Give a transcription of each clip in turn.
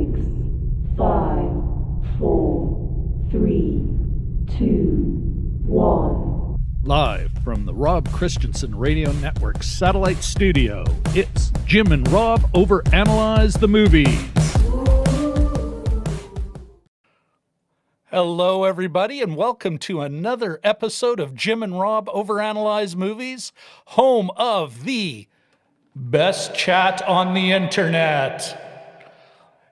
5, 4, 3, 2, 1. Live from the Rob Christensen Radio Network Satellite Studio, it's Jim and Rob Overanalyze the Movies. Hello, everybody, and welcome to another episode of Jim and Rob Overanalyze Movies, home of the best chat on the internet.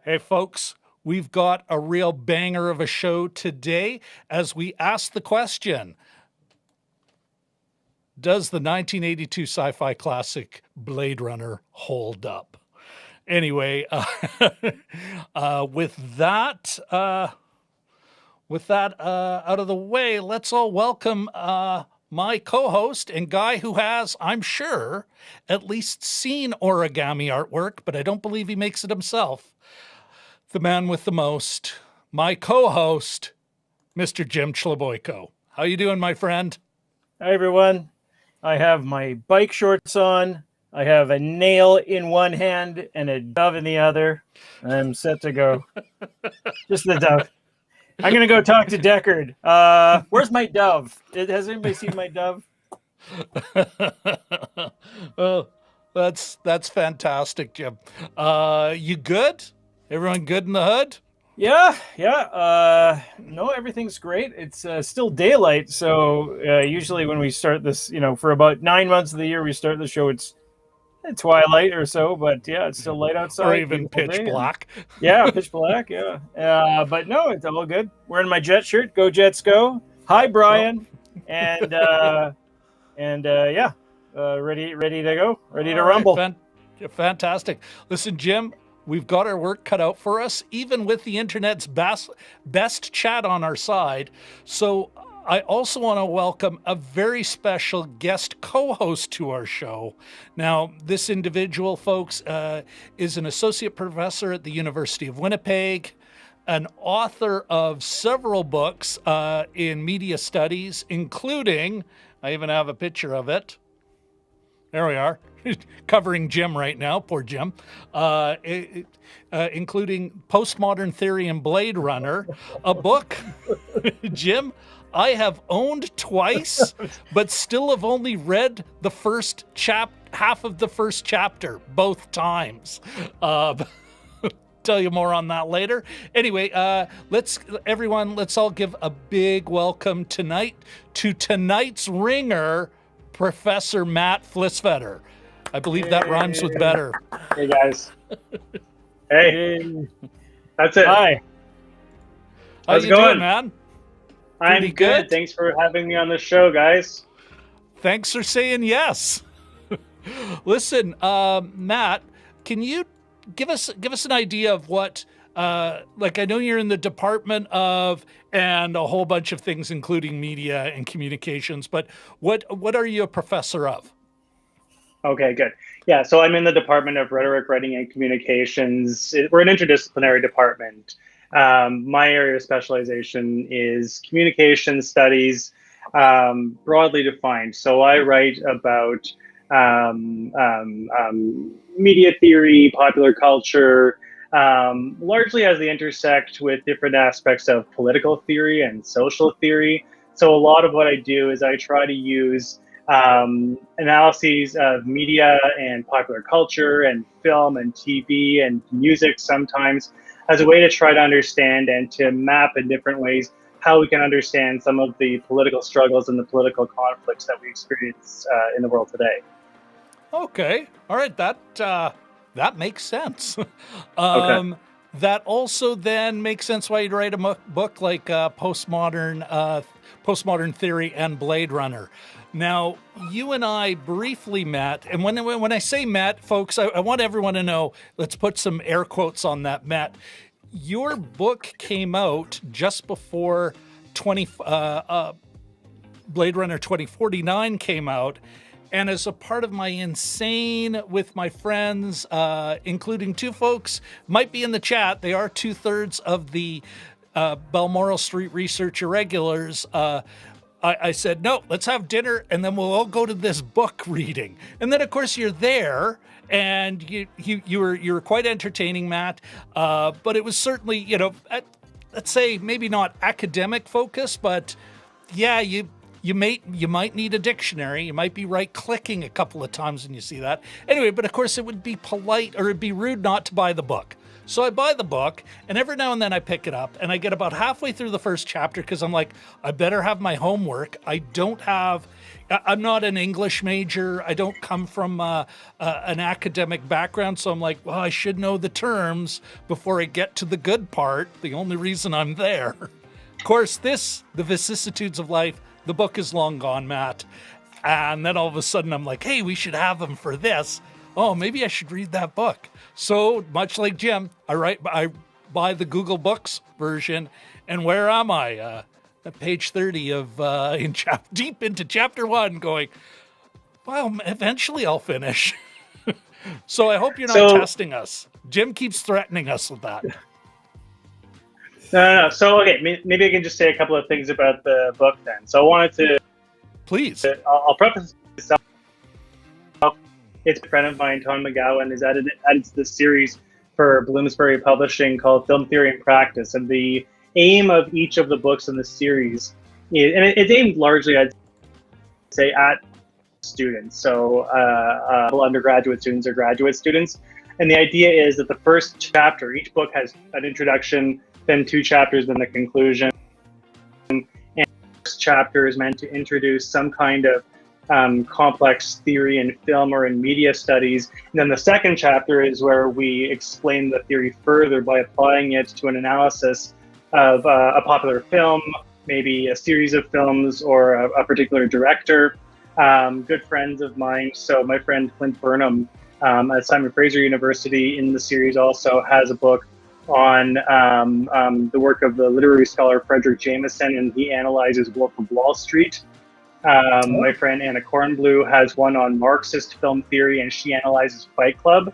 Hey, folks, we've got a real banger of a show today as we ask the question, does the 1982 sci-fi classic Blade Runner hold up? Anyway, with that out of the way, let's all welcome my co-host and guy who has, I'm sure, at least seen origami artwork, but I don't believe he makes it himself. The man with the most, my co-host, Mr. Jim Chloboyko. How you doing, my friend? Hi, everyone. I have my bike shorts on. I have a nail in one hand and a dove in the other. I'm set to go. Just the dove. I'm going to go talk to Deckard. Where's my dove? Has anybody seen my dove? Oh, that's fantastic, Jim. You good? Everyone good in the hood? Yeah. No, everything's great. It's still daylight, so usually when we start this, for about 9 months of the year, we start the show. It's twilight or so, but yeah, it's still light outside. Or even pitch black. Yeah, pitch black, yeah. But no, it's all good. Wearing my Jet shirt. Go Jets, go. Hi, Brian. And ready to go. Ready to rumble. Fantastic. Listen, Jim, we've got our work cut out for us, even with the internet's best chat on our side. So I also want to welcome a very special guest co-host to our show. Now, this individual, folks, is an associate professor at the University of Winnipeg, an author of several books in media studies, including, I even have a picture of it. There we are, covering Jim right now, poor Jim, including Postmodern Theory and Blade Runner, a book, Jim, I have owned twice, but still have only read the first half of the first chapter, both times. Tell you more on that later. Anyway, let's all give a big welcome tonight to tonight's ringer, Professor Matt Flisfeder. I believe that rhymes with better. Hey, guys. Hey. That's it. Hi. How's it going, man? I'm good. Thanks for having me on the show, guys. Thanks for saying yes. Listen, Matt, can you give us an idea of what, I know you're in the department of, and a whole bunch of things, including media and communications, but what are you a professor of? Okay, good. Yeah, so I'm in the Department of Rhetoric, Writing, and Communications. We're an interdisciplinary department. My area of specialization is communication studies, broadly defined. So I write about media theory, popular culture, largely as they intersect with different aspects of political theory and social theory. So a lot of what I do is I try to use analyses of media and popular culture and film and TV and music sometimes as a way to try to understand and to map in different ways how we can understand some of the political struggles and the political conflicts that we experience in the world today. Okay. All right. That makes sense. Okay. That also then makes sense why you'd write a book like Postmodern Theory and Blade Runner. Now, you and I briefly met, and when I say met, folks, I want everyone to know, let's put some air quotes on that, met. Your book came out just before Blade Runner 2049 came out, and as a part of my insane with my friends, including two folks, might be in the chat, they are 2/3 of the Balmoral Street Research Irregulars, I said, no, let's have dinner and then we'll all go to this book reading. And then, of course, you're there and you were quite entertaining, Matt. But it was certainly, let's say maybe not academic focus, but yeah, you might need a dictionary. You might be right-clicking a couple of times when you see that. Anyway, but of course it would be polite or it'd be rude not to buy the book. So I buy the book, and every now and then I pick it up, and I get about halfway through the first chapter because I'm like, I better have my homework. I'm not an English major. I don't come from an academic background, so I'm like, well, I should know the terms before I get to the good part, the only reason I'm there. Of course, the vicissitudes of life, the book is long gone, Matt. And then all of a sudden I'm like, hey, we should have them for this. Oh, maybe I should read that book. So much like Jim, I buy the Google Books version, and where am I? At page 30 of deep into chapter 1, going, well, eventually I'll finish. So I hope you're not testing us. Jim keeps threatening us with that. No. So, okay, maybe I can just say a couple of things about the book then. So I wanted to... Please. I'll preface this. It's a friend of mine, Tom McGowan, has added to this series for Bloomsbury Publishing called Film Theory and Practice. And the aim of each of the books in the series it's aimed largely, I'd say, at students. So undergraduate students or graduate students. And the idea is that the first chapter, each book has an introduction, then 2 chapters, then the conclusion. And the first chapter is meant to introduce some kind of complex theory in film or in media studies. And then the second chapter is where we explain the theory further by applying it to an analysis of a popular film, maybe a series of films, or a particular director. Good friends of mine. So my friend Clint Burnham at Simon Fraser University in the series also has a book on the work of the literary scholar Frederick Jameson, and he analyzes Wolf of Wall Street. My friend Anna Kornblue has one on Marxist film theory, and she analyzes Fight Club.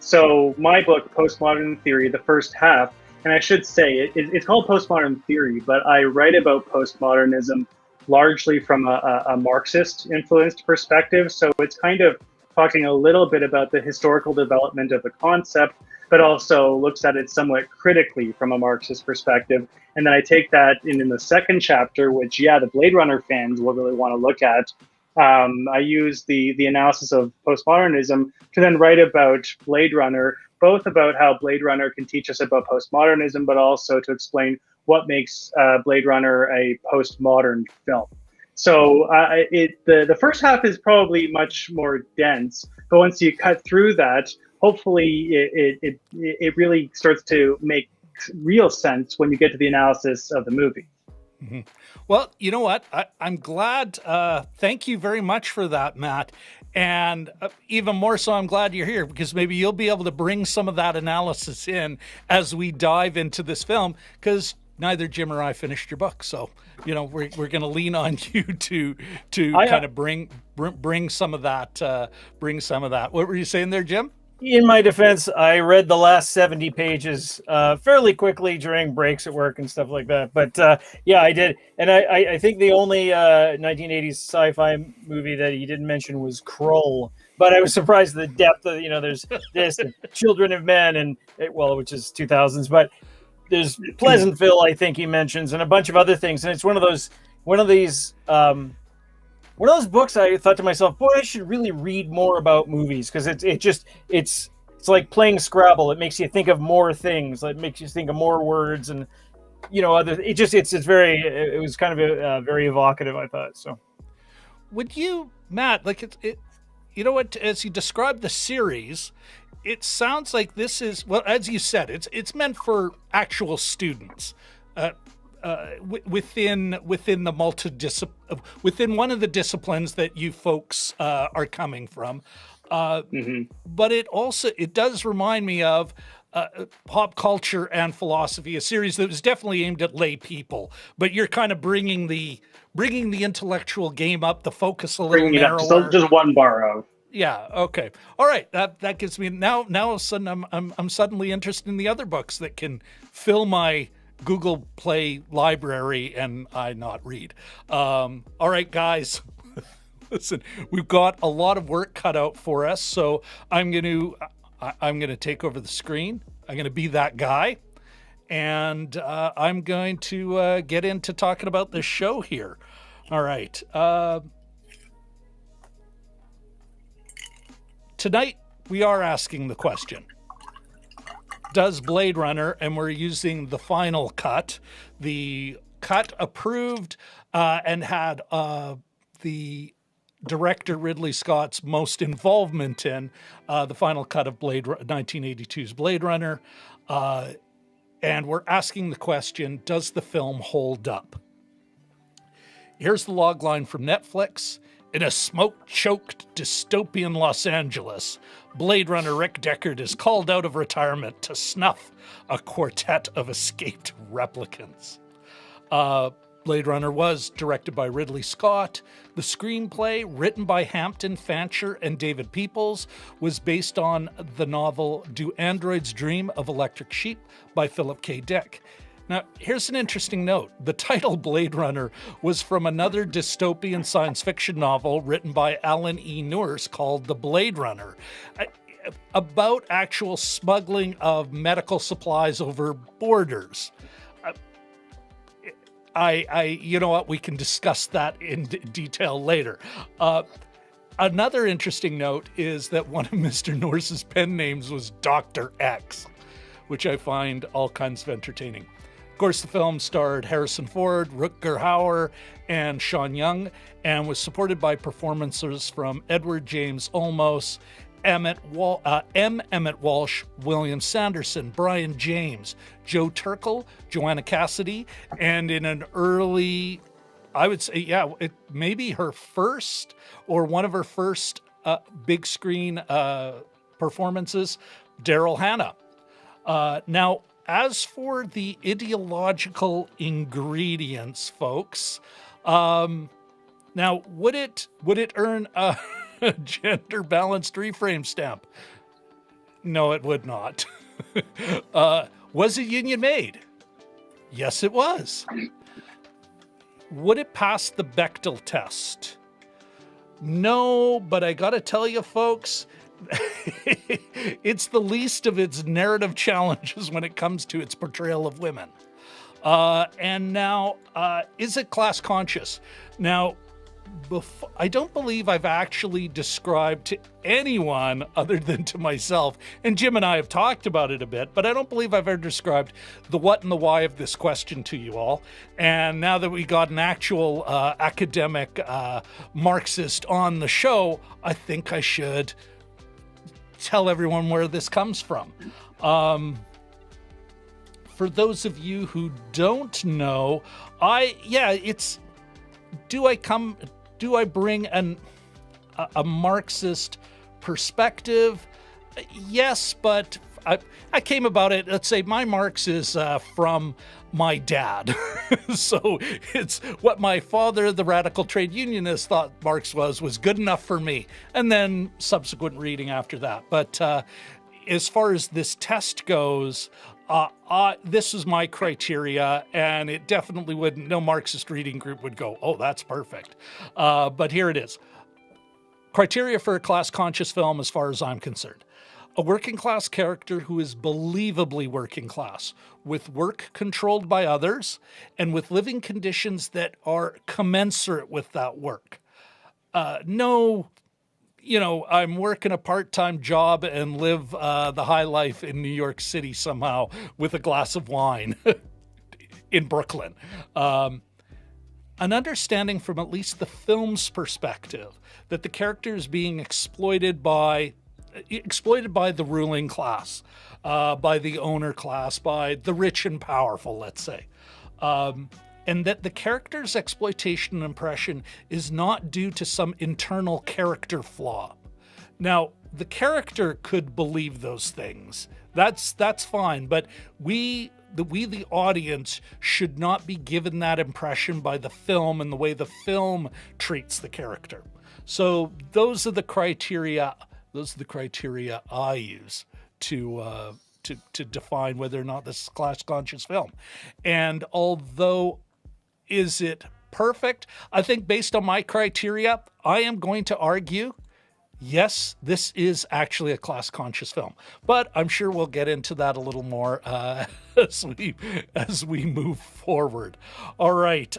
So my book, Postmodern Theory, the first half, and I should say it's called Postmodern Theory, but I write about postmodernism largely from a Marxist influenced perspective. So it's kind of talking a little bit about the historical development of the concept, but also looks at it somewhat critically from a Marxist perspective. And then I take that in the second chapter, which, the Blade Runner fans will really want to look at. I use the analysis of postmodernism to then write about Blade Runner, both about how Blade Runner can teach us about postmodernism, but also to explain what makes Blade Runner a postmodern film. So the first half is probably much more dense, but once you cut through that, hopefully it really starts to make real sense when you get to the analysis of the movie. Mm-hmm. Well, you know what? I'm glad. Thank you very much for that, Matt. And even more so, I'm glad you're here, because maybe you'll be able to bring some of that analysis in as we dive into this film, because neither Jim or I finished your book. So, we're going to lean on you to kind of bring some of that. Bring some of that. What were you saying there, Jim? In my defense, I read the last 70 pages fairly quickly during breaks at work and stuff like that. But I did. And I think the only 1980s sci-fi movie that he didn't mention was Krull. But I was surprised at the depth of, there's this, Children of Men, and which is 2000s. But there's Pleasantville, I think he mentions, and a bunch of other things. And it's one of these books I thought to myself, boy, I should really read more about movies, because it's like playing Scrabble. It makes you think of more things. It makes you think of more words, and other. It was kind of very evocative, I thought. So, would you, Matt, as you describe the series, it sounds like this is, well, as you said, it's meant for actual students. Within the within one of the disciplines that you folks are coming from, but it does remind me of Pop Culture and Philosophy, a series that was definitely aimed at lay people. But you're kind of bringing the intellectual game up, the focus a little narrower. Just one bar out. Yeah. Okay. All right. That gives me now. All of a sudden, I'm suddenly interested in the other books that can fill my Google Play library and I not read. All right, guys, Listen, we've got a lot of work cut out for us, so I'm gonna take over the screen. I'm gonna be that guy, and I'm going to get into talking about this show here. All right. Tonight we are asking the question: does Blade Runner, and we're using the final cut, the cut approved and had the director Ridley Scott's most involvement in the final cut of 1982's Blade Runner. And we're asking the question, does the film hold up? Here's the log line from Netflix. In a smoke-choked dystopian Los Angeles, Blade Runner Rick Deckard is called out of retirement to snuff a quartet of escaped replicants. Blade Runner was directed by Ridley Scott. The screenplay, written by Hampton Fancher and David Peoples, was based on the novel Do Androids Dream of Electric Sheep by Philip K. Dick. Now, here's an interesting note. The title Blade Runner was from another dystopian science fiction novel written by Alan E. Nourse called The Blade Runner, about actual smuggling of medical supplies over borders. You know what, we can discuss that in detail later. Another interesting note is that one of Mr. Nourse's pen names was Dr. X, which I find all kinds of entertaining. Of course, the film starred Harrison Ford, Rutger Hauer, and Sean Young, and was supported by performances from Edward James Olmos, Emmett Walsh, William Sanderson, Brian James, Joe Turkel, Joanna Cassidy, and in an early, I would say, it may be her first or one of her first big screen performances, Daryl Hannah. Now, as for the ideological ingredients, folks, now would it earn a gender balanced reframe stamp? No, it would not. Was it union made? Yes, it was. Would it pass the Bechdel test? No, but I gotta tell you, folks, it's the least of its narrative challenges when it comes to its portrayal of women. And now, is it class conscious? Now, I don't believe I've actually described to anyone other than to myself, and Jim and I have talked about it a bit, but I don't believe I've ever described the what and the why of this question to you all. And now that we got an actual academic Marxist on the show, I think I should tell everyone where this comes from. For those of you who don't know, do I bring a Marxist perspective? Yes, but I came about it, let's say my Marx is from my dad. So it's what my father, the radical trade unionist, thought Marx was good enough for me. And then subsequent reading after that. But as far as this test goes, this is my criteria, and it definitely wouldn't, no Marxist reading group would go, oh, that's perfect. But here it is. Criteria for a class-conscious film as far as I'm concerned. A working-class character who is believably working class, with work controlled by others, and with living conditions that are commensurate with that work. No, I'm working a part-time job and live the high life in New York City somehow with a glass of wine in Brooklyn. An understanding from at least the film's perspective that the character is being exploited by the ruling class, by the owner class, by the rich and powerful, let's say. And that the character's exploitation and oppression is not due to some internal character flaw. Now, the character could believe those things. That's fine, but we the audience should not be given that impression by the film and the way the film treats the character. So those are the criteria I use to define whether or not this is a class-conscious film. And although is it perfect. I think based on my criteria, I am going to argue, yes, this is actually a class-conscious film. But I'm sure we'll get into that a little more as we move forward. All right.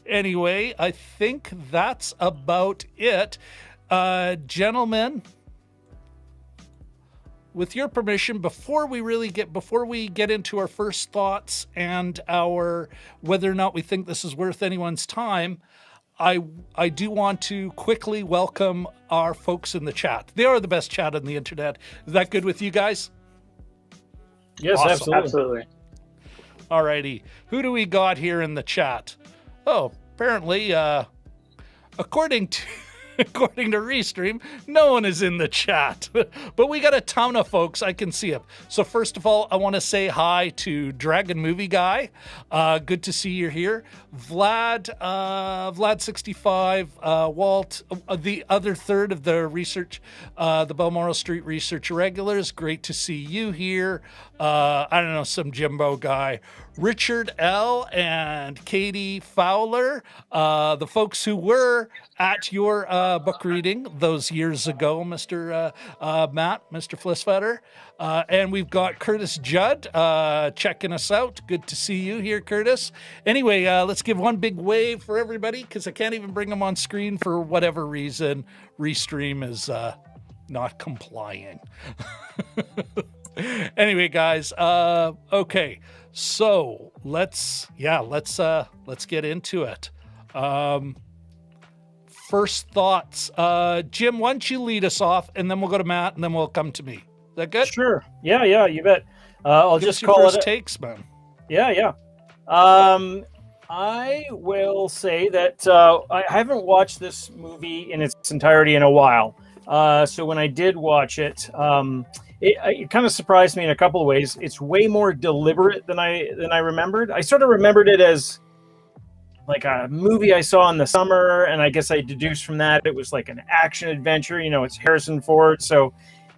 Anyway, I think that's about it. Gentlemen, with your permission, before we get into our first thoughts and our whether or not we think this is worth anyone's time, I do want to quickly welcome our folks in the chat. They are the best chat on the internet. Is that good with you guys? Yes, Awesome. Absolutely. All righty. Who do we got here in the chat? Oh, apparently, according to Restream, no one is in the chat, but we got a ton of folks. I can see them. So first of all, I want to say hi to Dragon Movie Guy. Good to see you here. Vlad65, Walt, the other third of the research, the Balmoral Street Research Regulars. Great to see you here. I don't know, some Jimbo guy. Richard L. and Katie Fowler, the folks who were at your book reading those years ago, Mr. Matt, Mr. Flisfeder. And we've got Curtis Judd checking us out. Good to see you here, Curtis. Anyway, let's give one big wave for everybody, because I can't even bring them on screen for whatever reason. Restream is not complying. Anyway, guys, okay. So let's get into it. First thoughts. Jim, why don't you lead us off, and then we'll go to Matt, and then we'll come to me. Is that good? Sure. Yeah, you bet. I'll Give just us your call first it. takes, man. Yeah. I will say that I haven't watched this movie in its entirety in a while. So when I did watch it, it kind of surprised me in a couple of ways. It's way more deliberate than I remembered. I sort of remembered it as like a movie I saw in the summer, and I guess I deduced from that it was like an action adventure. It's Harrison Ford, so,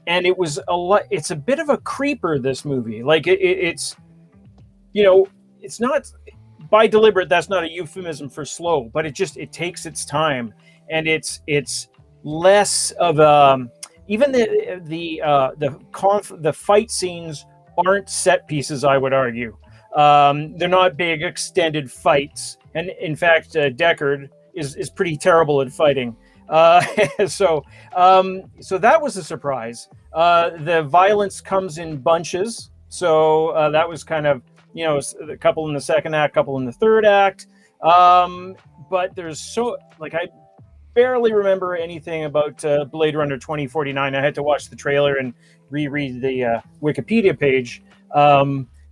and it was a lot. It's a bit of a creeper, this movie. Like it's it's not by deliberate. That's not a euphemism for slow, but it takes its time, and it's less of even the fight scenes aren't set pieces, I would argue. They're not big extended fights, and in fact, Deckard is pretty terrible at fighting. So that was a surprise. The violence comes in bunches, so that was kind of a couple in the second act, couple in the third act. But there's I barely remember anything about Blade Runner 2049. I had to watch the trailer and reread the Wikipedia page.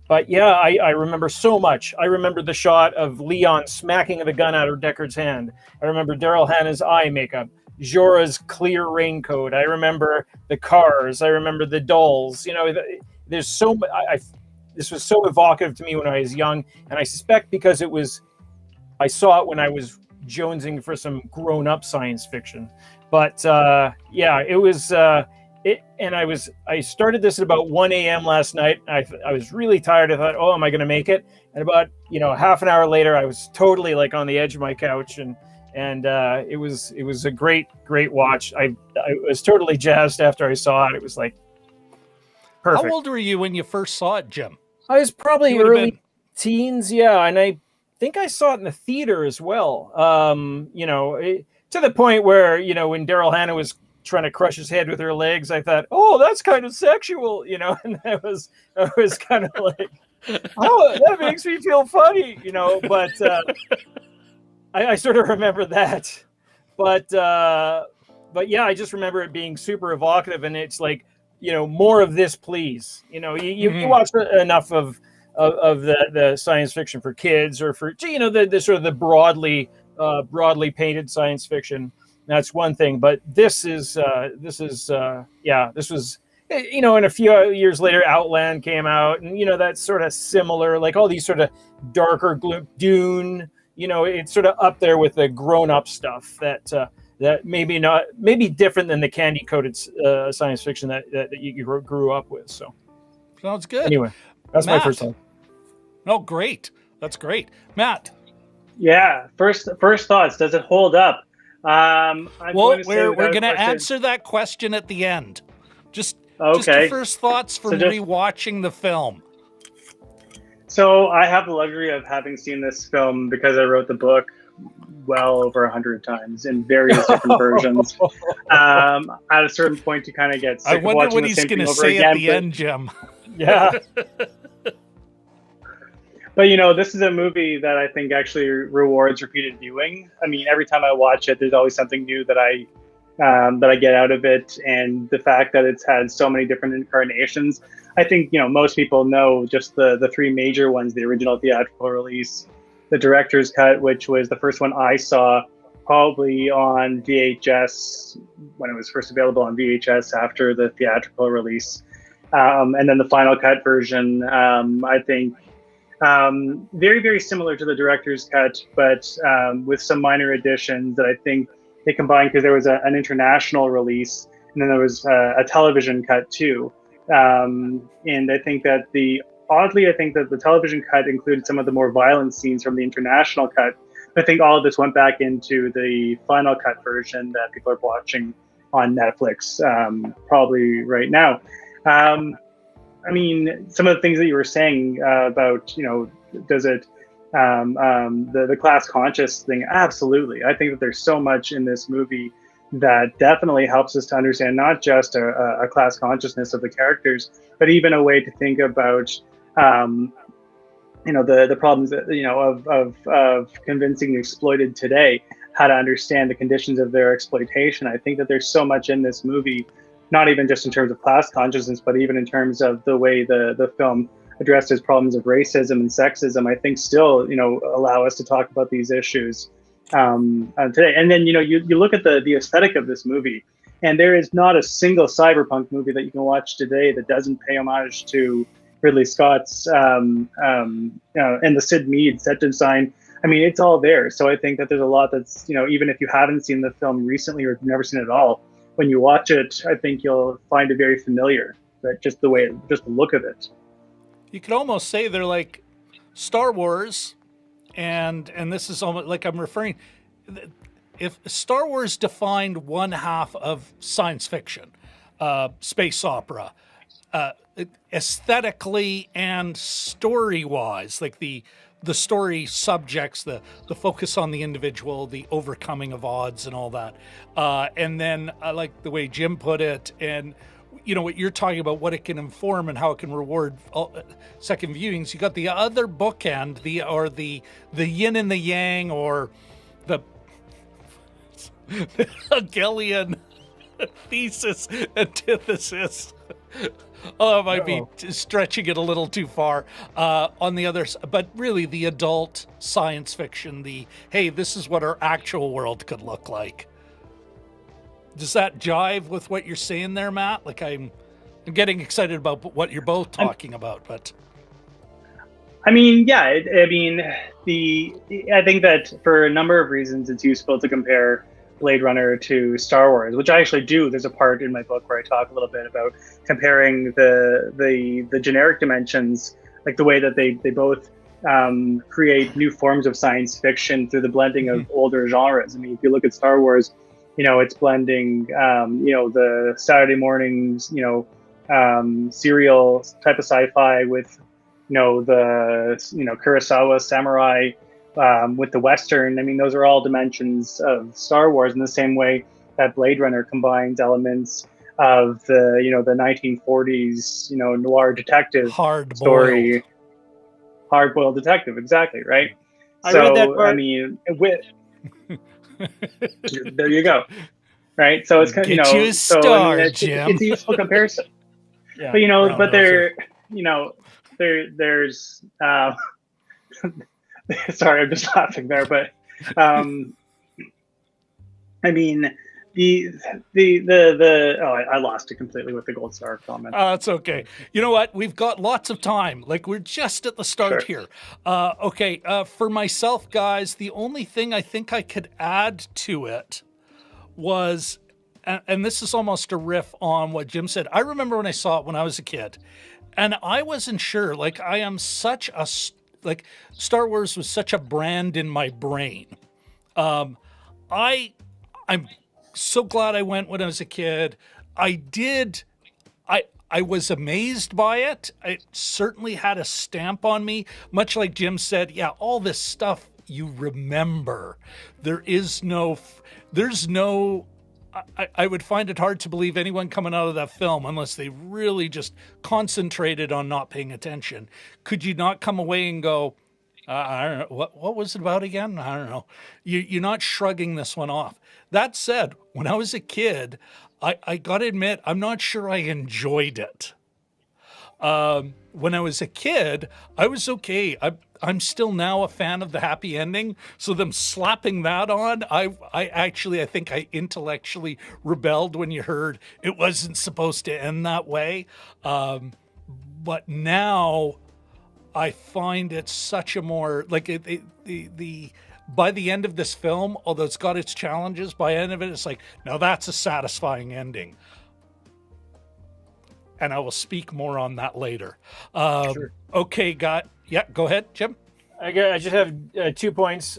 But yeah, I remember so much. I remember the shot of Leon smacking the gun out of Deckard's hand. I remember Daryl Hannah's eye makeup, Jorah's clear raincoat. I remember the cars. I remember the dolls. There's so much. This was so evocative to me when I was young, and I suspect because I saw it when I was jonesing for some grown-up science fiction. But yeah, it was and I started this at about 1 a.m. last night. I was really tired. I thought, oh, am I going to make it? And about half an hour later, I was totally like on the edge of my couch, and it was a great watch. I was totally jazzed after I saw it. It was like perfect. How old were you when you first saw it, Jim? I was probably early teens, yeah, and I think I saw it in the theater as well. To the point where when Daryl Hannah was trying to crush his head with her legs, I thought, oh, that's kind of sexual, and I was kind of like, oh, that makes me feel funny, But I sort of remember that, but yeah, I just remember it being super evocative, and it's like, more of this, please. You watch enough of the science fiction for kids, or for the sort of the broadly painted science fiction. That's one thing, but this was and a few years later Outland came out, and that's sort of similar, like all these sort of darker Dune, it's sort of up there with the grown-up stuff that maybe different than the candy-coated science fiction that you grew up with. So sounds good. Anyway, that's Matt. my first one. Oh, great. That's great. Matt. Yeah. First thoughts. Does it hold up? I'm Well, going to say we're without going to question. answer that question at the end. Just your Okay. first thoughts from rewatching the film. So I have the luxury of having seen this film because I wrote the book well over 100 times in various different versions. At a certain point, you kind of get sick I of wonder watching what the he's same going thing to over say again. at the end, Jim. Yeah. But you know, this is a movie that I think actually rewards repeated viewing. I mean, every time I watch it, there's always something new that I get out of it, and the fact that it's had so many different incarnations. I think most people know just the three major ones: the original theatrical release, the director's cut, which was the first one I saw probably on VHS when it was first available on VHS after the theatrical release, and then the final cut version. I think very, very similar to the director's cut, but with some minor additions that I think they combined because there was an international release and then there was a television cut too. And I think that I think that the television cut included some of the more violent scenes from the international cut. I think all of this went back into the final cut version that people are watching on Netflix probably right now. I mean, some of the things that you were saying about, does it, the class conscious thing? Absolutely. I think that there's so much in this movie that definitely helps us to understand not just a class consciousness of the characters, but even a way to think about, the problems that, of convincing the exploited today how to understand the conditions of their exploitation. I think that there's so much in this movie, not even just in terms of class consciousness, but even in terms of the way the film addresses problems of racism and sexism. I think still, allow us to talk about these issues today. And then, you look at the aesthetic of this movie, and there is not a single cyberpunk movie that you can watch today that doesn't pay homage to Ridley Scott's and the Sid Mead set design. I mean, it's all there. So I think that there's a lot that's, even if you haven't seen the film recently or never seen it at all, when you watch it, I think you'll find it very familiar. That just the look of it. You could almost say they're like Star Wars, and this is almost like I'm referring. If Star Wars defined one half of science fiction, space opera, aesthetically and story-wise, like the story subjects, the focus on the individual, the overcoming of odds and all that. And then I like the way Jim put it, and what you're talking about, what it can inform and how it can reward second viewings. You got the other bookend, the yin and the yang, or the Hegelian thesis antithesis. Oh, I might be stretching it a little too far on the other side, but really the adult science fiction, hey, this is what our actual world could look like. Does that jive with what you're saying there, Matt? Like I'm getting excited about what you're both talking about, but I mean, yeah, I think that for a number of reasons, it's useful to compare Blade Runner to Star Wars, which I actually do. There's a part in my book where I talk a little bit about comparing the generic dimensions, like the way that they both create new forms of science fiction through the blending of older genres. I mean, if you look at Star Wars, it's blending, the Saturday mornings, serial type of sci-fi with, the Kurosawa samurai. With the Western, I mean, those are all dimensions of Star Wars in the same way that Blade Runner combines elements of the 1940s, noir detective story. Hard-boiled detective, exactly, right? I read that part. I mean, there you go, right? So it's kind of, Get you a star, Jim. It's a useful comparison. Yeah, but there's sorry, I'm just laughing there, but I mean, I lost it completely with the gold star comment. That's okay. You know what? We've got lots of time. Like we're just at the start here. Okay. For myself, guys, the only thing I think I could add to it was, and this is almost a riff on what Jim said. I remember when I saw it when I was a kid, and I wasn't sure. Like I am such a like Star Wars was such a brand in my brain. I'm so glad I went when I was a kid. I was amazed by it. It certainly had a stamp on me, much like Jim said. Yeah, all this stuff you remember. There's no. I would find it hard to believe anyone coming out of that film, unless they really just concentrated on not paying attention, could you not come away and go, I don't know, what was it about again? I don't know. You're not shrugging this one off. That said, when I was a kid, I got to admit, I'm not sure I enjoyed it. When I was a kid, I was okay. I'm still now a fan of the happy ending. So them slapping that on, I think I intellectually rebelled when you heard it wasn't supposed to end that way. But now I find it such a more like the by the end of this film, although it's got its challenges, by the end of it, it's like, now that's a satisfying ending. And I will speak more on that later. Sure. Okay, go ahead, Jim. I just have 2 points.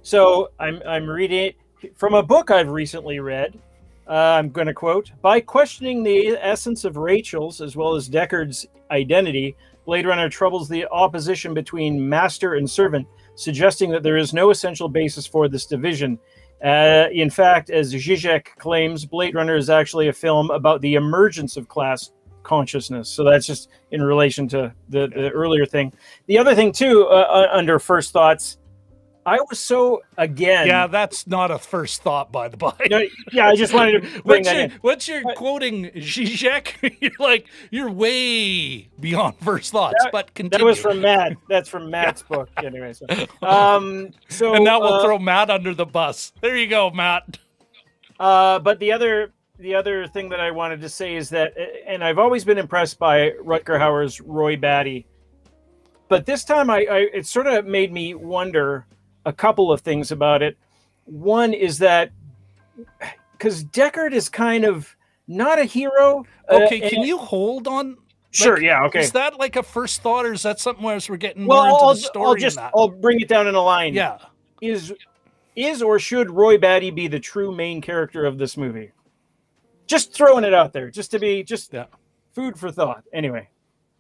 So I'm reading it from a book I've recently read. I'm going to quote, "By questioning the essence of Rachel's as well as Deckard's identity, Blade Runner troubles the opposition between master and servant, suggesting that there is no essential basis for this division. In fact, as Zizek claims, Blade Runner is actually a film about the emergence of class consciousness." So that's just in relation to the earlier thing. The other thing, too, under first thoughts, I was so, again... Yeah, that's not a first thought, by the by. No, yeah, I just wanted to bring that in. What's your quoting Zizek? You're way beyond first thoughts, but continue. That was from Matt. That's from Matt's book, anyway. So, and now we'll throw Matt under the bus. There you go, Matt. But the other thing that I wanted to say is that, and I've always been impressed by Rutger Hauer's Roy Batty, but this time it sort of made me wonder a couple of things about it. One is that because Deckard is kind of not a hero. Okay, can you hold on? Sure, yeah, okay. Is that like a first thought, or is that something where we're getting more into the story? I'll bring it down in a line. Yeah. Is or should Roy Batty be the true main character of this movie? Just throwing it out there, just to be food for thought. Anyway.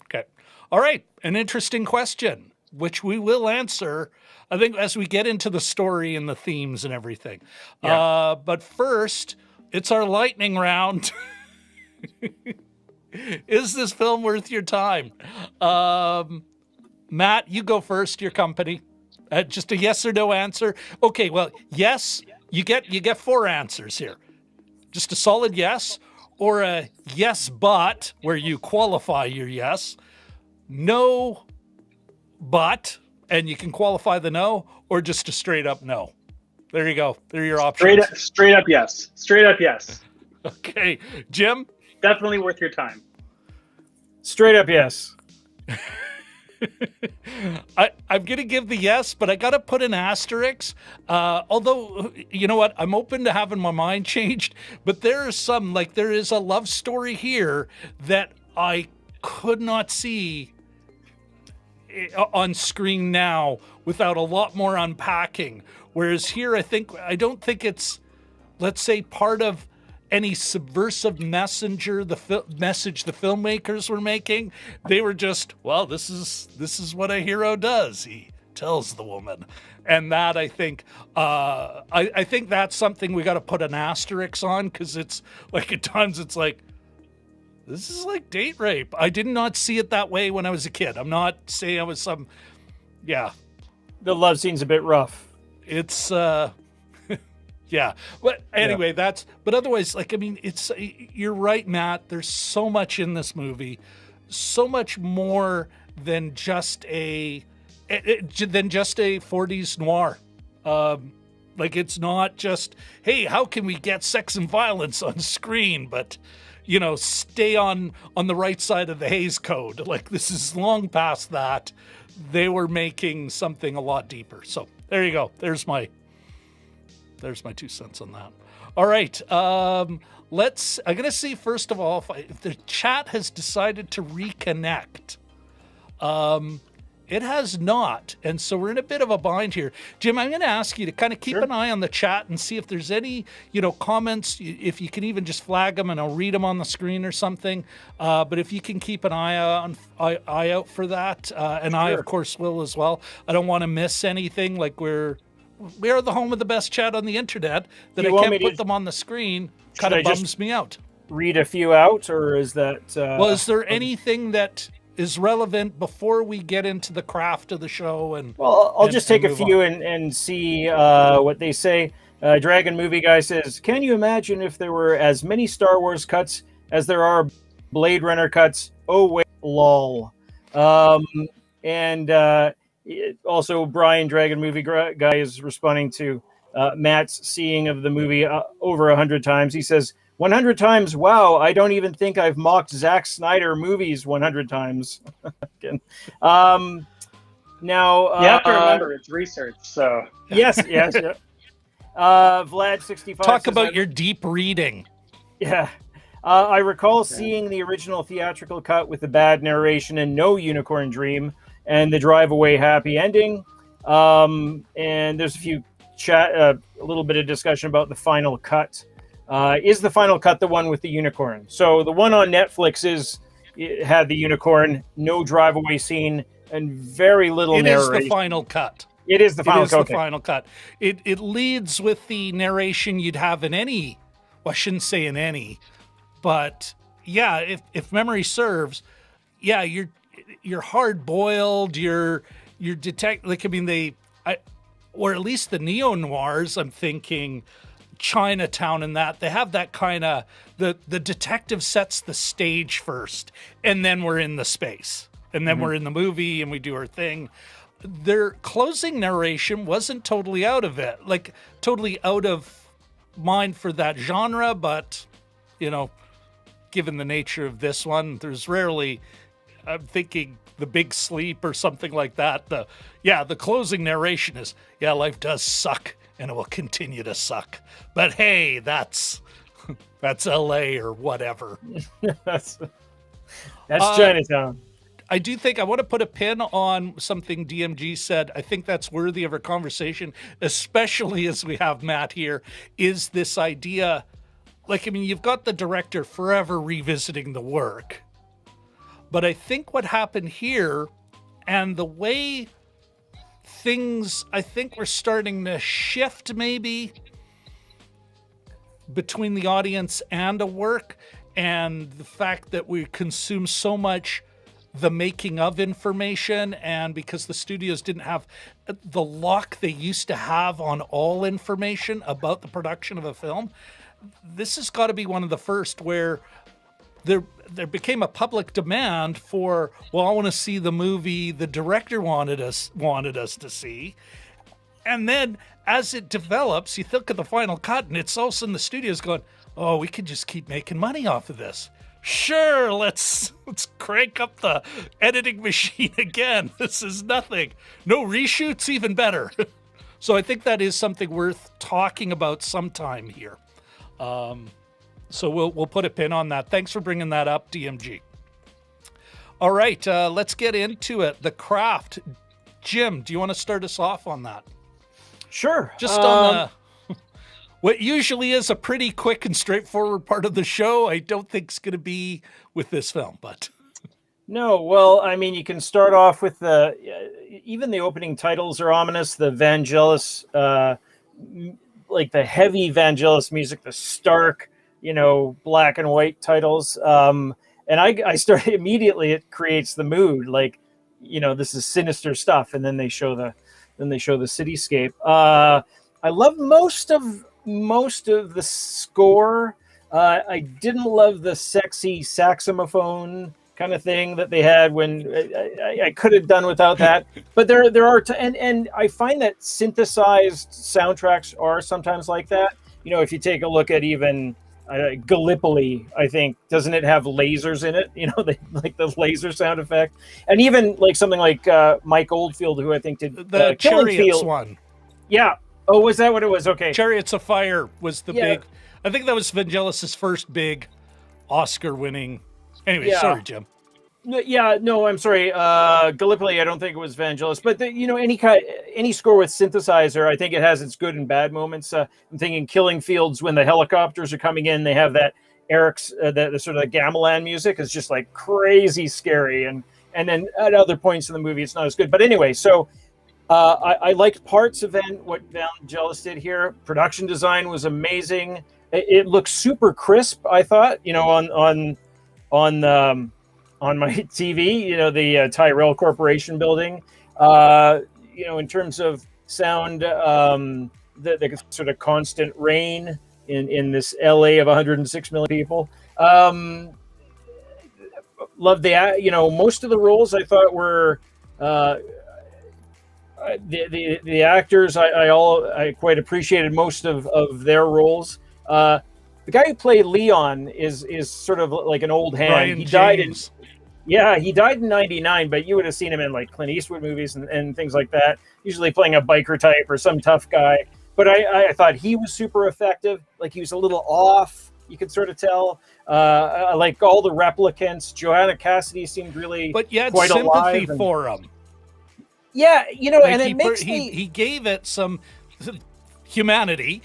Okay. All right. An interesting question, which we will answer, I think, as we get into the story and the themes and everything. Yeah. But first, it's our lightning round. Is this film worth your time? Matt, you go first, your company. Just a yes or no answer. Okay, well, yes, you get 4 answers here. Just a solid yes, or a yes but, where you qualify your yes. No but, and you can qualify the no, or just a straight up no. There you go. There are your options. Straight up yes. Straight up yes. Okay. Jim? Definitely worth your time. Straight up yes. I'm going to give the yes, but I got to put an asterisk. Although, you know what? I'm open to having my mind changed, but there is a love story here that I could not see on screen now without a lot more unpacking. Whereas here, I don't think it's, let's say, part of any subversive message the filmmakers were making. They were just, well, this is what a hero does. He tells the woman. And that, I think that's something we got to put an asterisk on, because it's like, at times it's like, this is like date rape. I did not see it that way when I was a kid. I'm not saying I was yeah. The love scene's a bit rough. It's, yeah. But anyway, but otherwise, you're right, Matt. There's so much in this movie, so much more than just a 40s noir. It's not just, hey, how can we get sex and violence on screen, but, stay on the right side of the Hays Code. This is long past that. They were making something a lot deeper. So there you go. There's my 2 cents on that. All right. I'm going to see, first of all, if the chat has decided to reconnect. It has not. And so we're in a bit of a bind here. Jim, I'm going to ask you to kind of keep an eye on the chat and see if there's any, comments, if you can even just flag them and I'll read them on the screen or something. But if you can keep an eye out for that. And I, of course, will as well. I don't want to miss anything. Like we are the home of the best chat on the internet. That I can't put them on the screen kind of bums me out. Read a few out, or is that... well, is there anything that is relevant before we get into the craft of the show? And well, I'll just take a few and see what they say. Dragon Movie Guy says, can you imagine if there were as many Star Wars cuts as there are Blade Runner cuts? Oh, wait, lol. Also, Brian, Dragon Movie Guy, is responding to Matt's seeing of the movie over 100 times. He says, 100 times, wow, I don't even think I've mocked Zack Snyder movies 100 times. Now, you have to remember it's research, so. Yes. Vlad65 talk about your deep reading. Yeah. I recall seeing the original theatrical cut with the bad narration and no unicorn dream and the drive away happy ending. And there's a little bit of discussion about the final cut. Is the final cut the one with the unicorn? So the one on Netflix had the unicorn, no drive away scene, and very little narration. It is the final cut. It is the final cut. It is the final cut. It leads with the narration you'd have in any, well, I shouldn't say in any, but yeah, if memory serves, yeah, you're hard boiled. You're or at least the neo noirs. I'm thinking Chinatown and that they have that kind of the detective sets the stage first, and then we're in the space, and then we're in the movie and we do our thing. Their closing narration wasn't totally out of it, like totally out of mind for that genre, but given the nature of this one, there's rarely, I'm thinking The Big Sleep or something like that. The closing narration is, yeah, life does suck and it will continue to suck. But hey, that's LA or whatever. That's Chinatown. I do think I want to put a pin on something DMG said. I think that's worthy of a conversation, especially as we have Matt here, is this idea, you've got the director forever revisiting the work. But I think what happened here and the way things, I think we're starting to shift maybe between the audience and a work, and the fact that we consume so much the making of information, and because the studios didn't have the lock they used to have on all information about the production of a film, this has got to be one of the first where there became a public demand for, well, I want to see the movie the director wanted us to see. And then as it develops, you look at the final cut and it's all of a sudden the studio's going, oh, we could just keep making money off of this. Sure, let's crank up the editing machine again. This is nothing. No reshoots, even better. So I think that is something worth talking about sometime here. So we'll put a pin on that. Thanks for bringing that up, DMG. All right, let's get into it. The craft. Jim, do you want to start us off on that? Sure. Just on what usually is a pretty quick and straightforward part of the show. I don't think it's going to be with this film, but... No, well, I mean, you can start off with even the opening titles are ominous. The Vangelis, like the heavy Vangelis music, the stark, black and white titles. And I started immediately, it creates the mood, like, this is sinister stuff. And then they show the cityscape. I love most of the score. I didn't love the sexy saxophone kind of thing that they had when I could have done without that. But there are, and I find that synthesized soundtracks are sometimes like that. If you take a look at even Gallipoli, I think, doesn't it have lasers in it? Like the laser sound effect, and even like something like Mike Oldfield, who I think did the Chariots one. Yeah. Oh, was that what it was? Okay. Chariots of Fire was the big. I think that was Vangelis' first big Oscar-winning. Anyway, sorry, Jim. Yeah, no, I'm sorry. Gallipoli, I don't think it was Vangelis, but any score with synthesizer, I think it has its good and bad moments. I'm thinking Killing Fields, when the helicopters are coming in, they have that Eric's the sort of the gamelan music is just like crazy scary, and then at other points in the movie it's not as good. But anyway, so I liked parts of what Vangelis did here. Production design was amazing. It looked super crisp, I thought. On my TV, the Tyrell Corporation building. In terms of sound, the sort of constant rain in this LA of 106 million people. Loved most of the roles I thought were the actors. I quite appreciated most of their roles. The guy who played Leon is sort of like an old hand. Brian He James. he died in '99, but you would have seen him in like Clint Eastwood movies and things like that. Usually playing a biker type or some tough guy. But I thought he was super effective. Like he was a little off. You could sort of tell. Like all the replicants, Joanna Cassidy seemed really But you had quite sympathy alive for him. Yeah, Like and he, it makes he gave it some humanity.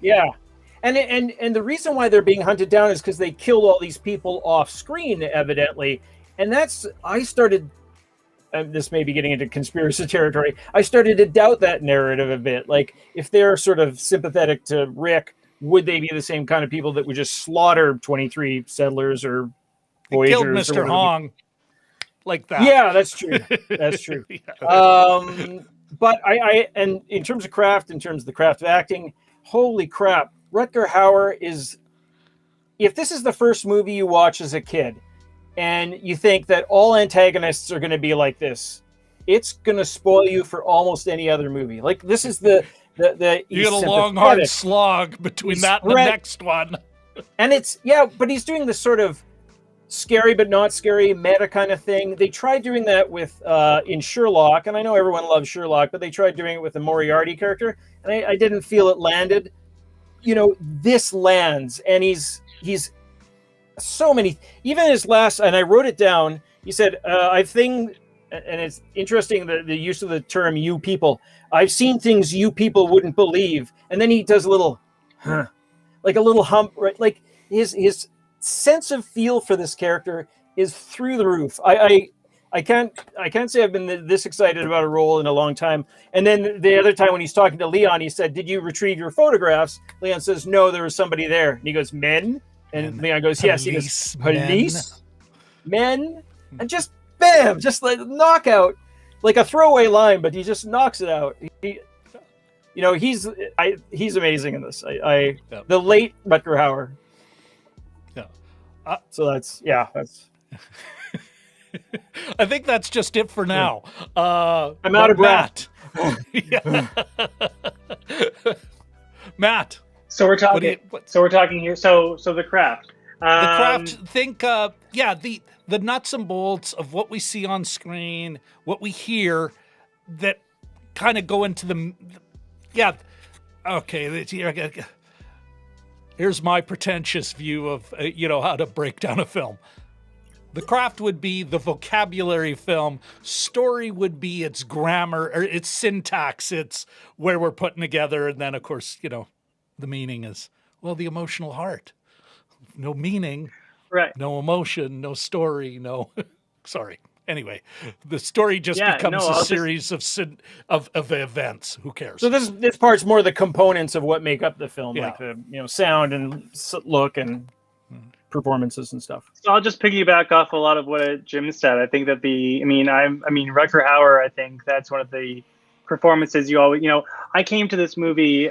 Yeah. And the reason why they're being hunted down is because they killed all these people off screen, evidently. And I started, this may be getting into conspiracy territory, I started to doubt that narrative a bit. Like, if they're sort of sympathetic to Rick, would they be the same kind of people that would just slaughter 23 settlers or They Voyagers? killed Mr. Hong like that. Yeah, that's true. That's true. Yeah. But and in terms of craft, in terms of the craft of acting, holy crap. Rutger Hauer is, if this is the first movie you watch as a kid and you think that all antagonists are going to be like this, it's going to spoil you for almost any other movie. Like this is the you get a long, hard slog between that and the next one. And but he's doing this sort of scary but not scary meta kind of thing. They tried doing that with in Sherlock, and I know everyone loves Sherlock, but they tried doing it with the Moriarty character, and I didn't feel it landed. This lands, and he's so many. Even his last, and I wrote it down. He said, "I've and it's interesting the use of the term "you people." I've seen things you people wouldn't believe, and then he does a little, like a little hump, right? Like his sense of feel for this character is through the roof. I can't say I've been this excited about a role in a long time. And then the other time when he's talking to Leon, he said, "Did you retrieve your photographs?" Leon says, "No, there was somebody there." And he goes, "Men?" And Leon goes, "Yes." He goes, "Police? Men?" And just bam, just like knockout, like a throwaway line, but he just knocks it out. He's amazing in this. The late Rutger Hauer. Yeah. So that's. I think that's just it for now. I'm out of breath. Matt. So we're talking. So we're talking here. So the craft. The craft. Think. The nuts and bolts of what we see on screen, what we hear, that kind of go into the. Yeah. Okay. Here's my pretentious view of how to break down a film. The craft would be the vocabulary film. Story would be its grammar, or its syntax. It's where we're putting together. And then, of course, the meaning is, the emotional heart. No meaning, right? No emotion, no story, no... Sorry. Anyway, the story just becomes a series of events. Who cares? So this part's more the components of what make up the film, like the sound and look and... performances and stuff. So I'll just piggyback off a lot of what Jim said. I think that Rutger Hauer, I think that's one of the performances you always, I came to this movie,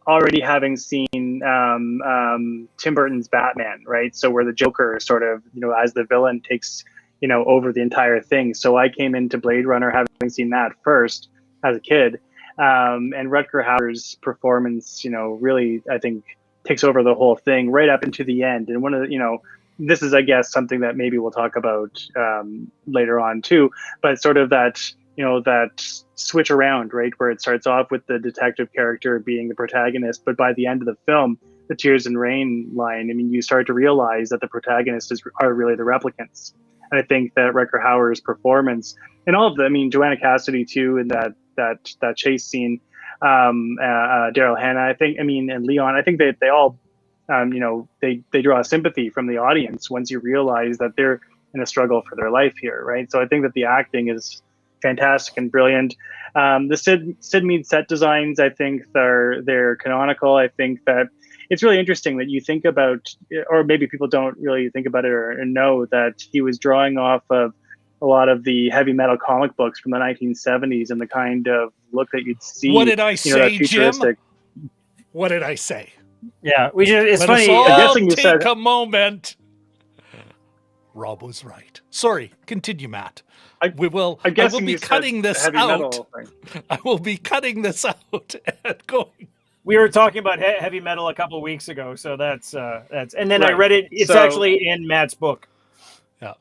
already having seen Tim Burton's Batman, right? So where the Joker sort of, as the villain takes, over the entire thing. So I came into Blade Runner having seen that first as a kid. And Rutger Hauer's performance, really, I think, takes over the whole thing right up into the end. And one of the, this is, I guess, something that maybe we'll talk about later on too, but sort of that, that switch around, right? Where it starts off with the detective character being the protagonist, but by the end of the film, the Tears and Rain line, you start to realize that the protagonists are really the replicants. And I think that Rutger Hauer's performance and all of them, I mean, Joanna Cassidy too, in that chase scene, Daryl Hannah, I think, I mean, and Leon, I think they all, they draw sympathy from the audience once you realize that they're in a struggle for their life here, right? So I think that the acting is fantastic and brilliant. The Sid Mead set designs, I think they're canonical. I think that it's really interesting that you think about, or maybe people don't really think about it or know that he was drawing off of a lot of the heavy metal comic books from the 1970s and the kind of look that you'd see. What did I say, Jim? What did I say? Yeah, it's Let funny. us all I'm guessing you take said a moment. Rob was right. Sorry, continue, Matt. I will be cutting this out. I will be cutting this out and going. We were talking about heavy metal a couple of weeks ago, so that's and then right. I read it. It's actually in Matt's book. Yeah.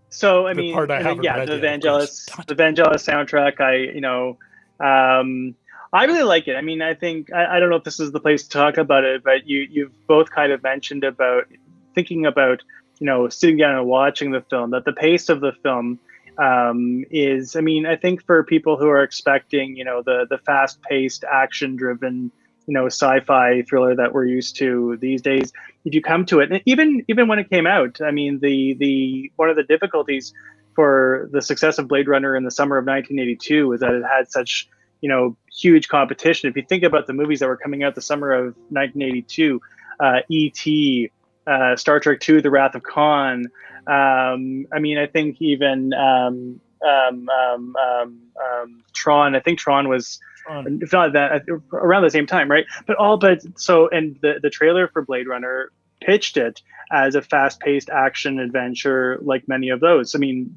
So I mean, the Vangelis soundtrack. I really like it. I mean, I think I don't know if this is the place to talk about it, but you've both kind of mentioned about thinking about sitting down and watching the film. That the pace of the film is, I mean, I think for people who are expecting, the fast-paced, action-driven, sci-fi thriller that we're used to these days, if you come to it, and even when it came out, I mean, the one of the difficulties for the success of Blade Runner in the summer of 1982 is that it had such, huge competition. If you think about the movies that were coming out the summer of 1982, E.T., Star Trek II, The Wrath of Khan. I mean, I think even Tron. I think Tron was, if not that, around the same time, right? And the trailer for Blade Runner pitched it as a fast-paced action adventure, like many of those. I mean,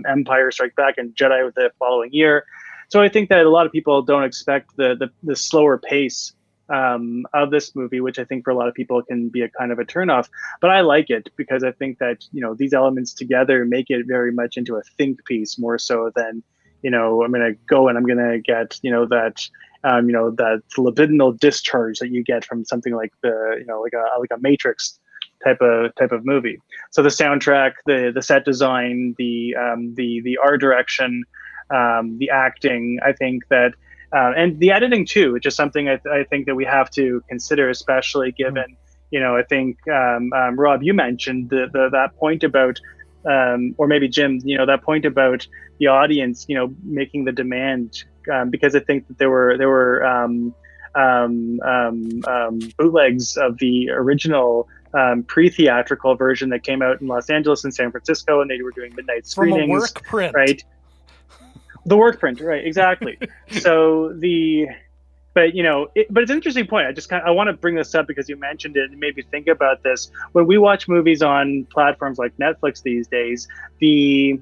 Empire Strikes Back and Jedi the following year. So I think that a lot of people don't expect the slower pace of this movie, which I think for a lot of people can be a kind of a turnoff. But I like it because I think that, these elements together make it very much into a think piece more so than, I'm going to go and I'm going to get, that libidinal discharge that you get from something like like a Matrix type of movie. So the soundtrack, the set design, the art direction, the acting, I think that, and the editing too, which is something I think that we have to consider, especially given, I think, Rob, you mentioned that point about, or maybe Jim, that point about the audience, making the demand, because I think that there were bootlegs of the original pre-theatrical version that came out in Los Angeles and San Francisco, and they were doing midnight screenings. From a work print. Right. The work print, right? Exactly. So but it's an interesting point. I want to bring this up because you mentioned it and made me think about this. When we watch movies on platforms like Netflix these days, the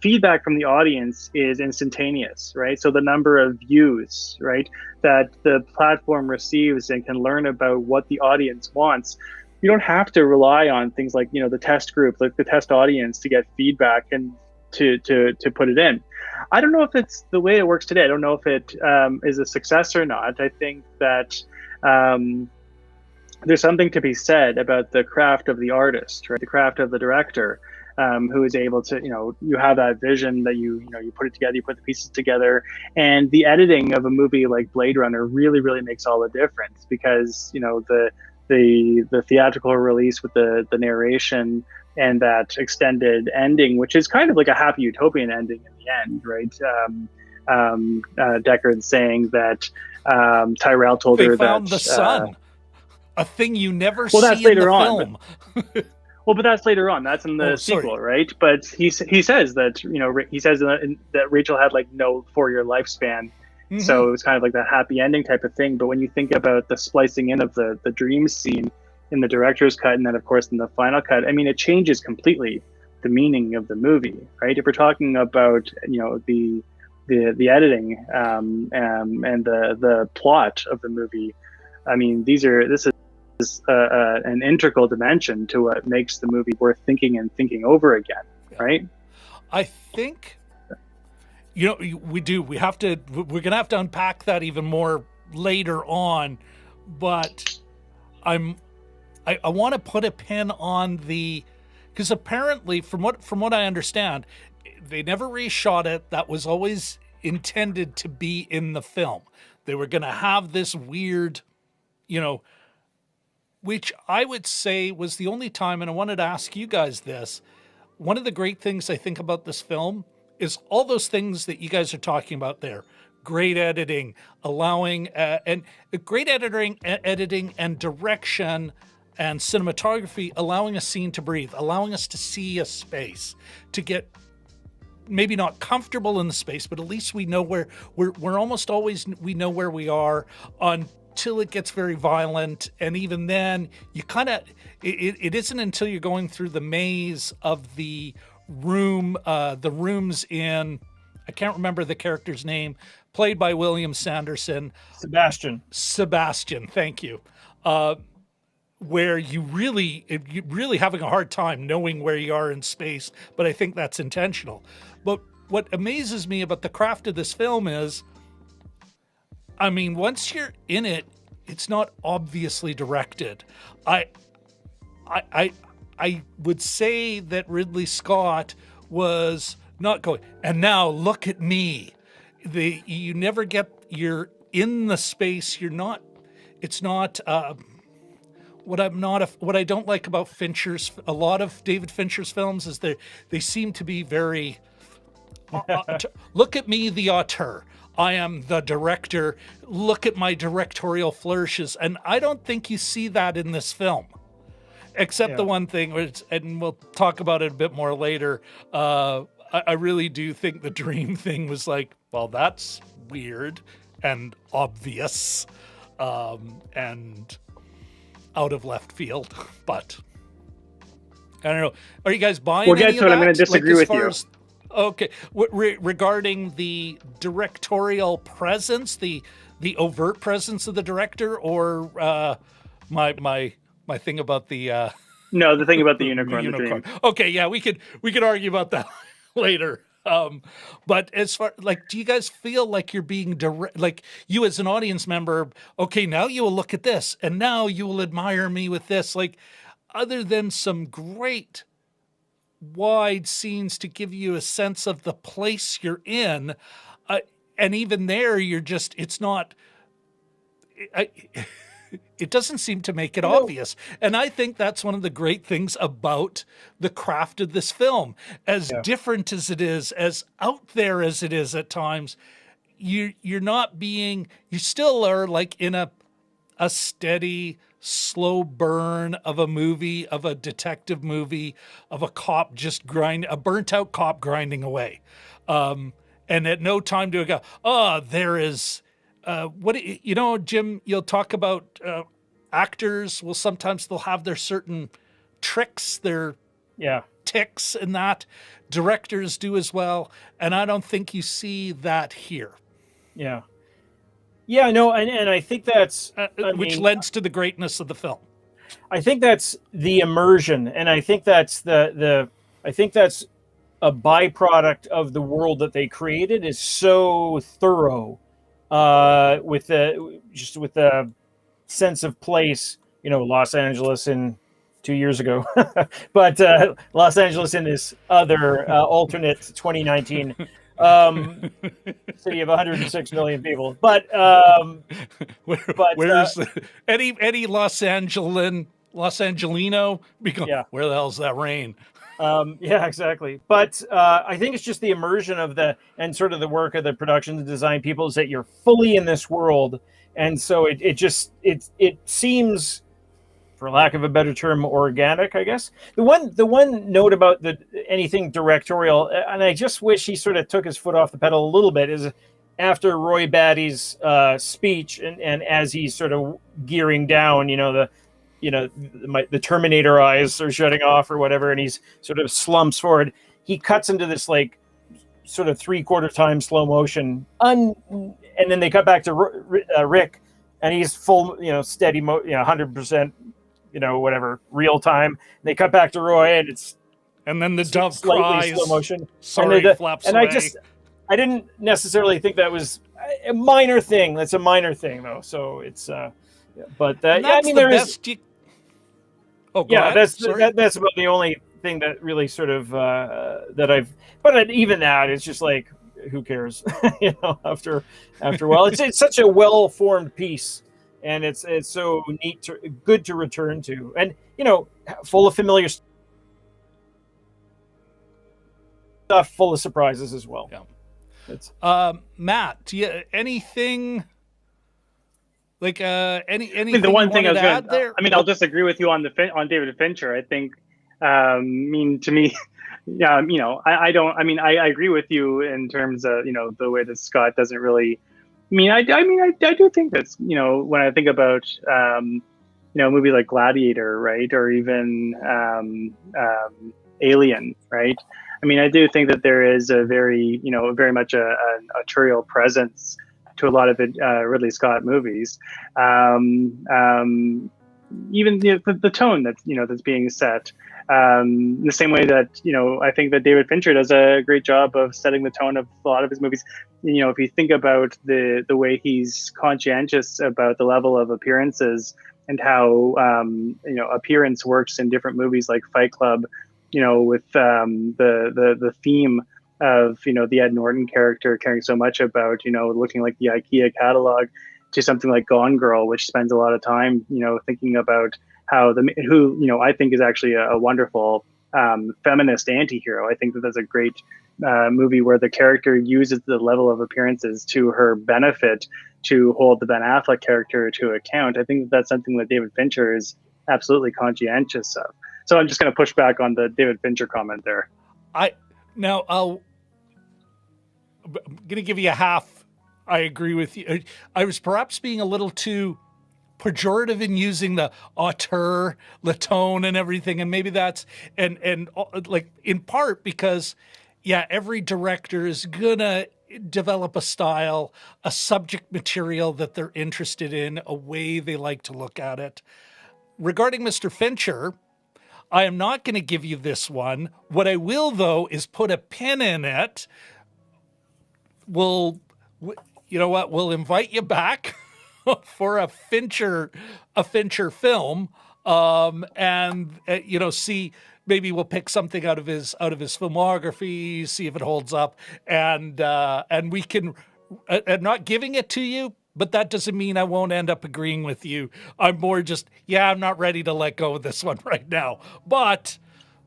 feedback from the audience is instantaneous, right? So the number of views, right, that the platform receives and can learn about what the audience wants. You don't have to rely on things like the test group, like the test audience, to get feedback and to put it in. I don't know if it's the way it works today. I don't know if it is a success or not. I think that there's something to be said about the craft of the artist, right? The craft of the director, who is able to, you have that vision that you put it together, you put the pieces together, and the editing of a movie like Blade Runner really, really makes all the difference because, the theatrical release with the narration and that extended ending, which is kind of like a happy utopian ending in the end, right? Deckard saying that Tyrell told her that they found the sun, a thing you never see that's in later the on, film. But that's later on. That's in the sequel, right? But he says that that Rachel had like no 4-year lifespan. Mm-hmm. So it was kind of like that happy ending type of thing. But when you think about the splicing in of the dream scene in the director's cut, and then of course in the final cut, I mean, it changes completely the meaning of the movie, right? If we're talking about the editing and the plot of the movie, I mean, this is an integral dimension to what makes the movie worth thinking and thinking over again, right? I think we're gonna have to unpack that even more later on, but I want to put a pin on the because apparently, from what I understand, they never reshot it. That was always intended to be in the film. They were going to have this weird, which I would say was the only time, and I wanted to ask you guys this. One of the great things I think about this film is all those things that you guys are talking about there. Great editing, allowing and great editing and direction and cinematography, allowing a scene to breathe, allowing us to see a space, to get maybe not comfortable in the space, but at least we know where we're almost always, we know where we are until it gets very violent. And even then you kind of, it isn't until you're going through the maze of the rooms in, I can't remember the character's name, played by William Sanderson. Sebastian, thank you. Where you're really having a hard time knowing where you are in space, but I think that's intentional. But what amazes me about the craft of this film is, I mean, once you're in it, it's not obviously directed. I would say that Ridley Scott was not going, and now look at me. You never get, you're in the space. You're not, it's not, what I don't like about a lot of David Fincher's films is they seem to be very, look at me, the auteur. I am the director. Look at my directorial flourishes. And I don't think you see that in this film. Except the one thing, and we'll talk about it a bit more later. I really do think the dream thing was like, well, that's weird and obvious and out of left field. But I don't know. Are you guys buying? We'll get to it. I'm going to disagree with you. Okay, regarding the directorial presence, the overt presence of the director, or my thing about the no, the thing about the unicorn. Okay, yeah, we could argue about that later. But as far, like, do you guys feel like you're being direct, like you as an audience member? Okay, now you will look at this, and now you will admire me with this. Like, other than some great wide scenes to give you a sense of the place you're in, and even there, you're just, it's not. It doesn't seem to make it obvious. And I think that's one of the great things about the craft of this film. As different as it is, as out there as it is at times, you're not being, you still are like in a steady, slow burn of a movie, of a detective movie, of a cop a burnt out cop grinding away. And at no time do I go, there is, Jim, you'll talk about actors. Well, sometimes they'll have their certain tricks, their ticks, and that directors do as well. And I don't think you see that here. Yeah. No, and I think that's which lends to the greatness of the film. I think that's the immersion, and I think that's I think that's a byproduct of the world that they created is so thorough. With the sense of place, Los Angeles in 2 years ago, but Los Angeles in this other alternate 2019 city of 106 million people. But where's any Los Angelino? Where the hell's that rain? Exactly. But I think it's just the immersion of and sort of the work of the production and design people is that you're fully in this world. And so it seems, for lack of a better term, organic, I guess. The one note about anything directorial, and I just wish he sort of took his foot off the pedal a little bit, is after Roy Batty's speech and as he's sort of gearing down, the Terminator eyes are shutting off or whatever, and he's sort of slumps forward. He cuts into this like sort of 3/4 time slow motion, and then they cut back to Rick, and he's full, steady, 100%, whatever, real time. They cut back to Roy, and then the dove cries, slow motion. Flaps away. I didn't necessarily think that was a minor thing. That's a minor thing though. So it's, but there is. That's about the only thing that really sort of that I've. But even that, it's just like, who cares? After a while, it's such a well-formed piece, and it's so good to return to, and full of familiar stuff, full of surprises as well. Yeah. It's Matt, do you anything like anything? I mean, the one thing I was going add there? I mean, I'll just agree with you on David Fincher. I think, to me, yeah, I don't. I mean, I agree with you in terms of the way that Scott doesn't really. I mean, I do think that's when I think about a movie like Gladiator, right, or even Alien, right. I mean, I do think that there is a very much an autorial presence to a lot of Ridley Scott movies. Even the tone that's being set. The same way that I think that David Fincher does a great job of setting the tone of a lot of his movies. If you think about the way he's conscientious about the level of appearances and how appearance works in different movies like Fight Club, with the theme of the Ed Norton character caring so much about looking like the IKEA catalog, to something like Gone Girl, which spends a lot of time thinking about how who I think is actually a wonderful feminist anti-hero. I think that that's a great movie where the character uses the level of appearances to her benefit to hold the Ben Affleck character to account. I think that that's something that David Fincher is absolutely conscientious of. So I'm just going to push back on the David Fincher comment there. I'm going to give you a half. I agree with you. I was perhaps being a little too pejorative in using the auteur, the tone and everything. And maybe that's, and like in part because, every director is going to develop a style, a subject material that they're interested in, a way they like to look at it. Regarding Mr. Fincher, I am not going to give you this one. What I will, though, is put a pin in it. We'll invite you back for a Fincher film, and see, maybe we'll pick something out of his filmography, see if it holds up, and we can. I'm not giving it to you, but that doesn't mean I won't end up agreeing with you. I'm more just, I'm not ready to let go of this one right now. But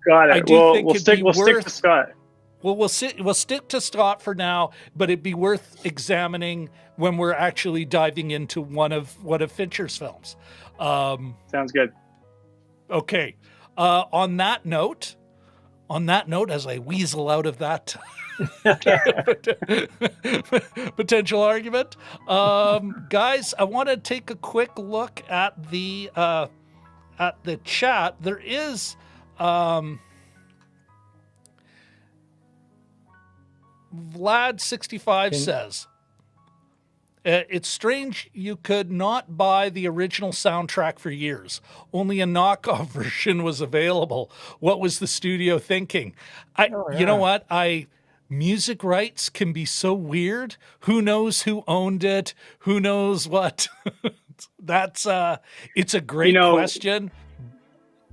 got it. I do think we'll stick to Scott. Well, we'll stick to Scott for now, but it'd be worth examining when we're actually diving into one of Fincher's films. Sounds good. Okay. On that note, as I weasel out of that potential argument, guys, I want to take a quick look at the chat. There is Vlad65 says, it's strange you could not buy the original soundtrack for years. Only a knockoff version was available. What was the studio thinking? You know what? Music rights can be so weird. Who knows who owned it? Who knows what? It's a great question.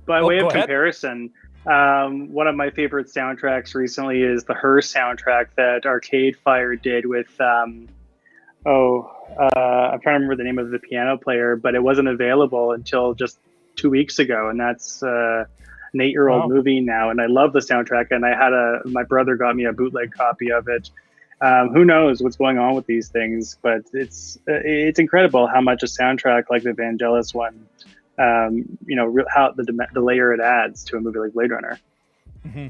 By way of comparison, one of my favorite soundtracks recently is the Her soundtrack that Arcade Fire did with, I'm trying to remember the name of the piano player, but it wasn't available until just 2 weeks ago. And that's an 8-year-old movie now. And I love the soundtrack. And my brother got me a bootleg copy of it. Who knows what's going on with these things, but it's incredible how much a soundtrack like the Vangelis one, how the layer it adds to a movie like Blade Runner. Mm-hmm.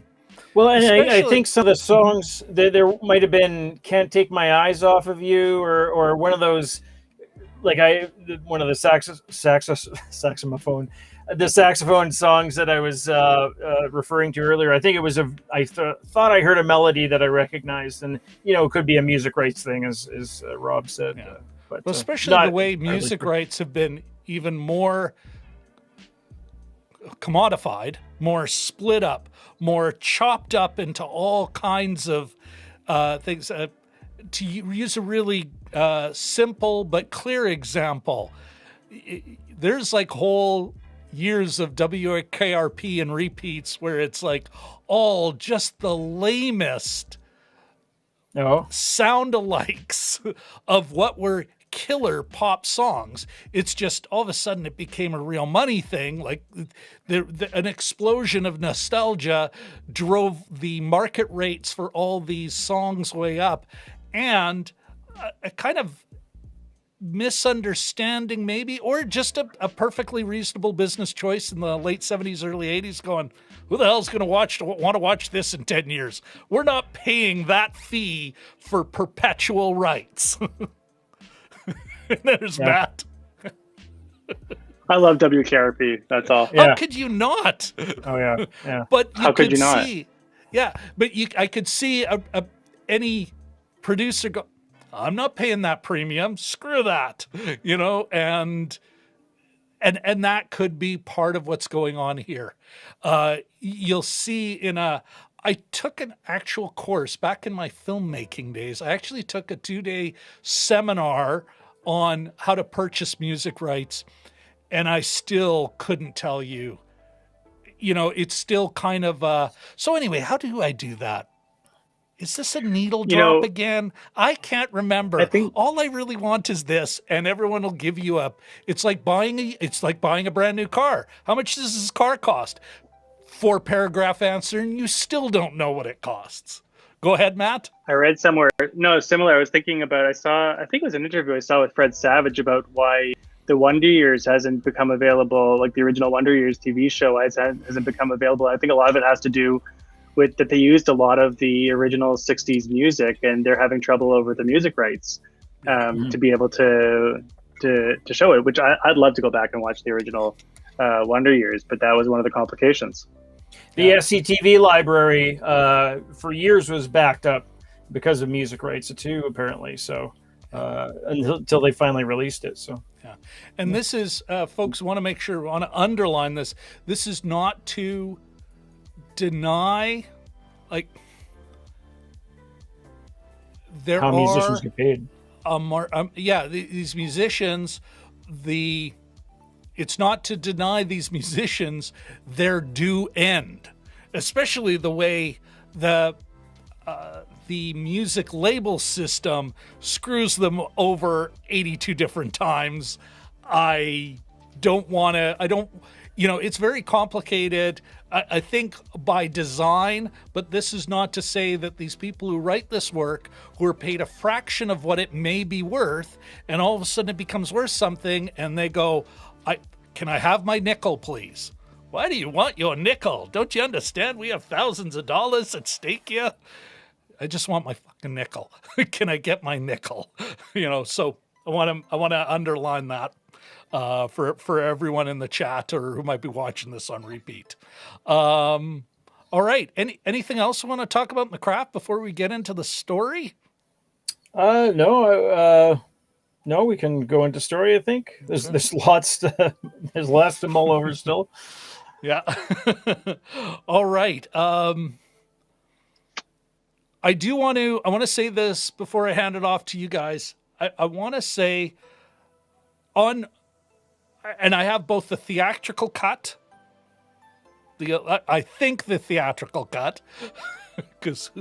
Well, and I think some of the songs, there might have been "Can't Take My Eyes Off of You" or one of those, like one of the saxophone songs that I was referring to earlier. I think it was thought I heard a melody that I recognized, and it could be a music rights thing, as Rob said. Yeah. But especially the way music rights have been even more commodified, more split up, more chopped up into all kinds of things. To use a really simple but clear example, there's like whole years of WKRP and repeats where it's like all just the lamest sound alikes of what were killer pop songs. It's just all of a sudden it became a real money thing. Like an explosion of nostalgia drove the market rates for all these songs way up, and a kind of misunderstanding maybe, or just a perfectly reasonable business choice in the late 70s, early 80s going, who the hell's going to want to watch this in 10 years? We're not paying that fee for perpetual rights. There's Matt. I love WKRP. That's all. Yeah. How could you not? Oh yeah. But how could you not? But I could see any producer go, I'm not paying that premium. Screw that, and that could be part of what's going on here. You'll see I took an actual course back in my filmmaking days. I actually took a 2-day seminar on how to purchase music rights, and I still couldn't tell you. It's still kind of so anyway, how do I do that? Is this a needle drop again? I can't remember. All I really want is this, and everyone will give you it's like buying a brand new car. How much does this car cost? 4-paragraph answer, and you still don't know what it costs. Go ahead, Matt. I read somewhere, similar. I was thinking about, I think it was an interview I saw with Fred Savage about why the Wonder Years hasn't become available, like the original Wonder Years TV show hasn't become available. I think a lot of it has to do with that they used a lot of the original 60s music, and they're having trouble over the music rights to be able to show it, which I'd love to go back and watch the original Wonder Years, but that was one of the complications. The SCTV library for years was backed up because of music rights too, apparently. So until they finally released it. So yeah, and this is folks want to underline this. This is not to deny, like, there how are musicians get paid. These musicians, it's not to deny these musicians their due end, especially the way the music label system screws them over 82 different times. It's very complicated, I think, by design, but this is not to say that these people who write this work, who are paid a fraction of what it may be worth, and all of a sudden it becomes worth something, and they go, can I have my nickel, please? Why do you want your nickel? Don't you understand? We have thousands of dollars at stake here. I just want my fucking nickel. Can I get my nickel? So I want to underline that for everyone in the chat or who might be watching this on repeat. All right. Anything else you want to talk about in the craft before we get into the story? No, we can go into story. I think there's lots to mull over still. Yeah. All right. I want to say this before I hand it off to you guys. I want to say and I have both the theatrical cut, I think the theatrical cut, because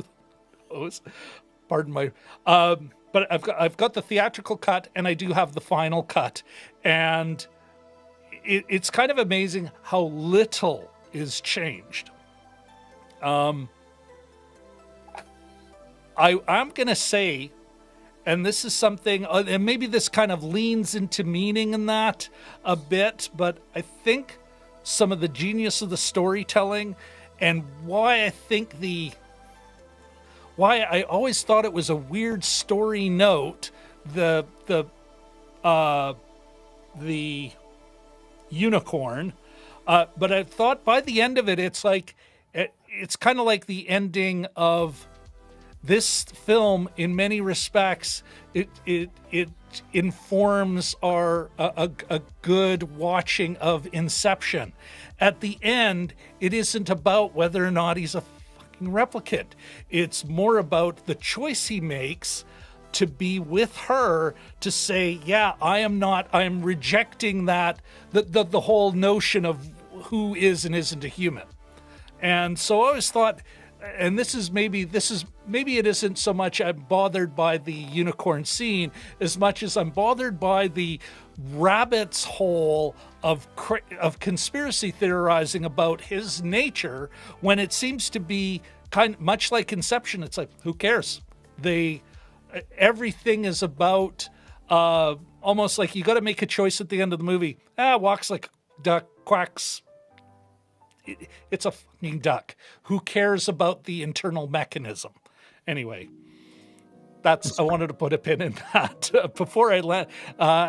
pardon my, but I've got the theatrical cut, and I do have the final cut, and it's kind of amazing how little is changed. I'm gonna say, and this is something, and maybe this kind of leans into meaning in that a bit, but I think some of the genius of the storytelling and why I always thought it was a weird story note, the unicorn, but I thought by the end of it, it's kind of like the ending of this film. In many respects, it informs a good watching of Inception. At the end, it isn't about whether or not he's a fucking replicant. It's more about the choice he makes to be with her to say, yeah, I'm rejecting that, the whole notion of who is and isn't a human. And so I always thought, and maybe it isn't so much I'm bothered by the unicorn scene as much as I'm bothered by the rabbit's hole of conspiracy theorizing about his nature, when it seems to be much like Inception. It's like, who cares? Everything is about almost like you got to make a choice at the end of the movie. Walks like a duck, quacks. It's a fucking duck. Who cares about the internal mechanism? Anyway, I wanted to put a pin in that before I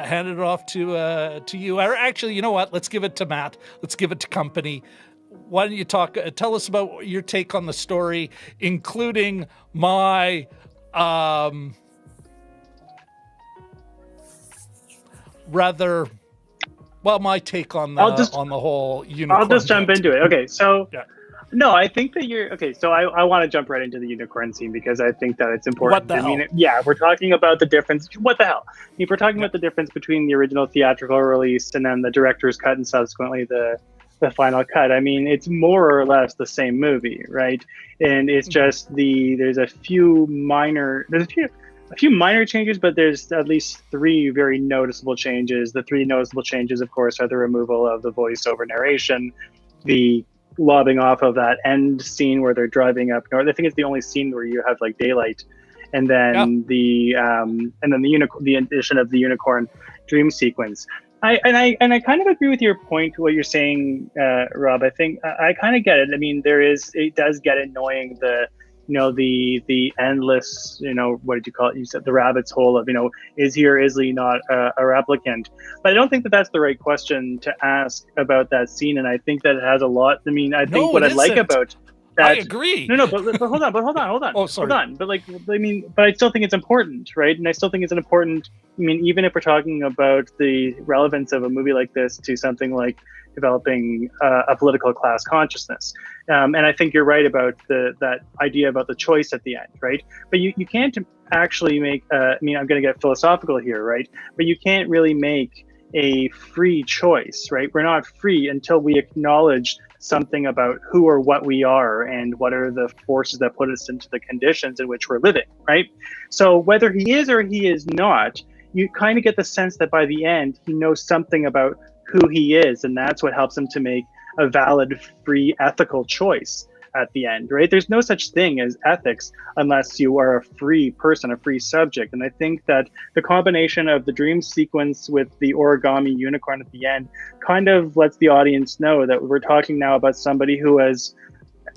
hand it off to you. Or actually, you know what? Let's give it to Matt. Let's give it to company. Why don't you tell us about your take on the story, including my my take on the whole unicorn. I'll just jump into it. Okay, so yeah. No, I think that you're okay. So I want to jump right into the unicorn scene because I think that it's important. What the hell? We're talking about the difference. What the hell? If we're talking about the difference between the original theatrical release and then the director's cut and subsequently the final cut, I mean, it's more or less the same movie, right? And it's just there's a few minor changes, but there's at least three very noticeable changes. The three noticeable changes, of course, are the removal of the voiceover narration, the lobbing off of that end scene where they're driving up north. I think it's the only scene where you have like daylight, and then the addition of the unicorn dream sequence. I kind of agree with your point, what you're saying, Rob. I think I kind of get it. I mean, it does get annoying, the endless, what did you call it? You said the rabbit's hole of, is he or is he not a replicant? But I don't think that that's the right question to ask about that scene. And I think that it has a lot. I mean, I think what I like about that. I agree. No, but hold on. Oh, sorry. Hold on. But but I still think it's important, right? And I still think it's an important, even if we're talking about the relevance of a movie like this to something like developing a political class consciousness. And I think you're right about that idea about the choice at the end, right? But you can't actually make, I'm going to get philosophical here, right? But you can't really make a free choice, right? We're not free until we acknowledge something about who or what we are and what are the forces that put us into the conditions in which we're living, right? So whether he is or he is not, you kind of get the sense that by the end, he knows something about who he is, and that's what helps him to make a valid, free, ethical choice at the end, right? There's no such thing as ethics unless you are a free person, a free subject. And I think that the combination of the dream sequence with the origami unicorn at the end kind of lets the audience know that we're talking now about somebody who has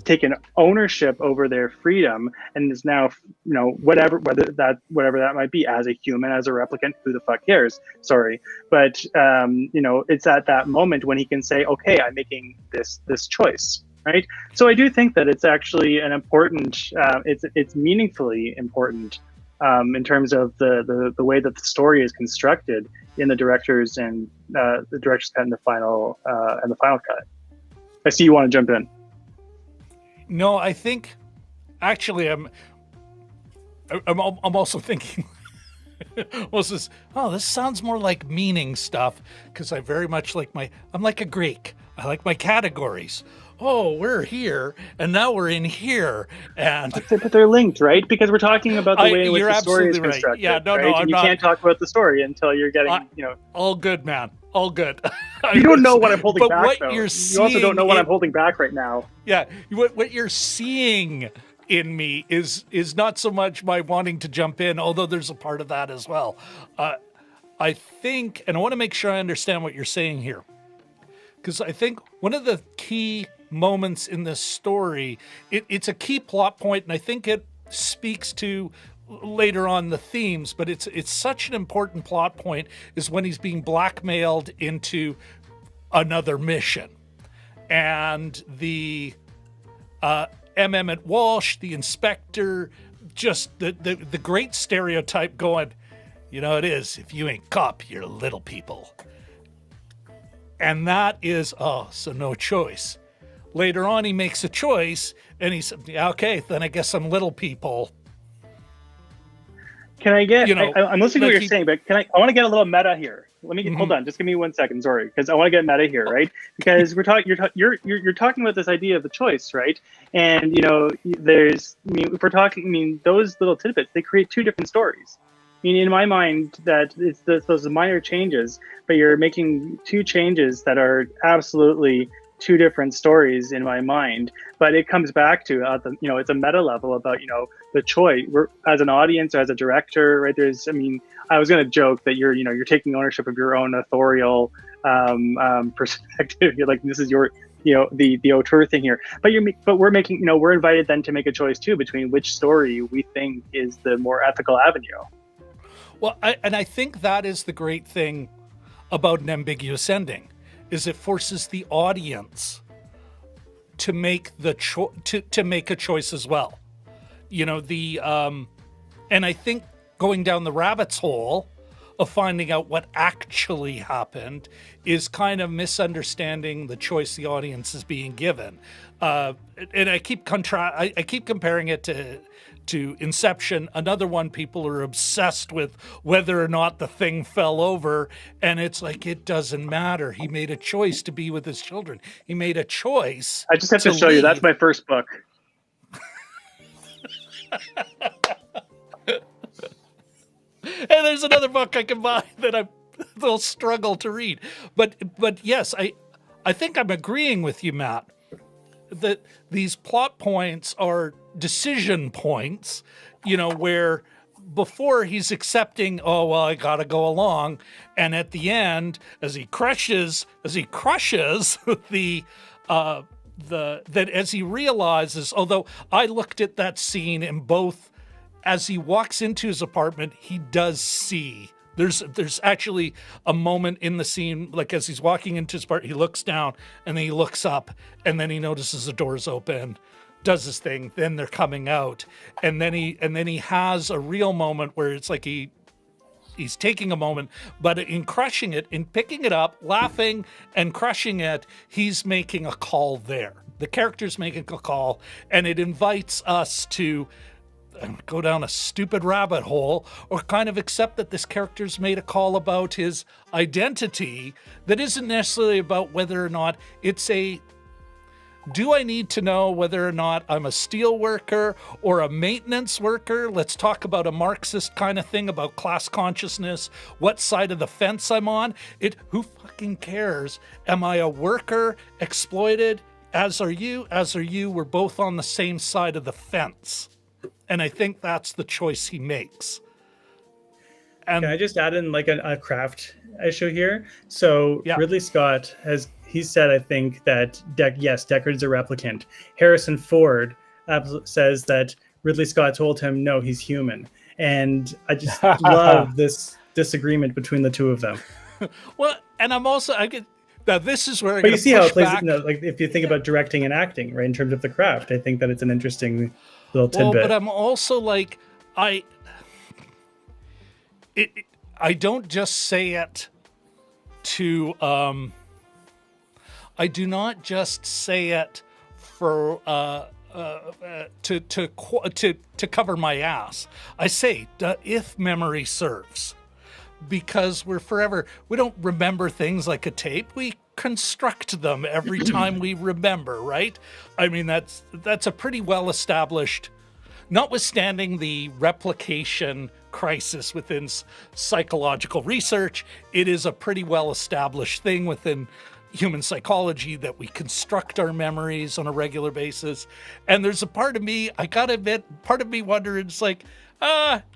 taken ownership over their freedom and is now, whatever that might be, as a human, as a replicant, who the fuck cares? Sorry. But, it's at that moment when he can say, okay, I'm making this choice. Right. So I do think that it's actually an important, it's meaningfully important in terms of the way that the story is constructed in the director's cut and the final cut. I see you want to jump in. No, I think actually I'm also thinking. This sounds more like meaning stuff, because I very much I'm like a Greek. I like my categories. Oh, we're here, and now we're in here, and but they're linked, right? Because we're talking about the way in which the story is constructed. Right. Yeah, no, right? I'm you not. Can't talk about the story until you're getting, All good, man. All good. You don't know what I'm holding back, what though. You also don't know what I'm holding back right now. Yeah, what you're seeing in me is not so much my wanting to jump in, although there's a part of that as well. I think, and I want to make sure I understand what you're saying here, because I think one of the key moments in this story, it's a key plot point, and I think it speaks to later on the themes, but it's such an important plot point, is when he's being blackmailed into another mission, and the Emmett Walsh, the inspector, just the great stereotype going, it is, if you ain't cop, you're little people. And that is, so no choice. Later on, he makes a choice, and he said, okay, then I guess I'm little people. Can I get? You know, I'm listening to what like you're saying, but I want to get a little meta here. Let me hold on. Just give me 1 second. Sorry, because I want to get meta here, right? Because we're talking. You're talking about this idea of the choice, right? And you know, there's. I mean, if we're talking, I mean, those little tidbits, they create two different stories. I mean, in my mind, that it's those minor changes, but you're making two changes that are absolutely two different stories in my mind. But it comes back to you know, it's a meta level about, you know, the choice. We're, as an audience, as a director, right? There's, I mean, I was going to joke that you're, you know, you're taking ownership of your own authorial perspective. You're like, this is your, you know, the auteur thing here. But we're making, you know, we're invited then to make a choice too between which story we think is the more ethical avenue. Well, I think that is the great thing about an ambiguous ending, is it forces the audience to make to make a choice as well. You know, and I think going down the rabbit's hole of finding out what actually happened is kind of misunderstanding the choice the audience is being given. And I keep comparing it to Inception, another one people are obsessed with whether or not the thing fell over, and it's like, it doesn't matter. He made a choice to be with his children. He made a choice. I just have to show you, that's my first book. And there's another book I can buy that they'll struggle to read. But yes, I think I'm agreeing with you, Matt, that these plot points are decision points, you know, where before he's accepting, oh, well, I got to go along. And at the end, as he crushes as he realizes, although I looked at that scene in both, as he walks into his apartment, he does see. There's actually a moment in the scene, like as he's walking into his apartment, he looks down and then he looks up and then he notices the door's open, does his thing, then they're coming out. And then he has a real moment where it's like he's taking a moment, but in crushing it, in picking it up, laughing and crushing it, he's making a call there. The character's making a call, and it invites us to go down a stupid rabbit hole or kind of accept that this character's made a call about his identity that isn't necessarily about whether or not it's do I need to know whether or not I'm a steel worker or a maintenance worker? Let's talk about a Marxist kind of thing about class consciousness, what side of the fence I'm on. Who fucking cares? Am I a worker, exploited? As are you, we're both on the same side of the fence. And I think that's the choice he makes. Can I just add in like a craft issue here? So yeah. Ridley Scott he said, I think, that Deckard is a replicant. Harrison Ford says that Ridley Scott told him, no, he's human. And I just love this disagreement between the two of them. Well, and now this is where but you see how it plays, like if you think about directing and acting, right, in terms of the craft, I think that it's an interesting little tidbit. Well, but I'm also like, I don't just say it to, I do not just say it for to cover my ass. I say if memory serves, because we don't remember things like a tape. We construct them every time we remember, right? I mean, that's a pretty well established, notwithstanding the replication crisis within psychological research, it is a pretty well established thing within human psychology that we construct our memories on a regular basis. And there's a part of me, I gotta admit, part of me wondering, it's like,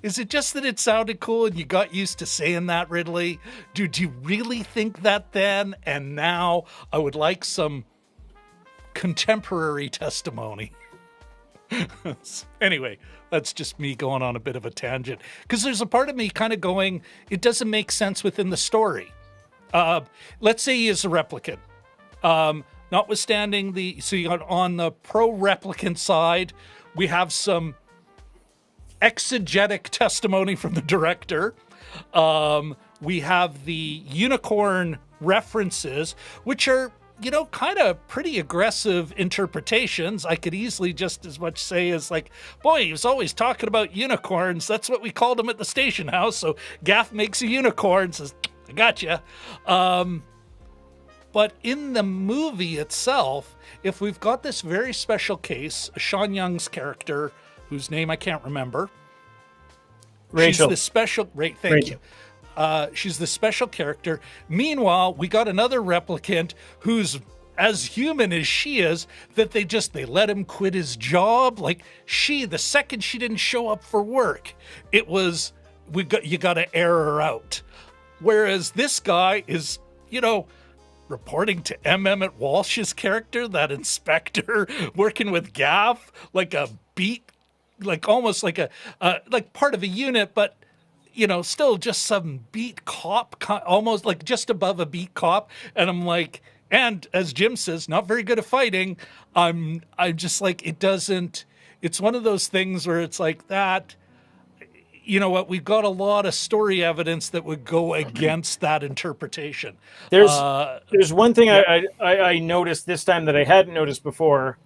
is it just that it sounded cool and you got used to saying that, Ridley? Do you really think that then? And now I would like some contemporary testimony. Anyway, that's just me going on a bit of a tangent. Because there's a part of me kind of going, it doesn't make sense within the story. Let's say he is a replicant. Notwithstanding so you got on the pro-replicant side, we have some exegetic testimony from the director. We have the unicorn references, which are kind of pretty aggressive interpretations. I could easily just as much say as like, boy, he was always talking about unicorns. That's what we called him at the station house. So Gaff makes a unicorn, says, I got you. But in the movie itself, if we've got this very special case, Sean Young's character, whose name I can't remember, Rachel. She's the special. Right, thank you. She's the special character. Meanwhile, we got another replicant who's as human as she is, that they let him quit his job. Like the second she didn't show up for work, it was, you got to air her out. Whereas this guy is, reporting to M. Emmett Walsh's character, that inspector working with Gaff, like a beat, like almost like like part of a unit, but still just some beat cop, almost like just above a beat cop. And I'm like, and as Jim says, not very good at fighting. I'm just like, it's one of those things where it's like that, we've got a lot of story evidence that would go against that interpretation. There's one thing I noticed this time that I hadn't noticed before.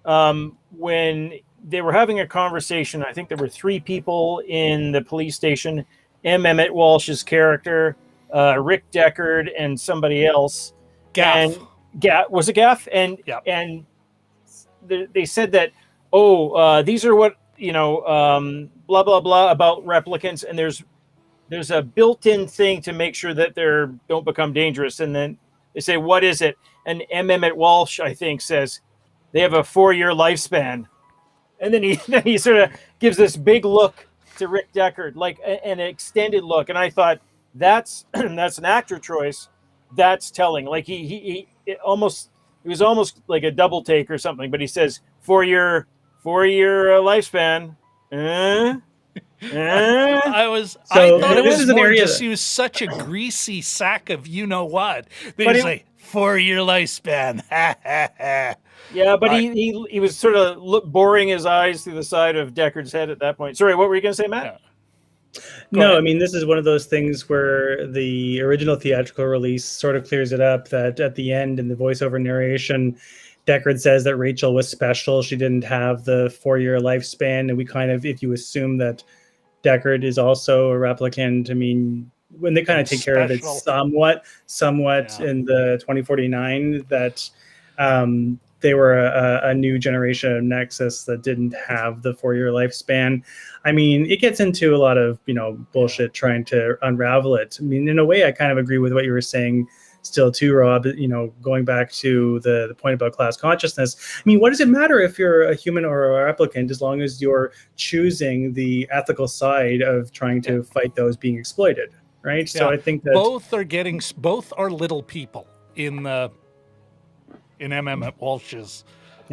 When they were having a conversation, I think there were 3 people in the police station, M. Emmett Walsh's character, Rick Deckard, and somebody else. Gaff. Was it Gaff? And they said that, these are what, blah, blah, blah about replicants. And there's a built-in thing to make sure that they don't become dangerous. And then they say, what is it? And M. Emmett Walsh, I think, says they have a 4-year lifespan. And then he sort of gives this big look to Rick Deckard, like an extended look. And I thought, that's an actor choice. That's telling. Like it was almost like a double take or something. But he says 4-year lifespan. I thought it was more just he was such a greasy sack of what. They was like 4-year lifespan. Yeah, but he was sort of boring his eyes through the side of Deckard's head at that point. Sorry, what were you going to say, Matt? Yeah. No, I mean, this is one of those things where the original theatrical release sort of clears it up that at the end in the voiceover narration, Deckard says that Rachel was special. She didn't have the 4-year lifespan. And we kind of, if you assume that Deckard is also a replicant, I mean, when they kind of take care of it somewhat in the 2049, that they were a new generation of Nexus that didn't have the 4-year lifespan. I mean, it gets into a lot of, bullshit trying to unravel it. I mean, in a way, I kind of agree with what you were saying still too, Rob, going back to the point about class consciousness. I mean, what does it matter if you're a human or a replicant as long as you're choosing the ethical side of trying to fight those being exploited, right? Yeah. So I think that both are little people in M. Emmett Walsh's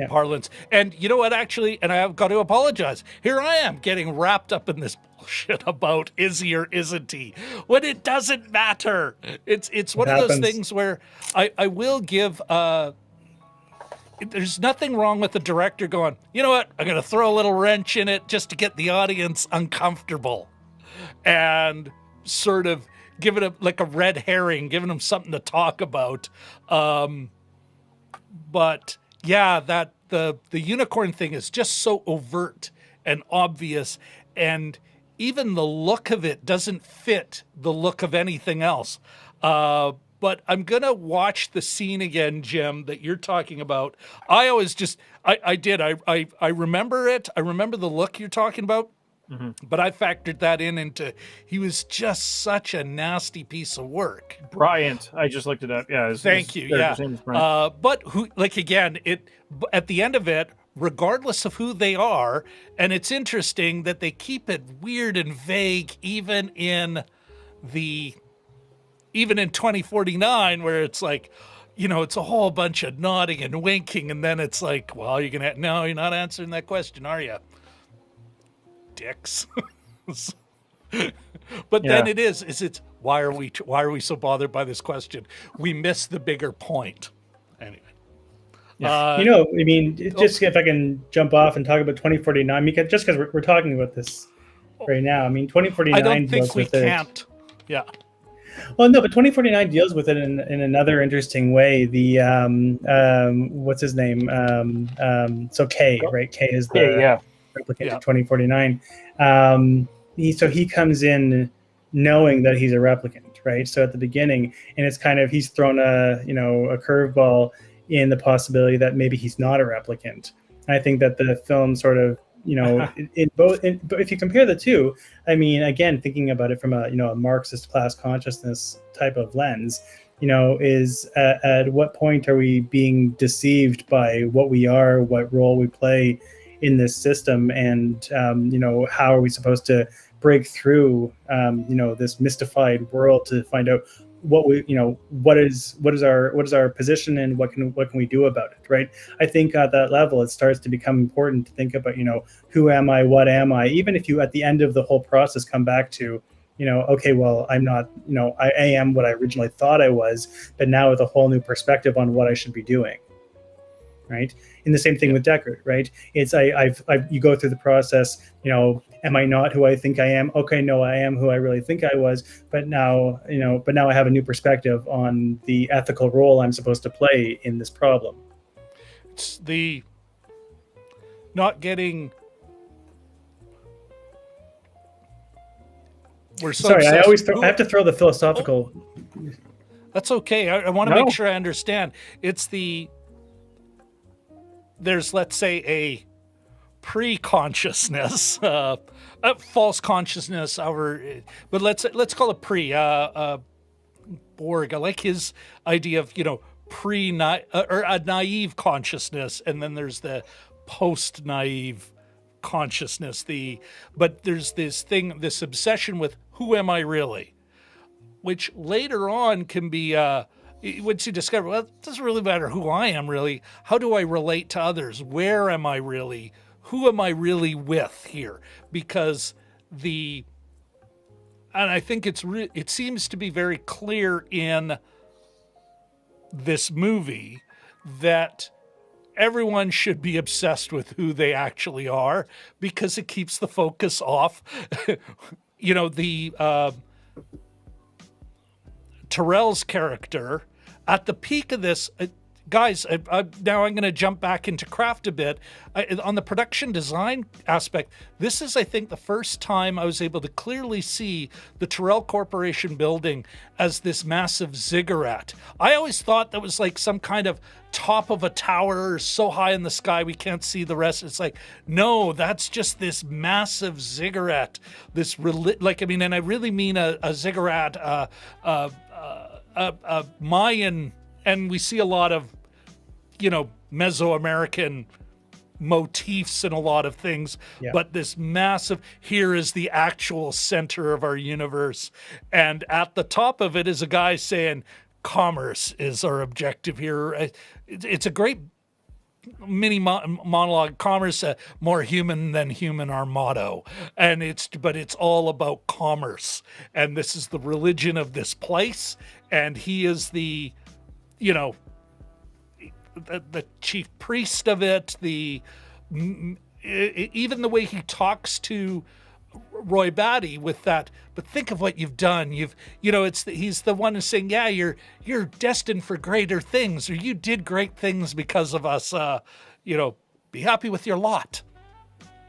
parlance. And you know what, actually, and I've got to apologize. Here I am getting wrapped up in this bullshit about is he or isn't he, when it doesn't matter. It's one of those things where I will give there's nothing wrong with the director going, you know what, I'm going to throw a little wrench in it just to get the audience uncomfortable and sort of give it like a red herring, giving them something to talk about. But yeah, that the unicorn thing is just so overt and obvious, and even the look of it doesn't fit the look of anything else. But I'm gonna watch the scene again, Jim, that you're talking about. I always just I remember it. I remember the look you're talking about. Mm-hmm. But I factored that into he was just such a nasty piece of work. Bryant. I just looked it up. Yeah. Thank you. Yeah. But who, like, again, at the end of it, regardless of who they are, and it's interesting that they keep it weird and vague even in 2049, where it's like, it's a whole bunch of nodding and winking, and then it's like, well, no, you're not answering that question, are you? Dicks. But then it's why are we so bothered by this question? We miss the bigger point. Anyway. I mean, just if I can jump off and talk about 2049, because we're talking about this right now. I mean, 2049. I don't think we can't. Yeah. Well, no, but 2049 deals with it in another interesting way. The what's his name? So K, right? K is the replicant of 2049. He comes in knowing that he's a replicant, right? So at the beginning, and it's kind of, he's thrown a curveball in the possibility that maybe he's not a replicant. And I think that the film sort of, but if you compare the two, I mean, again, thinking about it from a Marxist class consciousness type of lens, is at what point are we being deceived by what we are, what role we play in this system, and how are we supposed to break through this mystified world to find out what is our position and what can we do about it, right? I think at that level it starts to become important to think about who am I, what am I, even if you at the end of the whole process come back to okay, well, I'm not, I am what I originally thought I was, but now with a whole new perspective on what I should be doing, right? And the same thing with Deckard, right? It's you go through the process, am I not who I think I am? Okay, no, I am who I really think I was, but now I have a new perspective on the ethical role I'm supposed to play in this problem. It's the not getting. Sorry, I have to throw the philosophical. That's okay. I want to make sure I understand. It's there's, let's say, a pre-consciousness, a false consciousness, but let's call it pre. Borg, I like his idea of a naive consciousness, and then there's the post-naive consciousness. But there's this obsession with who am I really, which later on can be. Once you discover, well, it doesn't really matter who I am really. How do I relate to others? Where am I really? Who am I really with here? Because and I think it seems to be very clear in this movie that everyone should be obsessed with who they actually are, because it keeps the focus off. Terrell's character at the peak of this, guys, now I'm going to jump back into craft a bit. On the production design aspect, this is, I think, the first time I was able to clearly see the Terrell Corporation building as this massive ziggurat. I always thought that was like some kind of top of a tower so high in the sky we can't see the rest. It's like, no, that's just this massive ziggurat. And I really mean a ziggurat, Mayan, and we see a lot of, Mesoamerican motifs in a lot of things, but this massive, here is the actual center of our universe. And at the top of it is a guy saying, commerce is our objective here. It's a great mini monologue. Commerce, more human than human, our motto. But it's all about commerce. And this is the religion of this place. And he is the chief priest of it. Even the way he talks to Roy Batty with that, but think of what you've done. He's the one who's saying, yeah, you're destined for greater things, or you did great things because of us. Be happy with your lot.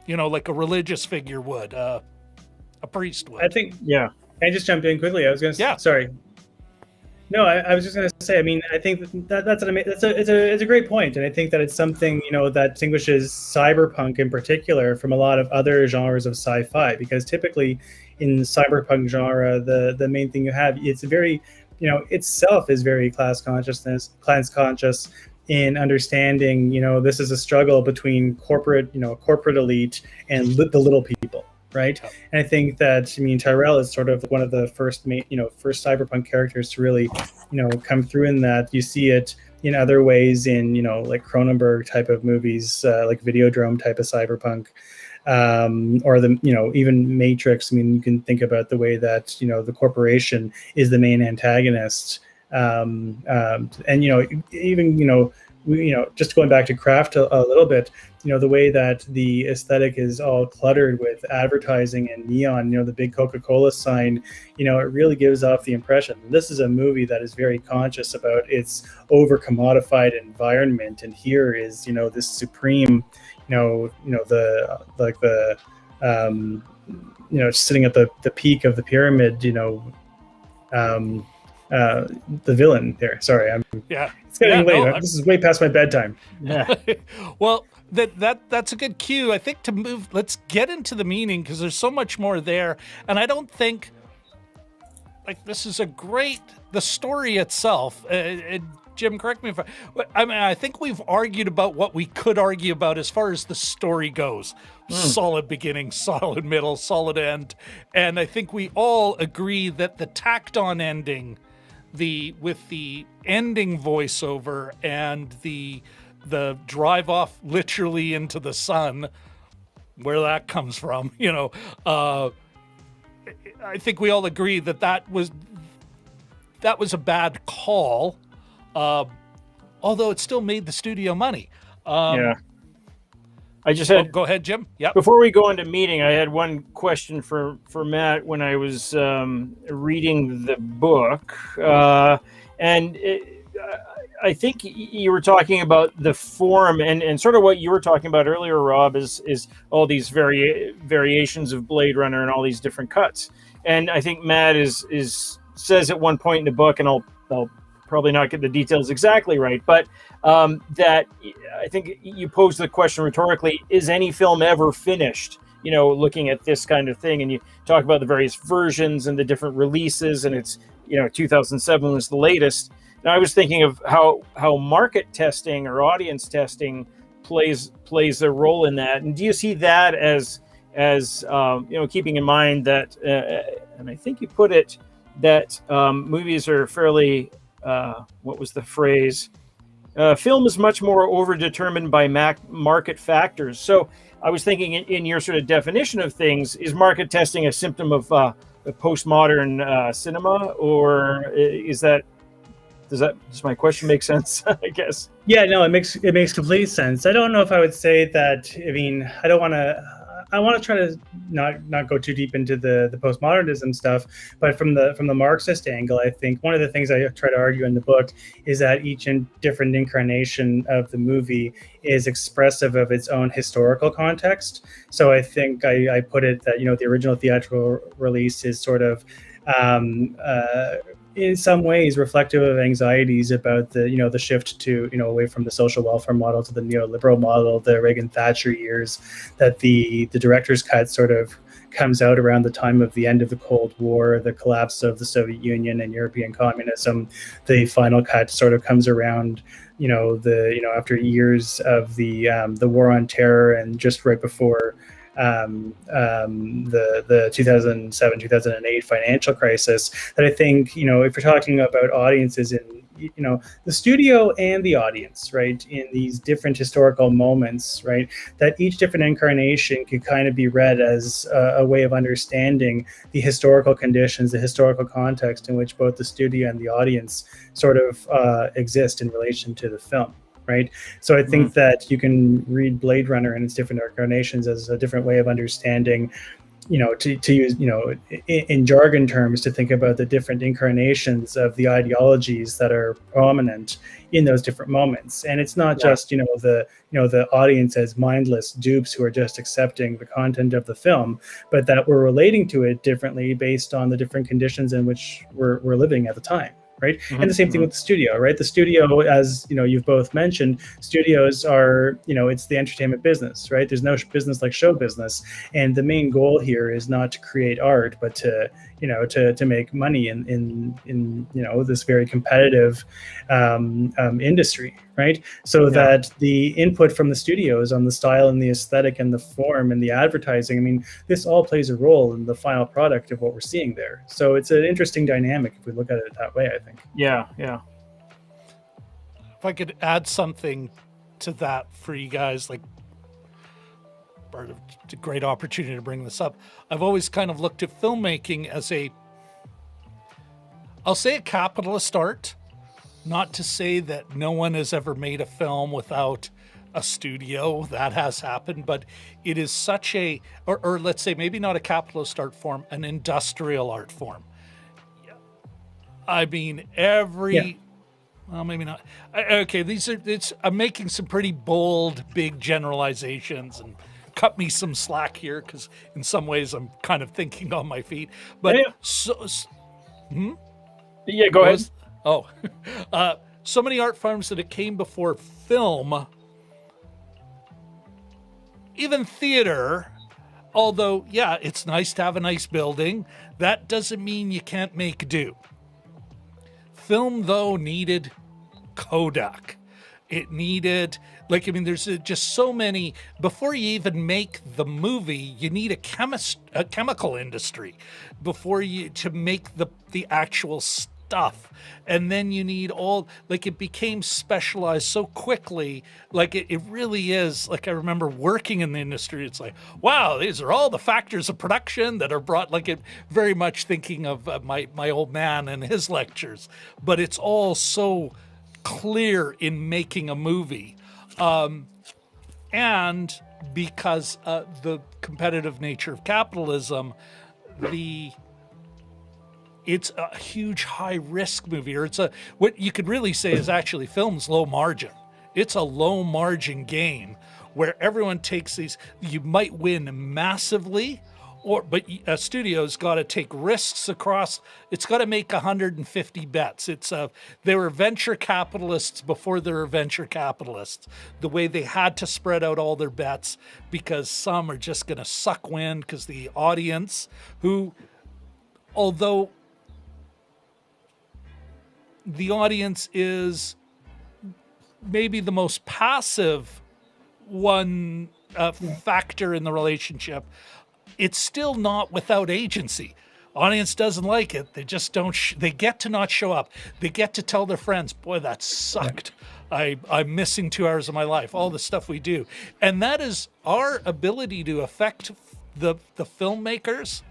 Like a religious figure would, a priest would. I think, Can I just jump in quickly? I was going to sorry. No, I was just going to say, I mean, I think it's a great point. And I think that it's something, that distinguishes cyberpunk in particular from a lot of other genres of sci-fi, because typically in the cyberpunk genre, the main thing you have, it's very, itself is very class conscious in understanding, this is a struggle between corporate elite and the little people. Right. And I think that, Tyrell is sort of one of the first cyberpunk characters to really, come through in that. You see it in other ways in, like Cronenberg type of movies, like Videodrome type of cyberpunk, or even Matrix. You can think about the way that, the corporation is the main antagonist. And, even, just going back to craft a little bit, the way that the aesthetic is all cluttered with advertising and neon, the big Coca-Cola sign, it really gives off the impression this is a movie that is very conscious about its over commodified environment. And here is, this supreme, sitting at the peak of the pyramid, the villain there. Sorry, it's getting late. This is way past my bedtime. Yeah. Well, that's a good cue, I think, to move. Let's get into the meaning, because there's so much more there, and I don't think this is the story itself. Jim, correct me if I think we've argued about what we could argue about as far as the story goes. Solid beginning, solid middle, solid end. And I think we all agree that the tacked on ending, with the ending voiceover and the drive off literally into the sun, where that comes from, I think we all agree that was a bad call. Although it still made the studio money. I just had. Go ahead, Jim. Yeah. Before we go into meeting, I had one question for Matt when I was reading the book, and I think you were talking about the form and sort of what you were talking about earlier, Rob, is all these variations of Blade Runner and all these different cuts. And I think Matt says at one point in the book, and I'll probably not get the details exactly right, but that I think you posed the question rhetorically, is any film ever finished, looking at this kind of thing? And you talk about the various versions and the different releases, and it's, 2007 was the latest. And I was thinking of how market testing or audience testing plays a role in that. And do you see that as keeping in mind that, and I think you put it, that movies are fairly, what was the phrase? Film is much more overdetermined by market factors. So I was thinking in your sort of definition of things, is market testing a symptom of postmodern cinema, or does my question make sense? I guess. Yeah, no, it makes complete sense. I don't know if I would say that. I mean, I want to try to not go too deep into the postmodernism stuff, but from the Marxist angle, I think one of the things I try to argue in the book is that each different incarnation of the movie is expressive of its own historical context. So I think I put it that the original theatrical release is sort of in some ways reflective of anxieties about the shift to away from the social welfare model to the neoliberal model, the Reagan Thatcher years, that the director's cut sort of comes out around the time of the end of the Cold War, the collapse of the Soviet Union and European communism. The final cut sort of comes around after years of the war on terror and just right before the 2007-2008 financial crisis. That I think if you're talking about audiences in the studio and the audience, right, in these different historical moments, right, that each different incarnation could kind of be read as a way of understanding the historical conditions, the historical context in which both the studio and the audience sort of exist in relation to the film. Right. So I think that you can read Blade Runner and its different incarnations as a different way of understanding, to use, in jargon terms, to think about the different incarnations of the ideologies that are prominent in those different moments. And it's not just, the audience as mindless dupes who are just accepting the content of the film, but that we're relating to it differently based on the different conditions in which we're living at the time. Right. And the same thing with the studio, right? The studio, as you've both mentioned, studios are, it's the entertainment business, right? There's no business like show business. And the main goal here is not to create art, but to make money in this very competitive industry, right? So that the input from the studios on the style and the aesthetic and the form and the advertising, I mean, this all plays a role in the final product of what we're seeing there. So it's an interesting dynamic if we look at it that way, I think. Yeah. If I could add something to that for you guys, it's a great opportunity to bring this up. I've always kind of looked at filmmaking as I'll say a capitalist art, not to say that no one has ever made a film without a studio. That has happened, but it is such a, or let's say maybe not a capitalist art form, an industrial art form. I mean, well, maybe not. Okay, I'm making some pretty bold, big generalizations, and cut me some slack here, because in some ways I'm kind of thinking on my feet. But yeah, go ahead. So many art forms that it came before film, even theater. Although, yeah, it's nice to have a nice building. That doesn't mean you can't make do. Film, though, needed Kodak. It needed, there's just so many. Before you even make the movie, you need a chemical industry to make the actual stuff. And then you need it became specialized so quickly. It really is. I remember working in the industry. It's like, wow, these are all the factors of production that are brought, it very much thinking of my old man and his lectures, but it's all so clear in making a movie. And because the competitive nature of capitalism, it's a huge high risk movie, or what you could really say is actually film's low margin. It's a low margin game where everyone takes these, you might win massively, but a studio's got to take risks across. It's got to make 150 bets. They were venture capitalists before they were venture capitalists. The way they had to spread out all their bets, because some are just going to suck wind, because the audience, who, although the audience is maybe the most passive one factor in the relationship, it's still not without agency. Audience doesn't like it. They just don't. They get to not show up. They get to tell their friends, "Boy, that sucked. I'm missing 2 hours of my life." All the stuff we do, and that is our ability to affect the filmmakers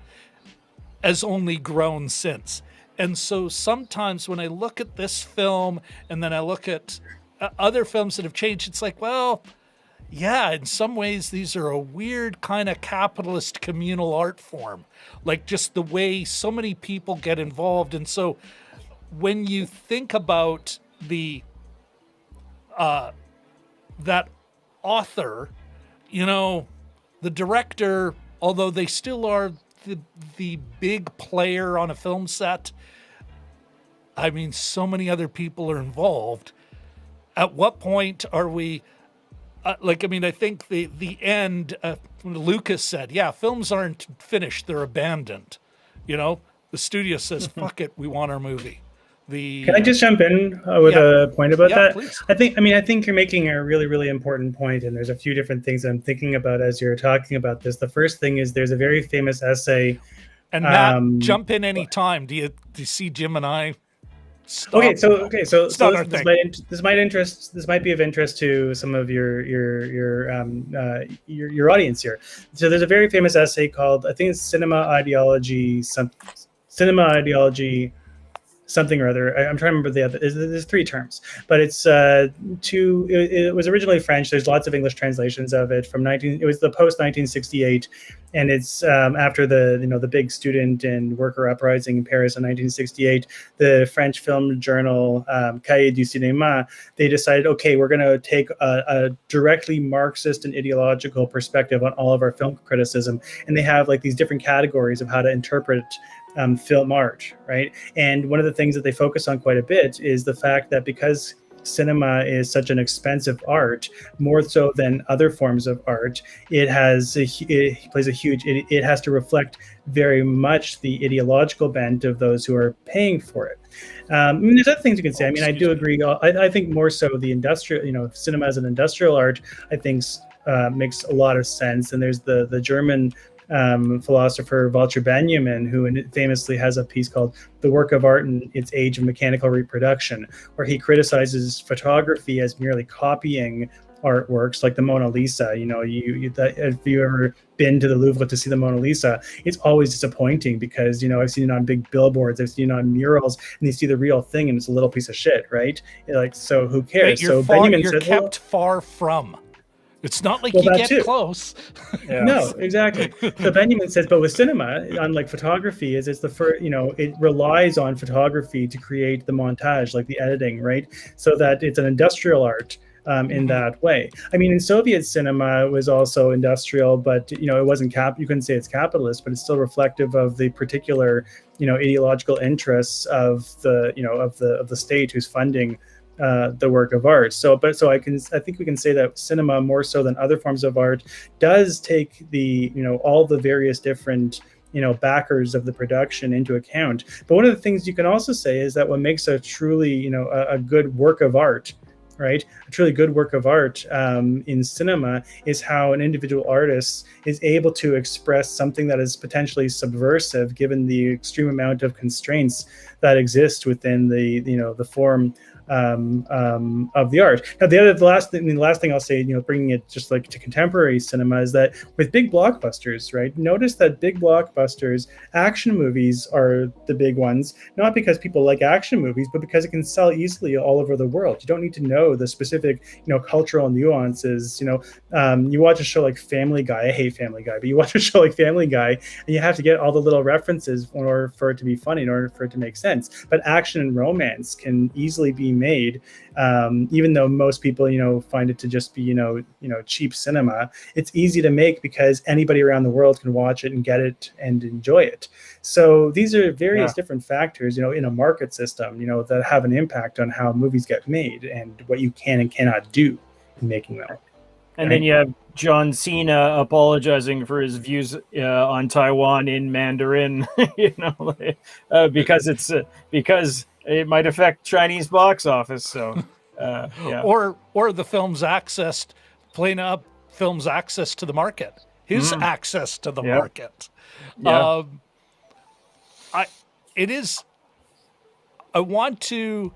has only grown since. And so sometimes when I look at this film and then I look at other films that have changed, it's like, well, yeah, in some ways, these are a weird kind of capitalist communal art form, just the way so many people get involved. And so when you think about that author, the director, although they still are the big player on a film set, I mean, so many other people are involved. At what point are we... I think the end, Lucas said, yeah, films aren't finished, they're abandoned. The studio says, fuck it, we want our movie. Can I just jump in with a point about that? Please. I think you're making a really, really important point, and there's a few different things I'm thinking about as you're talking about this. The first thing is there's a very famous essay. And Matt, jump in any time. Do you see Jim and I? Stop. Okay, so this might be of interest to some of your audience here. So there's a very famous essay called, I think it's Cinema Ideology, something or other. I'm trying to remember the other. There's three terms, but it's it was originally French. There's lots of English translations of it from it was the post 1968, and it's after the big student and worker uprising in Paris in 1968. The French film journal Cahiers du Cinéma, they decided, okay, we're going to take a directly Marxist and ideological perspective on all of our film criticism, and they have these different categories of how to interpret film art, right? And one of the things that they focus on quite a bit is the fact that because cinema is such an expensive art, more so than other forms of art, it has to reflect very much the ideological bent of those who are paying for it. There's other things you can say. I do agree. I think more so the industrial, cinema as an industrial art, I think makes a lot of sense. And there's the German philosopher Walter Benjamin, who famously has a piece called "The Work of Art in Its Age of Mechanical Reproduction," where he criticizes photography as merely copying artworks like the Mona Lisa. If you ever been to the Louvre to see the Mona Lisa, it's always disappointing because I've seen it on big billboards, I've seen it on murals, and you see the real thing and it's a little piece of shit, right? So who cares? You're Benjamin said, kept far from. It's not like Well, you that get too. close. Yeah. No, exactly. So Benjamin says, but with cinema, unlike photography, is it's the first, it relies on photography to create the montage, like the editing, right? So that it's an industrial art in that way. I mean, in Soviet cinema, it was also industrial, but it wasn't you couldn't say it's capitalist, but it's still reflective of the particular, ideological interests of the state who's funding the work of art. So I think we can say that cinema, more so than other forms of art, does take the all the various different backers of the production into account. But one of the things you can also say is that what makes a truly a good work of art, right, a truly good work of art in cinema, is how an individual artist is able to express something that is potentially subversive, given the extreme amount of constraints that exist within the form of the art. Now, the last thing I'll say, bringing it just like to contemporary cinema, is that with big blockbusters, right? Notice that big blockbusters, action movies are the big ones, not because people like action movies, but because it can sell easily all over the world. You don't need to know the specific, cultural nuances. You watch a show like Family Guy. I hate Family Guy, but you watch a show like Family Guy, and you have to get all the little references in order for it to be funny, in order for it to make sense. But action and romance can easily be made, even though most people find it to just be cheap cinema. It's easy to make because anybody around the world can watch it and get it and enjoy it. So these are various different factors in a market system that have an impact on how movies get made and what you can and cannot do in making them. And then you have John Cena apologizing for his views on Taiwan in Mandarin, because it might affect Chinese box office. So, or the film's access to the market, his access to the market. Yeah. I want to.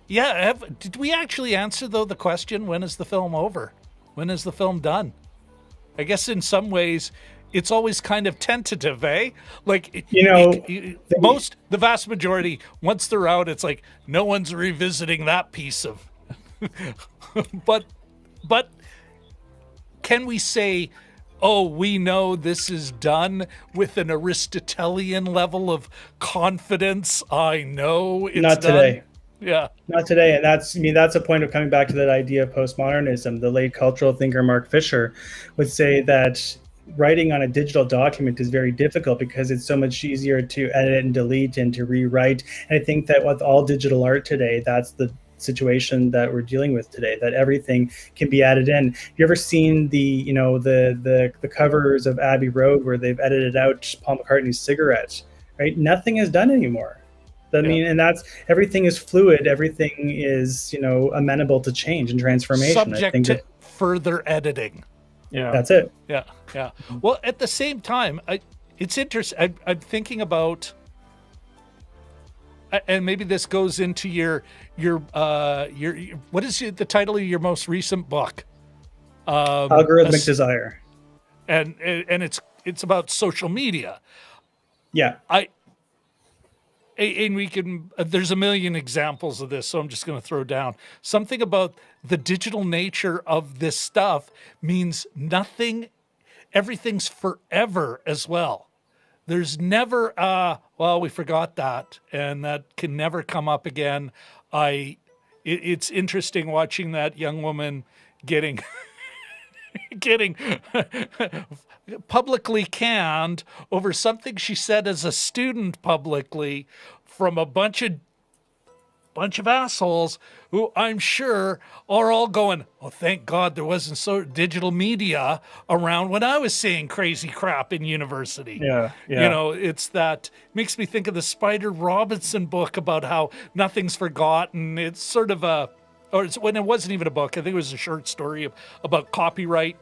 Yeah, did we actually answer though the question? When is the film over? When is the film done? I guess in some ways, it's always kind of tentative, eh? Like, the vast majority, once they're out, it's like no one's revisiting that piece of. but can we say, oh, we know this is done with an Aristotelian level of confidence? I know it's not done. Today. Yeah. Not today. And that's a point of coming back to that idea of postmodernism. The late cultural thinker Mark Fisher would say that writing on a digital document is very difficult because it's so much easier to edit and delete and to rewrite. And I think that with all digital art today, that's the situation that we're dealing with today, that everything can be added in. Have you ever seen the covers of Abbey Road where they've edited out Paul McCartney's cigarette, right? Nothing is done anymore. And that's, everything is fluid. Everything is, amenable to change and transformation. Subject to further editing. Yeah, that's it. Yeah. Well, at the same time, it's interesting. I'm thinking about, and maybe this goes into your what is the title of your most recent book? Algorithmic Desire. And it's about social media. Yeah. And we can, there's a million examples of this, so I'm just going to throw down. Something about the digital nature of this stuff means nothing, everything's forever as well. There's never, well, we forgot that, and that can never come up again. It's interesting watching that young woman getting publicly canned over something she said as a student publicly from a bunch of assholes who I'm sure are all going, oh, thank God there wasn't so digital media around when I was saying crazy crap in university. Yeah. It's that makes me think of the Spider Robinson book about how nothing's forgotten. It's sort of when it wasn't even a book. I think it was a short story about copyright.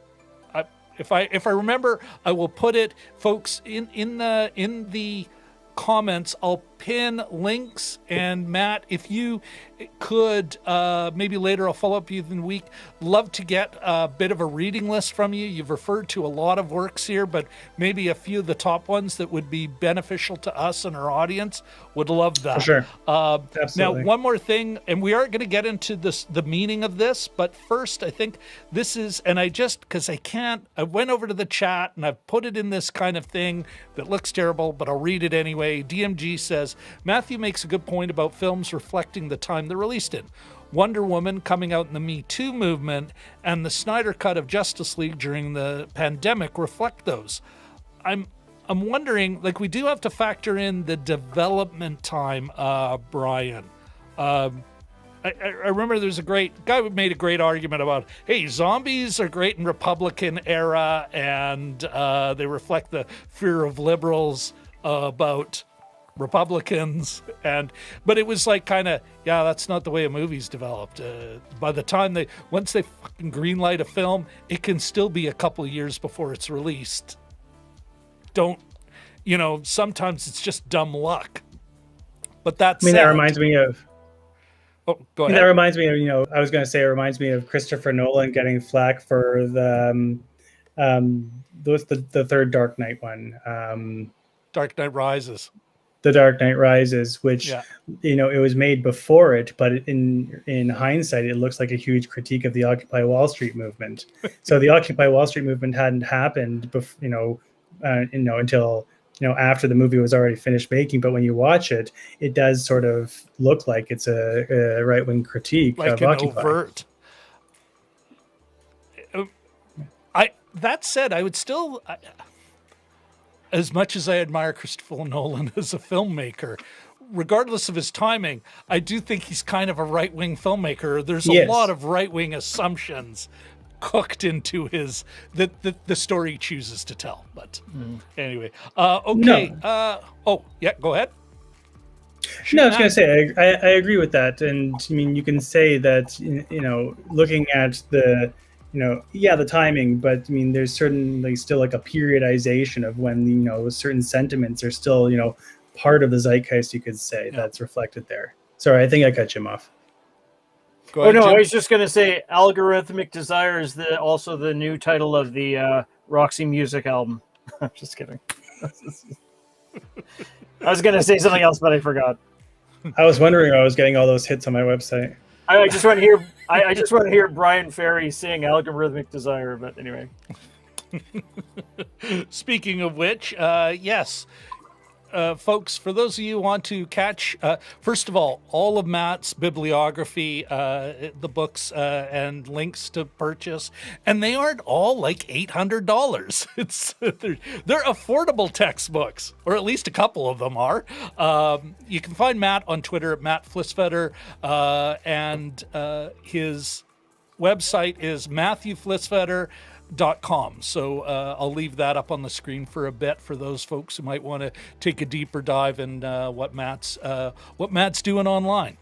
If I remember, I will put it, folks, in the comments. I'll pin links. And Matt, if you could, maybe later I'll follow up with you in the week, love to get a bit of a reading list from you. You've referred to a lot of works here, but maybe a few of the top ones that would be beneficial to us and our audience. Would love that. For sure. Now, one more thing, and we are going to get into the meaning of this, but first, I think this is, and because I went over to the chat and I've put it in this kind of thing that looks terrible, but I'll read it anyway. DMG says, Matthew makes a good point about films reflecting the time they're released in. Wonder Woman coming out in the Me Too movement and the Snyder Cut of Justice League during the pandemic reflect those. I'm wondering, like, we do have to factor in the development time, Brian. I remember there's a great guy who made a great argument about, hey, zombies are great in Republican era and they reflect the fear of liberals about Republicans, but it was like kind of, yeah, that's not the way a movie's developed. By the time once they fucking greenlight a film, it can still be a couple years before it's released. Sometimes it's just dumb luck. But that's, that reminds me of. Oh, go ahead. That reminds me of, I was going to say, it reminds me of Christopher Nolan getting flack for the third Dark Knight one. Dark Knight Rises. The Dark Knight Rises, which, it was made before it, but in hindsight, it looks like a huge critique of the Occupy Wall Street movement. So the Occupy Wall Street movement hadn't happened, until after the movie was already finished making. But when you watch it, it does sort of look like it's a right-wing critique like of an Occupy. Overt. That said, I would still. As much as I admire Christopher Nolan as a filmmaker, regardless of his timing, I do think he's kind of a right-wing filmmaker. There's a lot of right-wing assumptions cooked into the story he chooses to tell. But anyway, okay. No. Go ahead. No, I was going to say, I agree with that. And I mean, you can say that, looking at the timing, but I mean, there's certainly still like a periodization of when, certain sentiments are still, part of the zeitgeist, you could say, that's reflected there. Sorry, I think I cut Jim off. Go ahead, Jim. I was just going to say Algorithmic Desire is also the new title of the Roxy Music album. I'm just kidding. I was going to say something else, but I forgot. I was wondering how I was getting all those hits on my website. I just want to hear. I just want to hear Brian Ferry sing "Algorithmic Desire." But anyway. Speaking of which, yes, folks, for those of you who want to catch, first of all of Matt's bibliography, the books and links to purchase, and they aren't all like $800. They're affordable textbooks, or at least a couple of them are. You can find Matt on Twitter at Matt Flisfeder, and his website is MatthewFlisfeder.com. So I'll leave that up on the screen for a bit for those folks who might want to take a deeper dive in what Matt's doing online.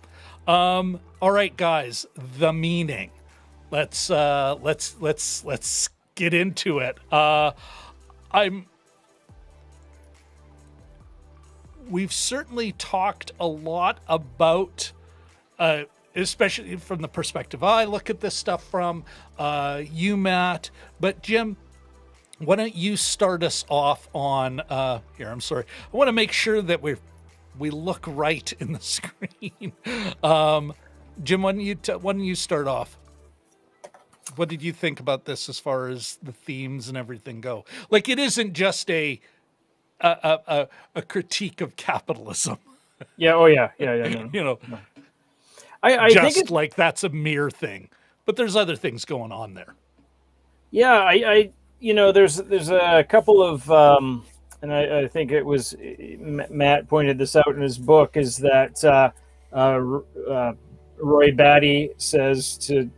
All right, guys, the meaning. Let's get into it. We've certainly talked a lot about, especially from the perspective I look at this stuff from, you, Matt. But Jim, why don't you start us off on here? I'm sorry. I want to make sure that we look right in the screen. Jim, why don't you start off? What did you think about this as far as the themes and everything go? Like, it isn't just a critique of capitalism. Yeah. Oh, yeah. No. I just think like that's a mere thing, but there's other things going on there. Yeah, there's a couple of, and I think it was Matt pointed this out in his book, is that Roy Batty says to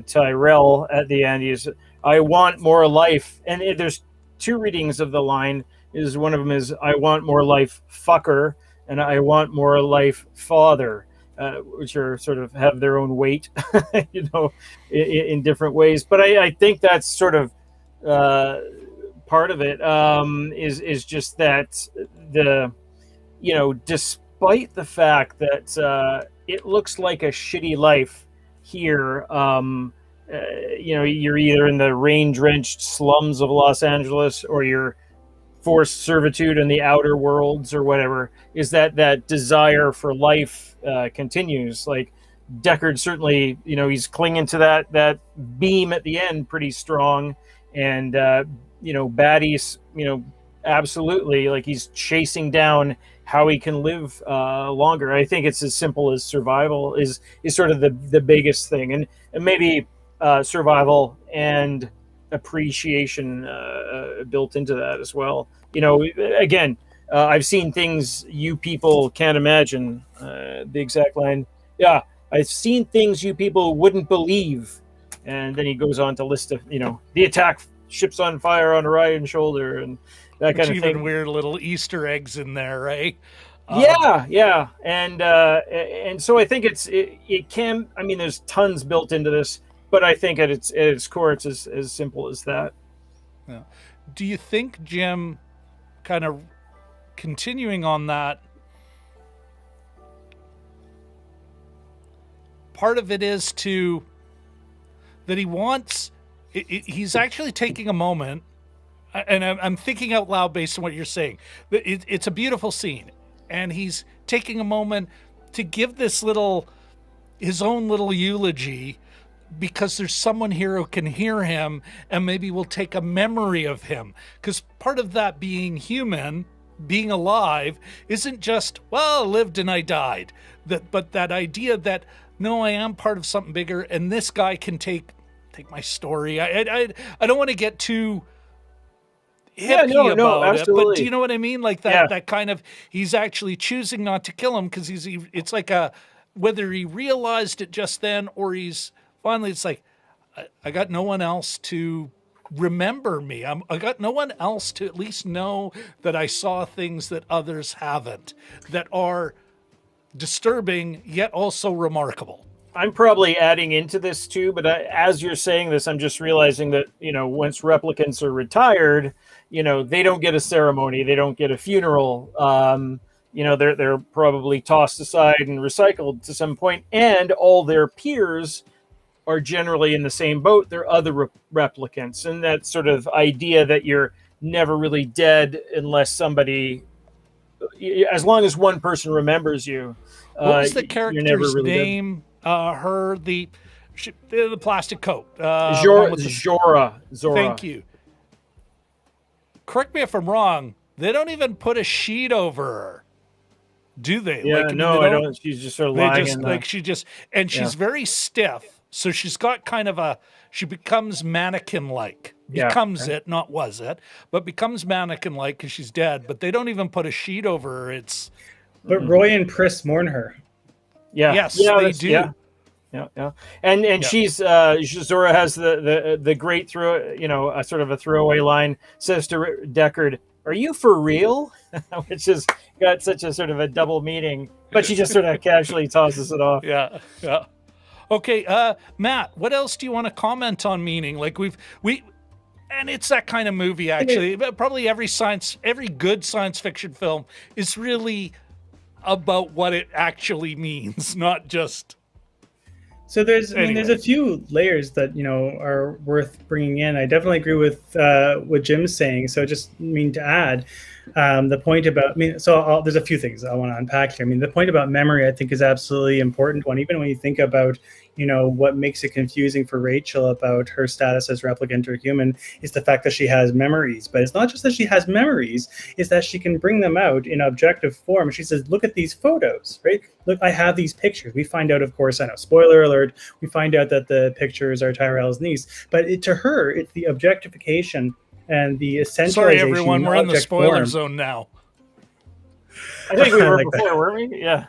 Tyrell at the end, he's, "I want more life," and there's two readings of the line. Is one of them is, "I want more life, fucker," and "I want more life, father." Which are sort of have their own weight, in different ways. But I think that's sort of part of it, is just that despite the fact that it looks like a shitty life here, you're either in the rain-drenched slums of Los Angeles or you're forced servitude in the outer worlds or whatever, is that desire for life continues. Like Deckard certainly, he's clinging to that beam at the end pretty strong, and Batty's, absolutely, like he's chasing down how he can live longer. I think it's as simple as survival is sort of the biggest thing, and maybe survival and appreciation built into that as well. Again, I've seen things you people can't imagine. The exact line, yeah, I've seen things you people wouldn't believe. And then he goes on to list of, the attack ships on fire on Orion's shoulder and that kind of thing. Even weird little Easter eggs in there, right? Yeah. And so I think it can, there's tons built into this, but I think at its core, it's as simple as that. Yeah. Do you think, Jim, kind of continuing on that, part of it is that he wants, he's actually taking a moment, and I'm thinking out loud based on what you're saying. It's a beautiful scene, and he's taking a moment to give his own little eulogy, because there's someone here who can hear him and maybe will take a memory of him. Because part of that being human, being alive, isn't just, well, I lived and I died. But that idea that, no, I am part of something bigger, and this guy can take my story. I don't want to get too hippie about it, but do you know what I mean? Like that kind of, he's actually choosing not to kill him because it's like whether he realized it just then or he's finally, it's like, I got no one else to remember me. I got no one else to at least know that I saw things that others haven't, that are disturbing yet also remarkable. I'm probably adding into this too, but as you're saying this, I'm just realizing that, once replicants are retired, they don't get a ceremony, they don't get a funeral. They're probably tossed aside and recycled to some point, and all their peers are generally in the same boat. They're other replicants, and that sort of idea that you're never really dead unless somebody, as long as one person remembers you. What was the character's really name? The plastic coat. Zora. Thank you. Correct me if I'm wrong. They don't even put a sheet over her, do they? Yeah, I don't. She's just sort of lying. She's very stiff. So she's got kind of she becomes mannequin-like. Becomes it, not was it, but becomes mannequin-like because she's dead. But they don't even put a sheet over her. But Roy and Pris mourn her. Yeah. Yes, they do. Yeah. And she's Zora has the great a sort of a throwaway line, says to Deckard, "Are you for real?" Which has got such a sort of a double meaning, but she just sort of casually tosses it off. Yeah. Okay, Matt, what else do you want to comment on meaning? Like and it's that kind of movie, actually. Probably every good science fiction film is really about what it actually means, not just. So there's a few layers that are worth bringing in. I definitely agree with what Jim's saying. So just to add the point about there's a few things I want to unpack here. The point about memory I think is absolutely important one. Even when you think about what makes it confusing for Rachel about her status as replicant or human is the fact that she has memories. But it's not just that she has memories, it's that she can bring them out in objective form. She says, look at these photos, right? Look, I have these pictures. We find out, of course, I know, spoiler alert, we find out that the pictures are Tyrell's niece. But to her, it's the objectification and the essentialization. Sorry, everyone, we're in the spoiler zone now. I think we were before, weren't we? Yeah.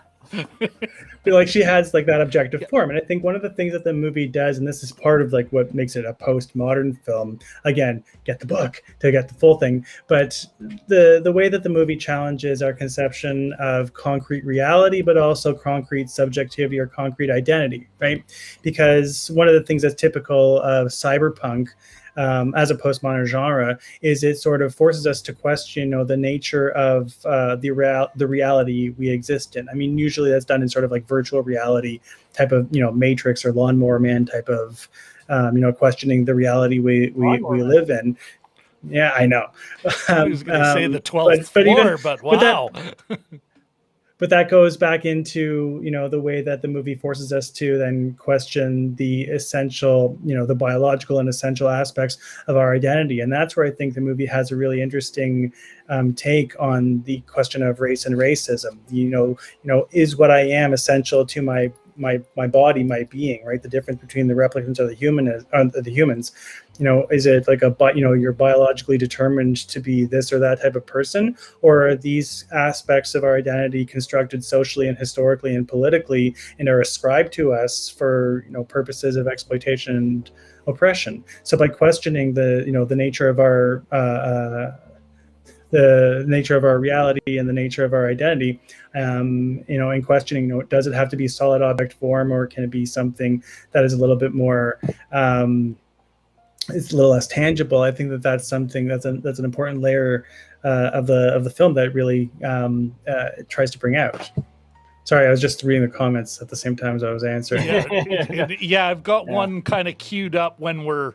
Like she has like that objective form, and I think one of the things that the movie does, and this is part of like what makes it a postmodern film, again, get the book to get the full thing, but the way that the movie challenges our conception of concrete reality, but also concrete subjectivity or concrete identity, right? Because one of the things that's typical of cyberpunk as a postmodern genre, is it sort of forces us to question, the nature of the reality we exist in. I mean, usually that's done in sort of like virtual reality type of, Matrix or Lawnmower Man type of, questioning the reality we live in. Yeah, I know. I was going to say the 12th floor, but wow. But that goes back into, the way that the movie forces us to then question the essential, the biological and essential aspects of our identity. And that's where I think the movie has a really interesting take on the question of race and racism. Is what I am essential to my body, my being, right? The difference between the replicants or the humans, is it like you're biologically determined to be this or that type of person, or are these aspects of our identity constructed socially and historically and politically and are ascribed to us for, purposes of exploitation and oppression? So by questioning the nature of our reality and the nature of our identity, and questioning, does it have to be solid object form, or can it be something that is a little bit more, it's a little less tangible? I think that's something that's an important layer of the film that really tries to bring out. Sorry, I was just reading the comments at the same time as I was answering. Yeah, I've got one kind of queued up when we're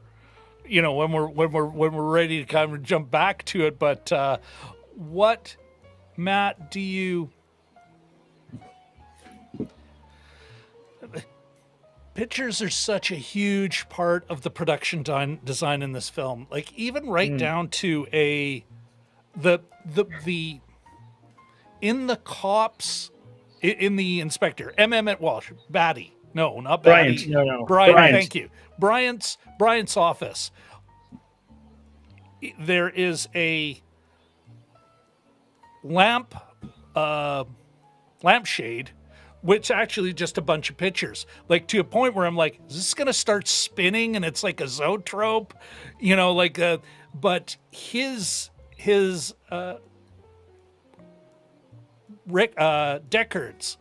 ready to kind of jump back to it. But what, Matt, do you? Pictures are such a huge part of the production design in this film. Like even right down to the in the cops, in the inspector, M. Emmett Walsh, Batty. No, not Batty. No. Brian, thank you. Bryant's office. There is a lampshade, which actually just a bunch of pictures, like to a point where I'm like, is this going to start spinning? And it's like a zoetrope, but his Rick Deckard's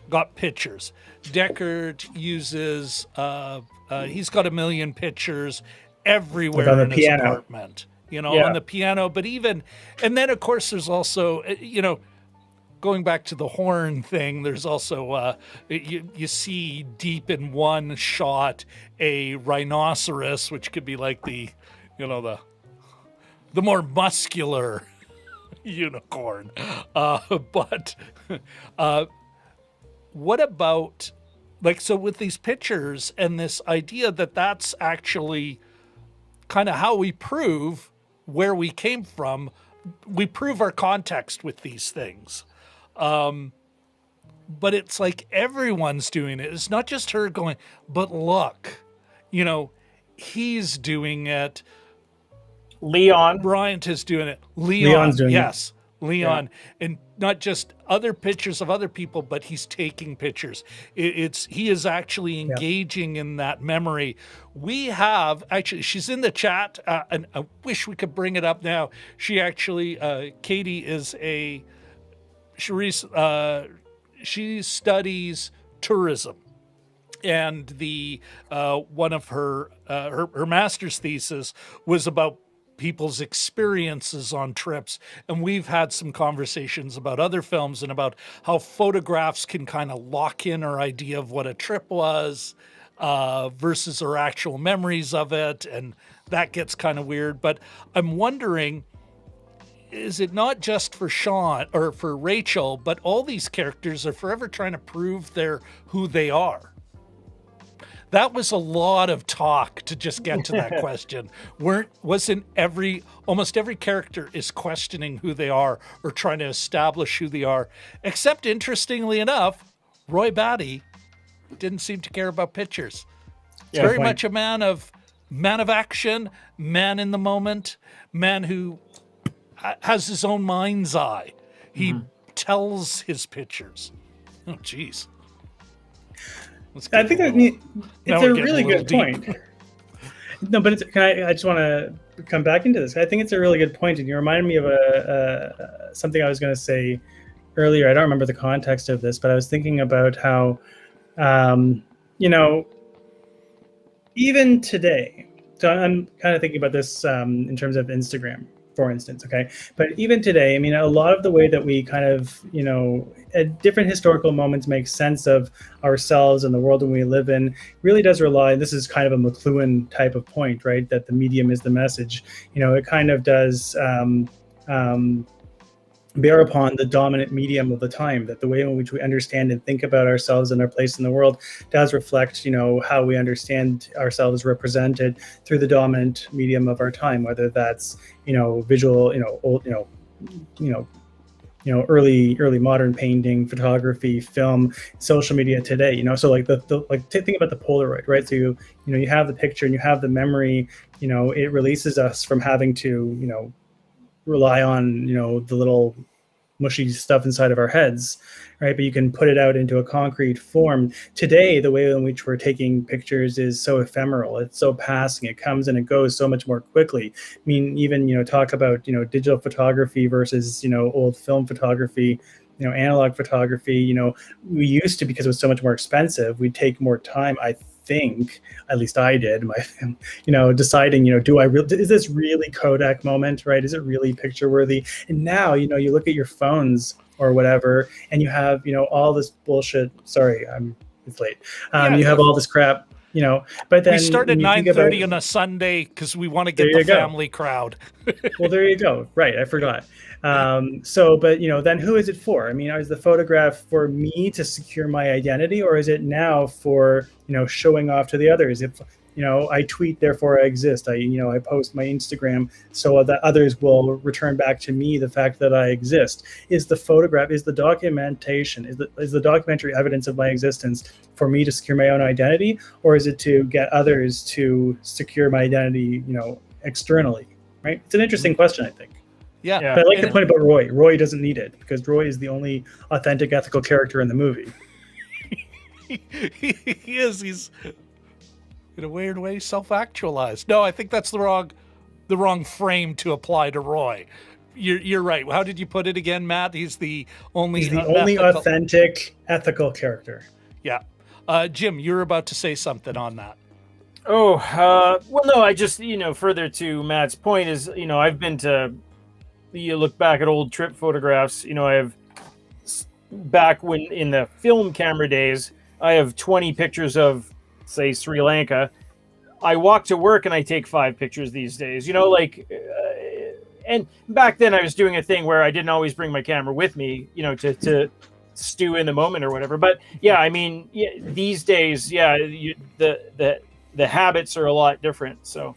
got pictures. Deckard uses, he's got a million pictures everywhere like in his apartment, on the piano, but even, and then of course there's also, going back to the horn thing, there's also, you see deep in one shot a rhinoceros, which could be like the more muscular unicorn. But what about, so with these pictures and this idea that that's actually kind of how we prove where we came from, we prove our context with these things. But it's like everyone's doing it. It's not just her going, but look, he's doing it. Leon Bryant is doing it. Leon's doing it. Leon, and not just other pictures of other people, but he's taking pictures. He is actually engaging in that memory. We have actually, she's in the chat, and I wish we could bring it up now. She actually, Katie is she studies tourism, and the one of her master's thesis was about people's experiences on trips. And we've had some conversations about other films and about how photographs can kind of lock in our idea of what a trip was versus our actual memories of it. And that gets kind of weird. But I'm wondering, is it not just for Sean or for Rachel, but all these characters are forever trying to prove who they are? That was a lot of talk to just get to that question. Almost every character is questioning who they are or trying to establish who they are, except interestingly enough, Roy Batty didn't seem to care about pictures. It's very much a man of action, man in the moment, man who has his own mind's eye. He tells his pictures. Oh, geez. I think it's a really good point. No, but I just want to come back into this. I think it's a really good point, and you reminded me of something I was going to say earlier. I don't remember the context of this, but I was thinking about how, even today, So I'm kind of thinking about this in terms of Instagram, for instance, okay? But even today, I mean, a lot of the way that we kind of, at different historical moments make sense of ourselves and the world that we live in really does rely, and this is kind of a McLuhan type of point, right? That the medium is the message. It kind of does bear upon the dominant medium of the time, that the way in which we understand and think about ourselves and our place in the world does reflect, how we understand ourselves represented through the dominant medium of our time, whether that's, visual, old, early modern painting, photography, film, social media today, so like think about the Polaroid, right? So you have the picture and you have the memory, it releases us from having to, rely on the little mushy stuff inside of our heads, right? But you can put it out into a concrete form. Today, the way in which we're taking pictures is so ephemeral, it's so passing, it comes and it goes so much more quickly. I mean, even talk about digital photography versus old film photography, analog photography. We used to, because it was so much more expensive, we'd take more time, I think, at least I did, deciding, is this really Kodak moment, right? Is it really picture worthy? And now, you look at your phones or whatever, and you have, all this bullshit. Sorry, it's late. You have all this crap, but then we start at 9:30 on a Sunday because we want to get the family crowd. Well, there you go. Right. I forgot. But then who is it for? I mean, is the photograph for me to secure my identity, or is it now for, showing off to the others? If, I tweet, therefore I exist. I post my Instagram so that others will return back to me the fact that I exist. Is the photograph, is the documentation, is the documentary evidence of my existence for me to secure my own identity, or is it to get others to secure my identity, externally, right? It's an interesting question, I think. Yeah. But I like the point about Roy. Roy doesn't need it because Roy is the only authentic, ethical character in the movie. He is. He's in a weird way self-actualized. No, I think that's the wrong frame to apply to Roy. You're right. How did you put it again, Matt? He's the only authentic, ethical character. Yeah. Jim, you're about to say something on that. Oh, well, no, I just, further to Matt's point is, I've been to, you look back at old trip photographs, I have, back when in the film camera days, I have 20 pictures of, say, Sri Lanka. I walk to work and I take 5 pictures these days, and back then I was doing a thing where I didn't always bring my camera with me, to stew in the moment or whatever. But yeah, I mean, these days, the habits are a lot different. So,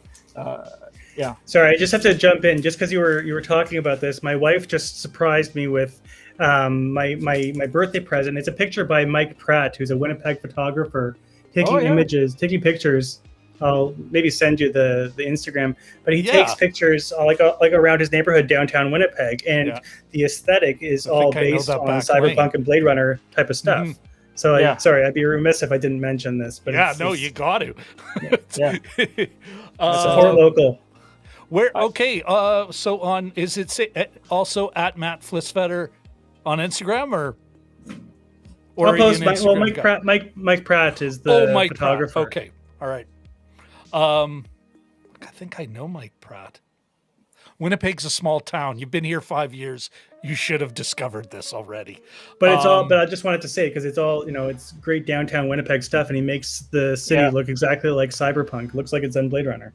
yeah. Sorry, I just have to jump in just because you were talking about this. My wife just surprised me with my birthday present. It's a picture by Mike Pratt, who's a Winnipeg photographer, taking taking pictures. I'll maybe send you the Instagram, but he takes pictures like around his neighborhood downtown Winnipeg, and the aesthetic is all based on cyberpunk and Blade Runner type of stuff. Mm-hmm. So sorry, I'd be remiss if I didn't mention this. But you got to. Support local. Where so on is it also at Matt Flisfeder on Instagram or I'll post Mike Pratt is the photographer. Pratt. Okay, all right. I think I know Mike Pratt. Winnipeg's a small town. You've been here 5 years. You should have discovered this already. But it's all. But I just wanted to say because it's all it's great downtown Winnipeg stuff, and he makes the city look exactly like cyberpunk. Looks like it's on Blade Runner.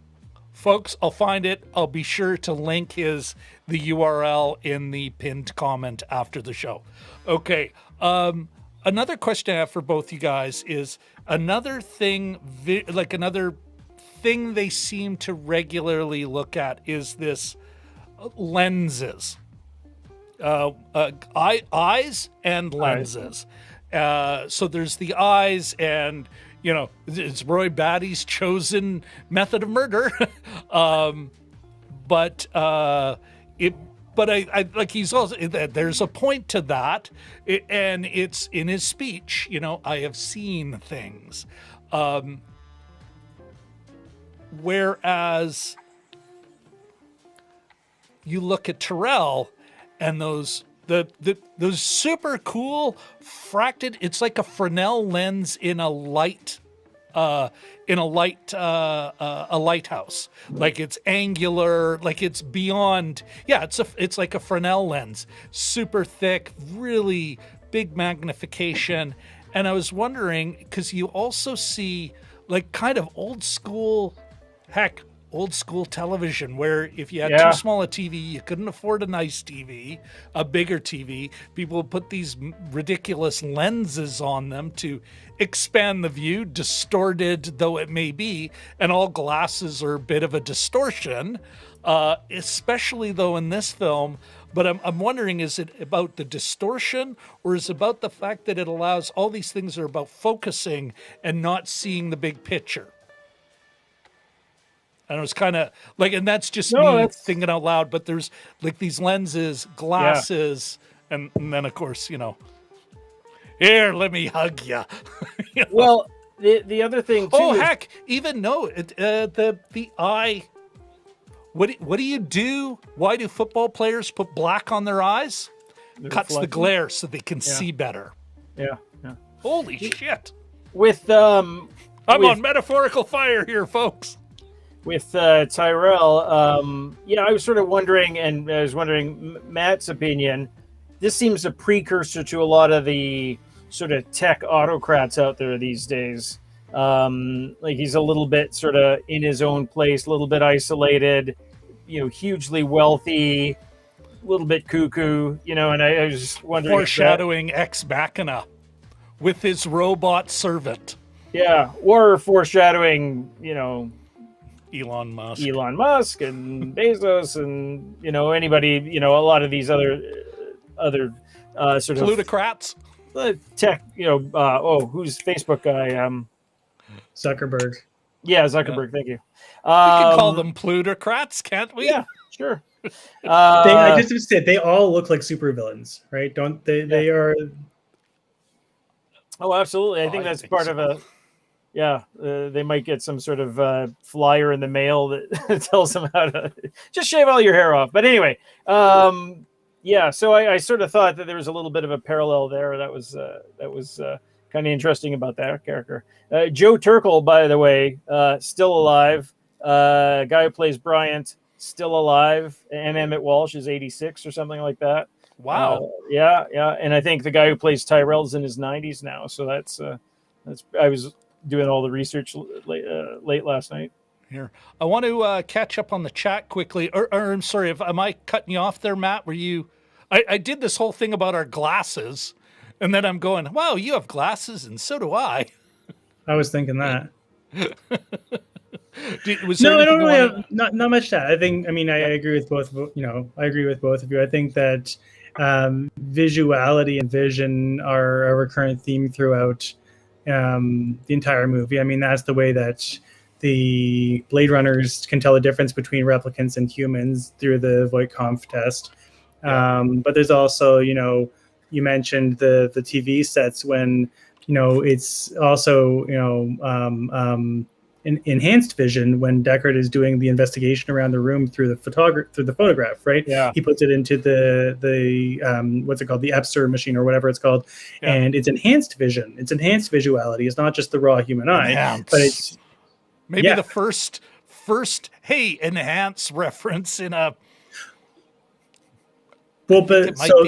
Folks, I'll find it. I'll be sure to link the URL in the pinned comment after the show. Okay. Another question I have for both you guys is another thing, another thing they seem to regularly look at is this lenses, eyes and lenses. So there's the eyes and, it's Roy Batty's chosen method of murder. But I like he's also, there's a point to that. And it's in his speech, I have seen things. Whereas you look at Terrell and those super cool fracted, it's like a Fresnel lens in a light in a lighthouse. Like it's angular, like it's beyond. Yeah, it's like a Fresnel lens, super thick, really big magnification. And I was wondering, because you also see like kind of old school television, where if you had too small a TV, you couldn't afford a nice TV, a bigger TV. People would put these ridiculous lenses on them to expand the view, distorted though it may be, and all glasses are a bit of a distortion, especially though in this film. But I'm wondering, is it about the distortion, or is it about the fact that it allows all these things are about focusing and not seeing the big picture? And it was kind of like, and that's just me thinking out loud, but there's like these lenses, glasses, and then of course, here, let me hug you. Well, the other thing too. Oh, heck, even the eye. What do you do? Why do football players put black on their eyes? Cuts the glare so they can see better. Yeah. Holy shit. With I'm on metaphorical fire here, folks. With Tyrell, I was sort of wondering, and I was wondering Matt's opinion. This seems a precursor to a lot of the sort of tech autocrats out there these days. Like he's a little bit sort of in his own place, a little bit isolated, hugely wealthy, a little bit cuckoo, and I was just wondering. Foreshadowing Ex Machina with his robot servant. Yeah, or foreshadowing, Elon Musk and Bezos and anybody, a lot of these other sort of plutocrats, tech, who's Facebook guy? Zuckerberg. Yeah, Zuckerberg. Thank you. We can call them plutocrats, can't we? Yeah, sure. I just said they all look like supervillains, right? Don't they? They are. Oh, absolutely. I think that's part of a. Yeah, they might get some sort of flyer in the mail that tells them how to just shave all your hair off. But anyway, so I sort of thought that there was a little bit of a parallel there. That was kind of interesting about that character. Joe Turkel, by the way, still alive. Guy who plays Bryant, still alive. And Emmett Walsh is 86 or something like that. Wow. Yeah. And I think the guy who plays Tyrell's in his 90s now. So that's I was doing all the research late last night. Here, I want to catch up on the chat quickly. Or I'm sorry, am I cutting you off there, Matt? Were you? I did this whole thing about our glasses, and then I'm going, "Wow, you have glasses, and so do I." I was thinking that. I don't really have not much to add. I agree with both. I agree with both of you. I think that visuality and vision are a recurrent theme throughout the entire movie. I mean, that's the way that the Blade Runners can tell the difference between replicants and humans through the Voight-Kampff test. But there's also, you mentioned the TV sets when, it's also, enhanced vision when Deckard is doing the investigation around the room through the photograph, right? Yeah. He puts it into the what's it called, the EPSR machine or whatever it's called, and it's enhanced vision. It's enhanced visuality. It's not just the raw human eye, but it's maybe the first enhance reference in a. Well, but so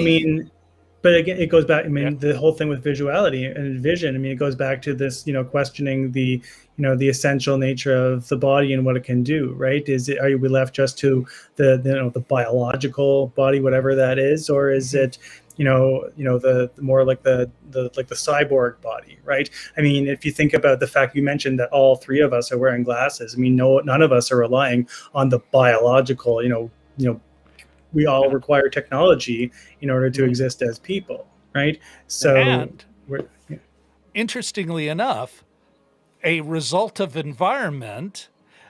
but again, it goes back. The whole thing with visuality and vision. It goes back to this, questioning the essential nature of the body and what it can do. Right? Are we left just to the biological body, whatever that is, or is it, the more like the cyborg body, right? If you think about the fact you mentioned that all three of us are wearing glasses. None of us are relying on the biological. We all require technology in order to exist as people, right? So, interestingly enough, a result of environment,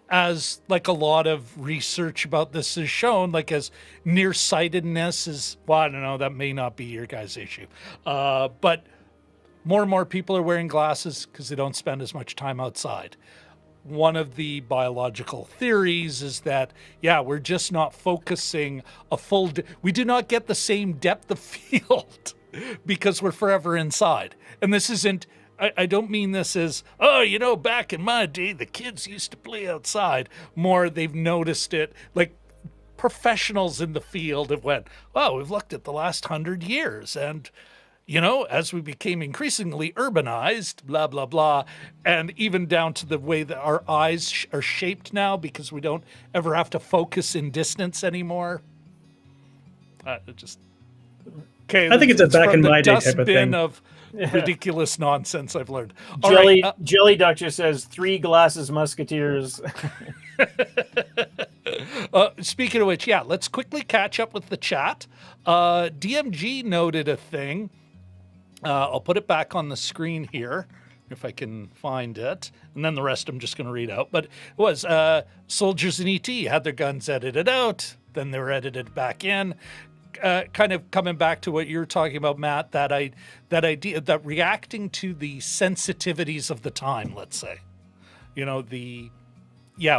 as like a lot of research about this has shown, like as nearsightedness is, well, I don't know, that may not be your guys' issue, but more and more people are wearing glasses because they don't spend as much time outside. One of the biological theories is that, we're just not focusing we do not get the same depth of field because we're forever inside. And this isn't I don't mean this as, oh, you know, back in my day, the kids used to play outside. More, they've noticed it. Like, professionals in the field have went, well, we've looked at the last 100 years. And, you know, as we became increasingly urbanized, blah, blah, blah, and even down to the way that our eyes are shaped now because we don't ever have to focus in distance anymore. Okay, I think it's a back in my day type of thing. Of ridiculous nonsense I've learned. Jelly Duck just says 3 glasses Musketeers. Speaking of which, yeah, let's quickly catch up with the chat. DMG noted a thing. I'll put it back on the screen here if I can find it. And then the rest I'm just going to read out. But it was soldiers in ET had their guns edited out. Then they were edited back in. Kind of coming back to what you're talking about, Matt, that idea that reacting to the sensitivities of the time, let's say, you know,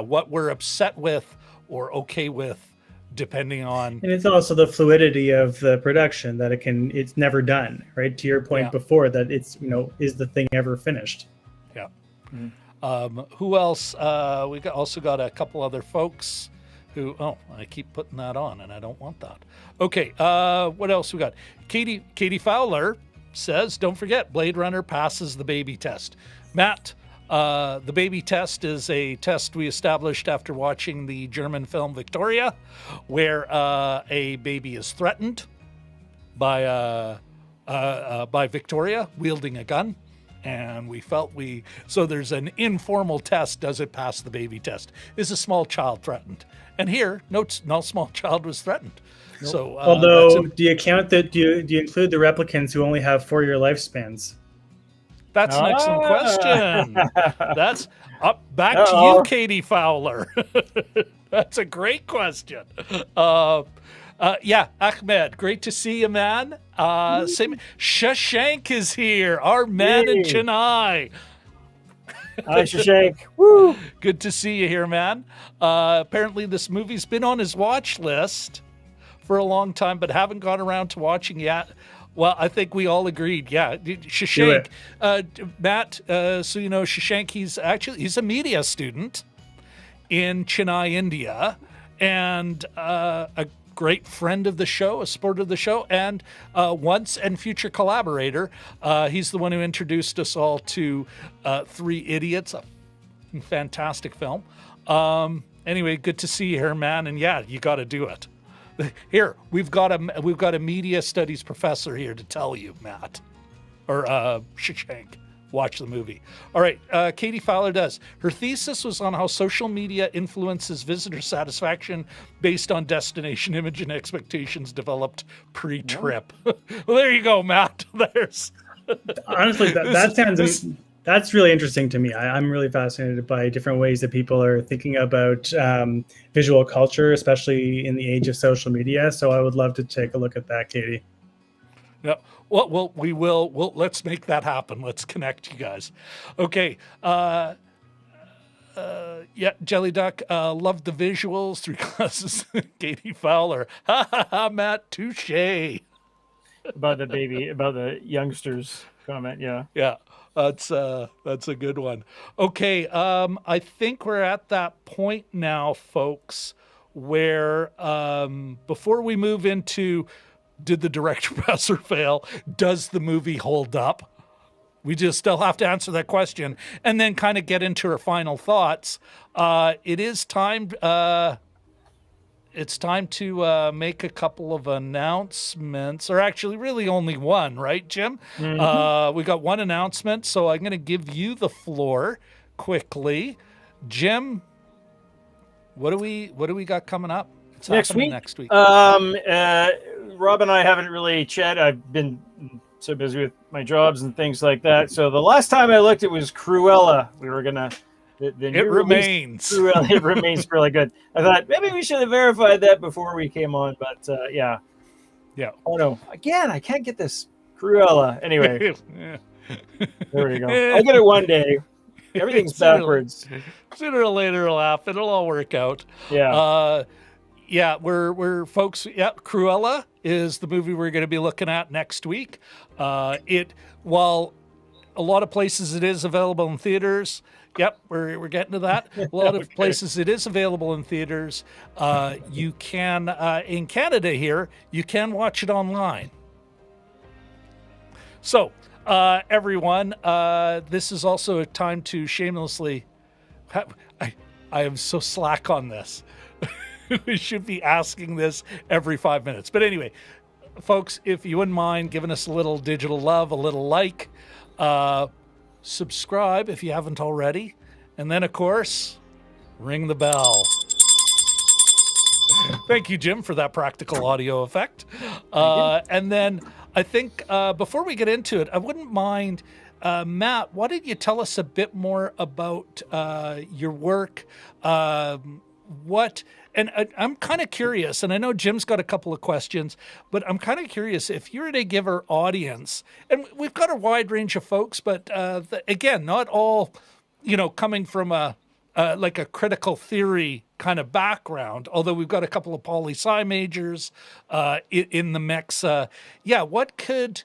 what we're upset with or okay with, depending on. And it's also the fluidity of the production that it's never done, right? To your point before, that it's, you know, is the thing ever finished? Yeah. Mm-hmm. Who else? We also got a couple other folks. I keep putting that on, and I don't want that. Okay, what else we got? Katie Fowler says, don't forget, Blade Runner passes the baby test. Matt, the baby test is a test we established after watching the German film Victoria, where a baby is threatened by Victoria wielding a gun. And we felt so there's an informal test. Does it pass the baby test? Is a small child threatened? And here, no small child was threatened. Nope. So, although, do you count that? Do you include the replicants who only have 4-year lifespans? That's an excellent question. That's back to you, Katie Fowler. That's a great question. Ahmed, great to see you, man. Shashank is here, our man in Chennai. Hi, Shashank. Woo! Good to see you here, man. Apparently, this movie's been on his watch list for a long time, but haven't got around to watching yet. Well, I think we all agreed. Yeah, Shashank, Matt. So you know, Shashank. He's a media student in Chennai, India, and a great friend of the show, a supporter of the show, and once and future collaborator. He's the one who introduced us all to 3 Idiots, a fantastic film. Anyway, good to see you here, man. And yeah, you got to do it. Here, we've got a media studies professor here to tell you, Matt, or Shashank. Watch the movie. All right, Katie Fowler does. Her thesis was on how social media influences visitor satisfaction based on destination image and expectations developed pre-trip. Well, there you go, Matt. Honestly, that's really interesting to me. I'm really fascinated by different ways that people are thinking about visual culture, especially in the age of social media. So I would love to take a look at that, Katie. Yeah. Well, we will. Let's make that happen. Let's connect you guys. Okay. Jelly Duck, loved the visuals. 3 glasses. Katie Fowler. Ha ha ha, Matt. Touche. About the youngsters comment. Yeah. Yeah. That's a good one. Okay. I think we're at that point now, folks, where before we move into did the director pass or fail? Does the movie hold up? We just still have to answer that question and then kind of get into our final thoughts. It is time. It's time to make a couple of announcements, or actually really only one, right, Jim? Mm-hmm. We got one announcement, so I'm going to give you the floor quickly. Jim, what do we got coming up? What's happening next week? Rob and I haven't really chatted. I've been so busy with my jobs and things like that. So the last time I looked, it was Cruella. We were gonna. It remains. Cruella, it remains really good. I thought maybe we should have verified that before we came on, but yeah. Oh no! Again, I can't get this Cruella. Anyway, there we go. I'll get it one day. Everything's backwards. Sooner or later, it'll happen. It'll all work out. Yeah. We're folks. Yeah, Cruella is the movie we're going to be looking at next week. While a lot of places it is available in theaters. Yep, we're getting to that. A lot of places it is available in theaters. You can, in Canada here, you can watch it online. So, everyone, this is also a time to shamelessly... I am so slack on this. We should be asking this every 5 minutes. But anyway, folks, if you wouldn't mind giving us a little digital love, a little like, subscribe if you haven't already, and then, of course, ring the bell. Thank you, Jim, for that practical audio effect. And then I think before we get into it, I wouldn't mind, Matt, why don't you tell us a bit more about your work? And I'm kind of curious, and I know Jim's got a couple of questions, but I'm kind of curious if you were to give our audience, and we've got a wide range of folks, but again, not all, coming from like a critical theory kind of background, although we've got a couple of poli-sci majors in the mix. What could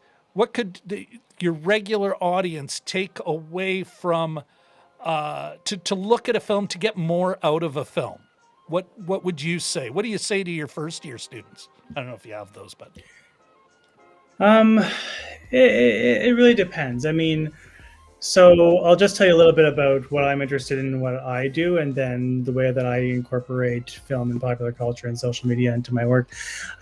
your regular audience take away from to look at a film to get more out of a film? What would you say? What do you say to your first year students? I don't know if you have those, but it really depends. I mean, so I'll just tell you a little bit about what I'm interested in and what I do, and then the way that I incorporate film and popular culture and social media into my work.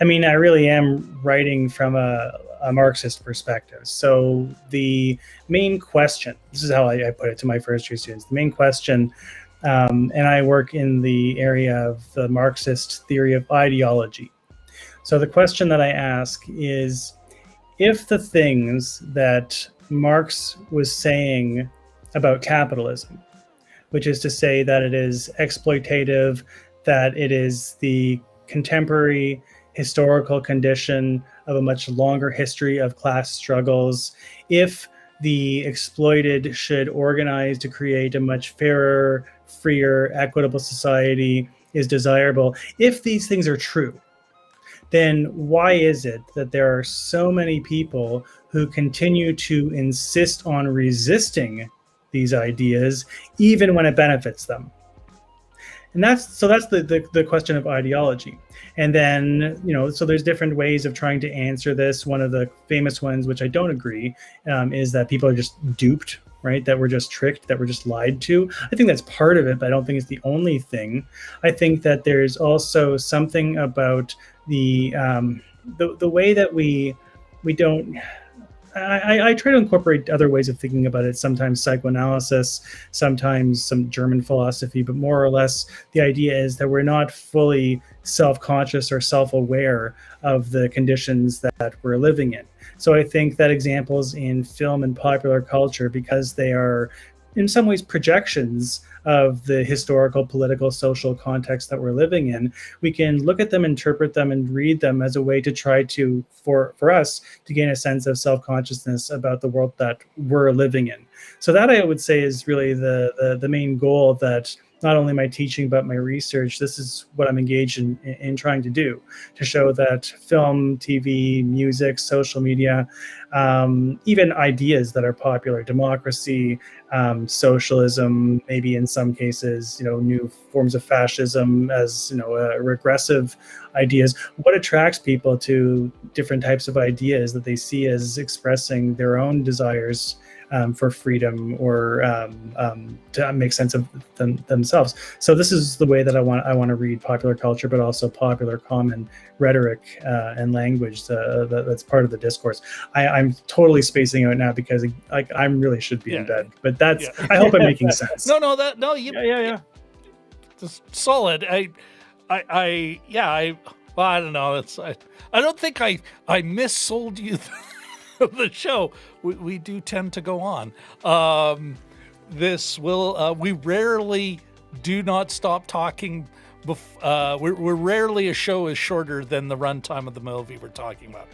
I mean, I really am writing from a Marxist perspective. So the main question, this is how I put it to my first year students, the main question, and I work in the area of the Marxist theory of ideology. So the question that I ask is, if the things that Marx was saying about capitalism, which is to say that it is exploitative, that it is the contemporary historical condition of a much longer history of class struggles, if the exploited should organize to create a much fairer, freer, equitable society is desirable, if these things are true, then why is it that there are so many people who continue to insist on resisting these ideas, even when it benefits them? And that's the question of ideology. And then, so there's different ways of trying to answer this. One of the famous ones, which I don't agree, is that people are just duped, right? That we're just tricked, that we're just lied to. I think that's part of it, but I don't think it's the only thing. I think that there's also something about the way that we don't. I try to incorporate other ways of thinking about it, sometimes psychoanalysis, sometimes some German philosophy, but more or less the idea is that we're not fully self-conscious or self-aware of the conditions that we're living in. So I think that examples in film and popular culture, because they are in some ways projections of the historical, political, social context that we're living in, we can look at them, interpret them, and read them as a way to try to, for us, to gain a sense of self-consciousness about the world that we're living in. So that, I would say, is really the main goal that not only my teaching, but my research, this is what I'm engaged in trying to do, to show that film, TV, music, social media, even ideas that are popular, democracy, socialism, maybe in some cases, new forms of fascism as, regressive ideas. What attracts people to different types of ideas that they see as expressing their own desires for freedom or to make sense of themselves. So this is the way that I want to read popular culture, but also popular common rhetoric and language that's part of the discourse. I'm totally spacing out now because I really should be in bed, but that's I hope I'm making sense. Yeah. It's solid. I don't know. I don't think I missold you the show. We do tend to go on. We rarely do not stop talking. We're rarely a show is shorter than the runtime of the movie we're talking about.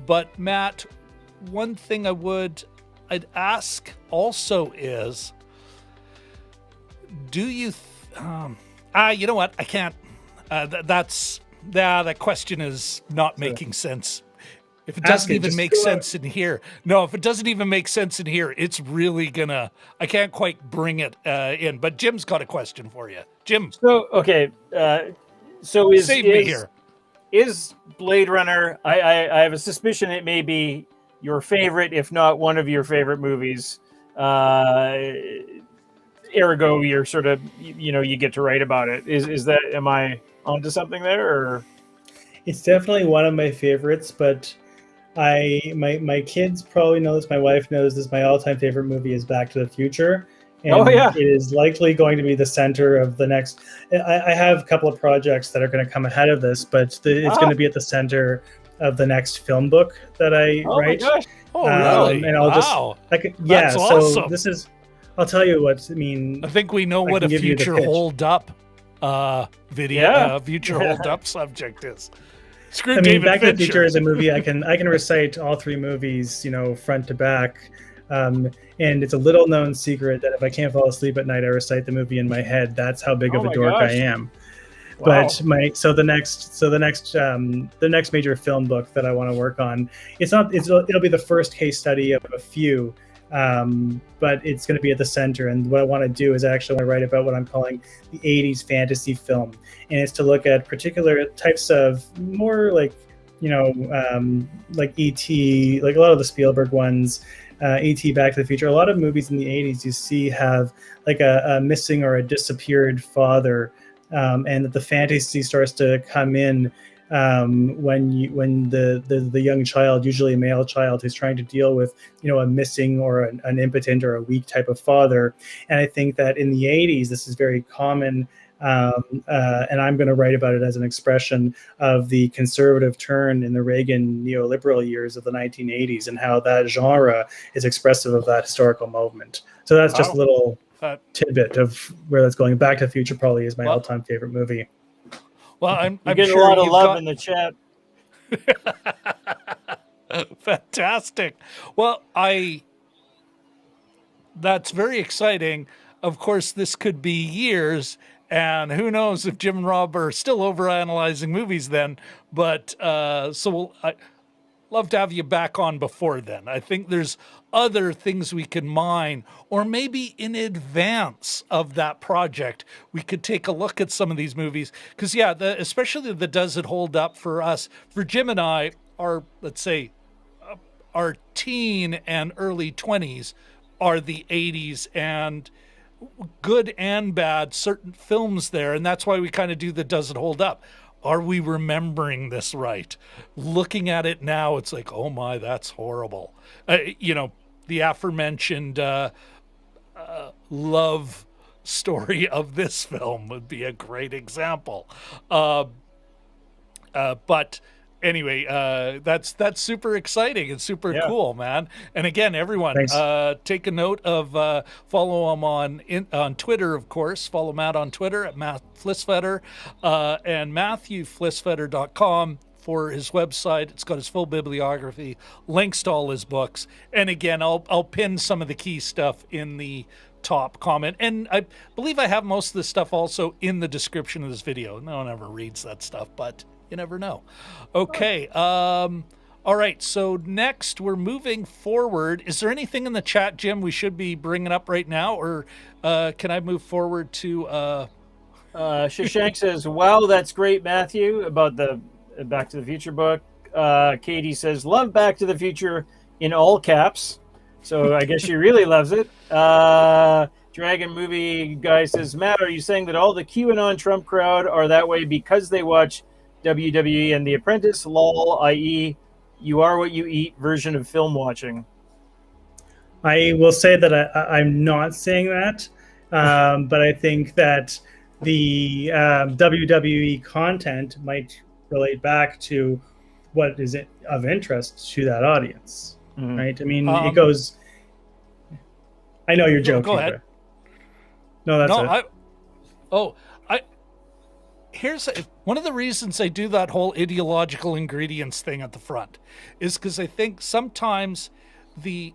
But Matt, one thing I'd ask also is, do you? You know what? I can't. That question is not making sense. If it doesn't even make sense in here, if it doesn't even make sense in here, it's really gonna. I can't quite bring it in. But Jim's got a question for you, Jim. So okay, so save me here. Is Blade Runner? I have a suspicion it may be your favorite, if not one of your favorite movies. Ergo, you're sort of you get to write about it. Is that? Am I onto something there? Or it's definitely one of my favorites, but. My kids probably know this. My wife knows this. My all-time favorite movie is Back to the Future, and it is likely going to be the center of the next. I have a couple of projects that are going to come ahead of this, but it's going to be at the center of the next film book that I write. My gosh! Oh, really? And I'll That's awesome. So this is. I'll tell you what. I mean, I think we know what a future hold up future hold up subject is. Back to the Future is a movie I can recite all three movies, front to back, and it's a little known secret that if I can't fall asleep at night, I recite the movie in my head. That's how big of a dork I am. Wow. But the next major film book that I want to work on, it'll be the first case study of a few. But it's going to be at the center. And what I want to do is actually want to write about what I'm calling the 80s fantasy film. And it's to look at particular types of more like E.T., like a lot of the Spielberg ones, E.T., Back to the Future. A lot of movies in the 80s you see have like a missing or a disappeared father, and that the fantasy starts to come in when the young child, usually a male child, who's trying to deal with a missing or an impotent or a weak type of father. And I think that in the 80s this is very common, and I'm going to write about it as an expression of the conservative turn in the Reagan neoliberal years of the 1980s and how that genre is expressive of that historical moment. So that's just a little tidbit of where that's going. Back to the Future probably is my all-time favorite movie. Well, I'm getting sure a lot of love in the chat. Fantastic. Well, that's very exciting. Of course, this could be years, and who knows if Jim and Rob are still overanalyzing movies then. But I'd love to have you back on before then. I think there's other things we can mine, or maybe in advance of that project, we could take a look at some of these movies. Because, especially the Does It Hold Up for us, for Jim and I, our, let's say, our teen and early 20s are the 80s, and good and bad, certain films there. And that's why we kind of do the Does It Hold Up? Are we remembering this right? Looking at it now, it's like, oh my, that's horrible. The aforementioned love story of this film would be a great example. But anyway, that's super exciting and super cool, man. And again, everyone, take a note of follow him on Twitter, of course. Follow Matt on Twitter at Matt Flisfeder, and MatthewFlisfeder.com for his website. It's got his full bibliography, links to all his books. And again, I'll pin some of the key stuff in the top comment. And I believe I have most of the stuff also in the description of this video. No one ever reads that stuff, but you never know. Okay. All right. So next we're moving forward. Is there anything in the chat, Jim, we should be bringing up right now? Or can I move forward to... Shashank says, wow, that's great, Matthew, about the Back to the Future book. Katie says, love Back to the Future in all caps. So I guess she really loves it. Dragon Movie Guy says, Matt, are you saying that all the QAnon Trump crowd are that way because they watch WWE and The Apprentice, lol, i.e. you are what you eat version of film watching? I will say that I'm not saying that, but I think that the WWE content might relate back to what is of interest to that audience, right? I mean, it goes... I know you're joking. Go ahead. No, that's it. Here's one of the reasons I do that whole ideological ingredients thing at the front is because I think sometimes there's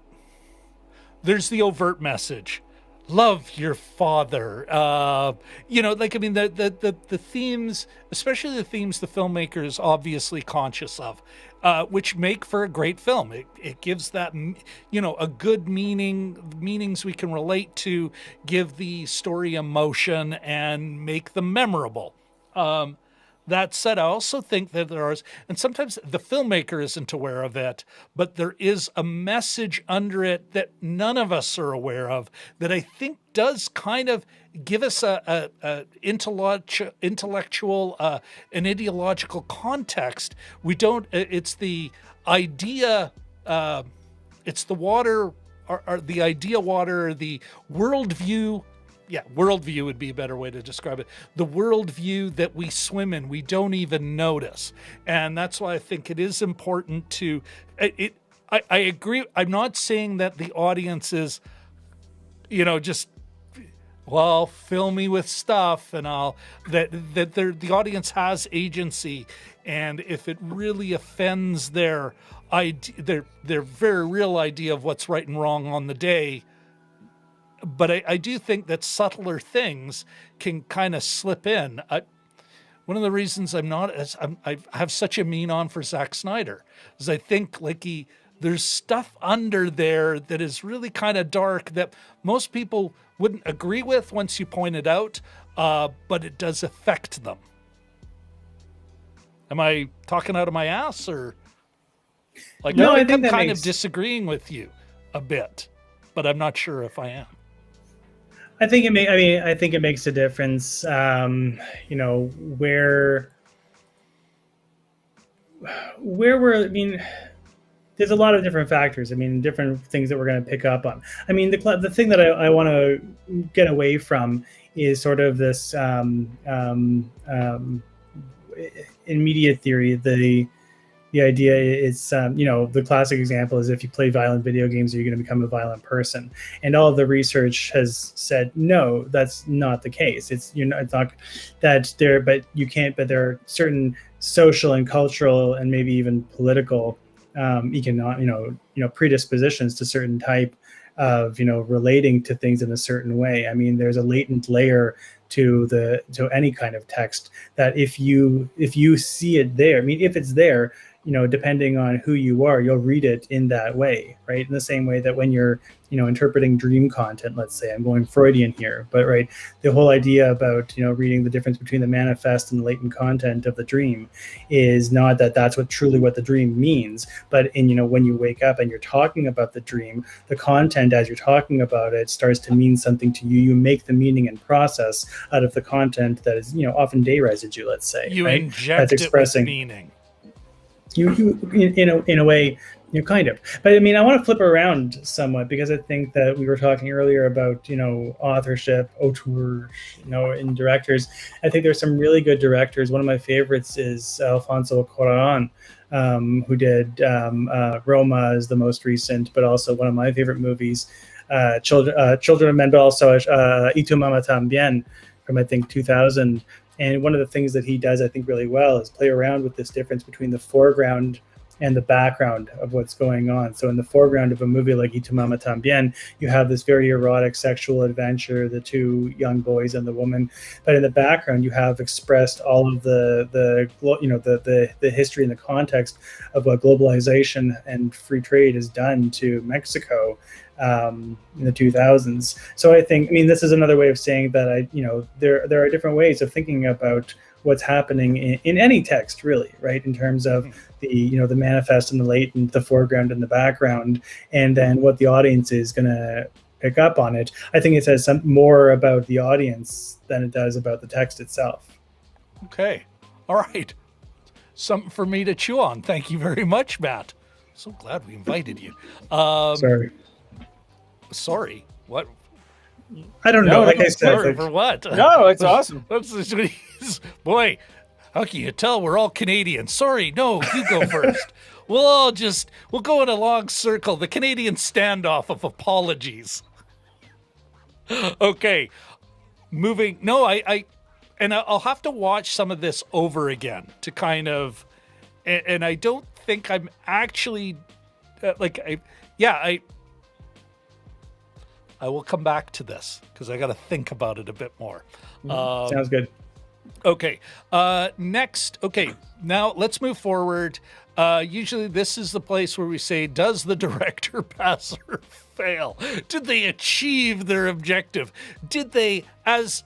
the overt message. love your father. Like, I mean, the themes, especially the themes the filmmaker is obviously conscious of, which make for a great film. It gives that, a good meanings we can relate to, give the story emotion and make them memorable. That said, I also think that and sometimes the filmmaker isn't aware of it, but there is a message under it that none of us are aware of that I think does kind of give us a intellectual, an ideological context. We don't, it's the idea, it's the water, or the idea water, the worldview. Yeah, worldview would be a better way to describe it. The worldview that we swim in, we don't even notice. And that's why I think it is important to... I agree. I'm not saying that the audience is, just, fill me with stuff and the audience has agency. And if it really offends their very real idea of what's right and wrong on the day... But I do think that subtler things can kind of slip in. One of the reasons I have such a mean on for Zack Snyder is I think there's stuff under there that is really kind of dark that most people wouldn't agree with once you point it out, but it does affect them. Am I talking out of my ass, or no? I I'm think kind of disagreeing with you a bit, but I'm not sure if I am. I think it makes a difference. Where we're. There's a lot of different factors. Different things that we're going to pick up on. The thing that I want to get away from is sort of this in media theory. The idea is, the classic example is if you play violent video games, you're going to become a violent person. And all of the research has said, no, that's not the case. It's not that there, but you can't, but there are certain social and cultural and maybe even political, economic, predispositions to certain type of, relating to things in a certain way. There's a latent layer to any kind of text that if you see it there, if it's there, depending on who you are, you'll read it in that way, right? In the same way that when you're, interpreting dream content, let's say, I'm going Freudian here, but right, the whole idea about, reading the difference between the manifest and the latent content of the dream is not that that's what the dream means, but when you wake up and you're talking about the dream, the content as you're talking about it starts to mean something to you. You make the meaning and process out of the content that is, often day residue, let's say. You right? inject that's expressing it with meaning. You in a way, kind of. But I want to flip around somewhat, because I think that we were talking earlier about, authorship, auteurs, in directors. I think there's some really good directors. One of my favorites is Alfonso Cuarón, who did Roma is the most recent, but also one of my favorite movies, Children of Men, but also Y Tu Mamá También from, I think, 2000. And one of the things that he does, I think, really well is play around with this difference between the foreground and the background of what's going on. So in the foreground of a movie like Y Tu Mamá También, you have this very erotic sexual adventure, the two young boys and the woman. But in the background, you have expressed all of the history and the context of what globalization and free trade has done to Mexico in the 2000s. So I think, this is another way of saying that there are different ways of thinking about what's happening in any text, really, right? In terms of the manifest and the latent, the foreground and the background, and then what the audience is going to pick up on it. I think it says some more about the audience than it does about the text itself. Okay. All right. Something for me to chew on. Thank you very much, Matt. So glad we invited you. Sorry. What? I don't know. Like I said, sorry for what? No, it's awesome. Boy, how can you tell we're all Canadian? Sorry, no, you go first. We'll go in a long circle. The Canadian standoff of apologies. Okay, moving. No, I'll have to watch some of this over again to kind of, and I don't think I'm actually I will come back to this because I got to think about it a bit more. Sounds good. Okay. Next. Okay. Now let's move forward. Usually this is the place where we say, does the director pass or fail? Did they achieve their objective? Did they, as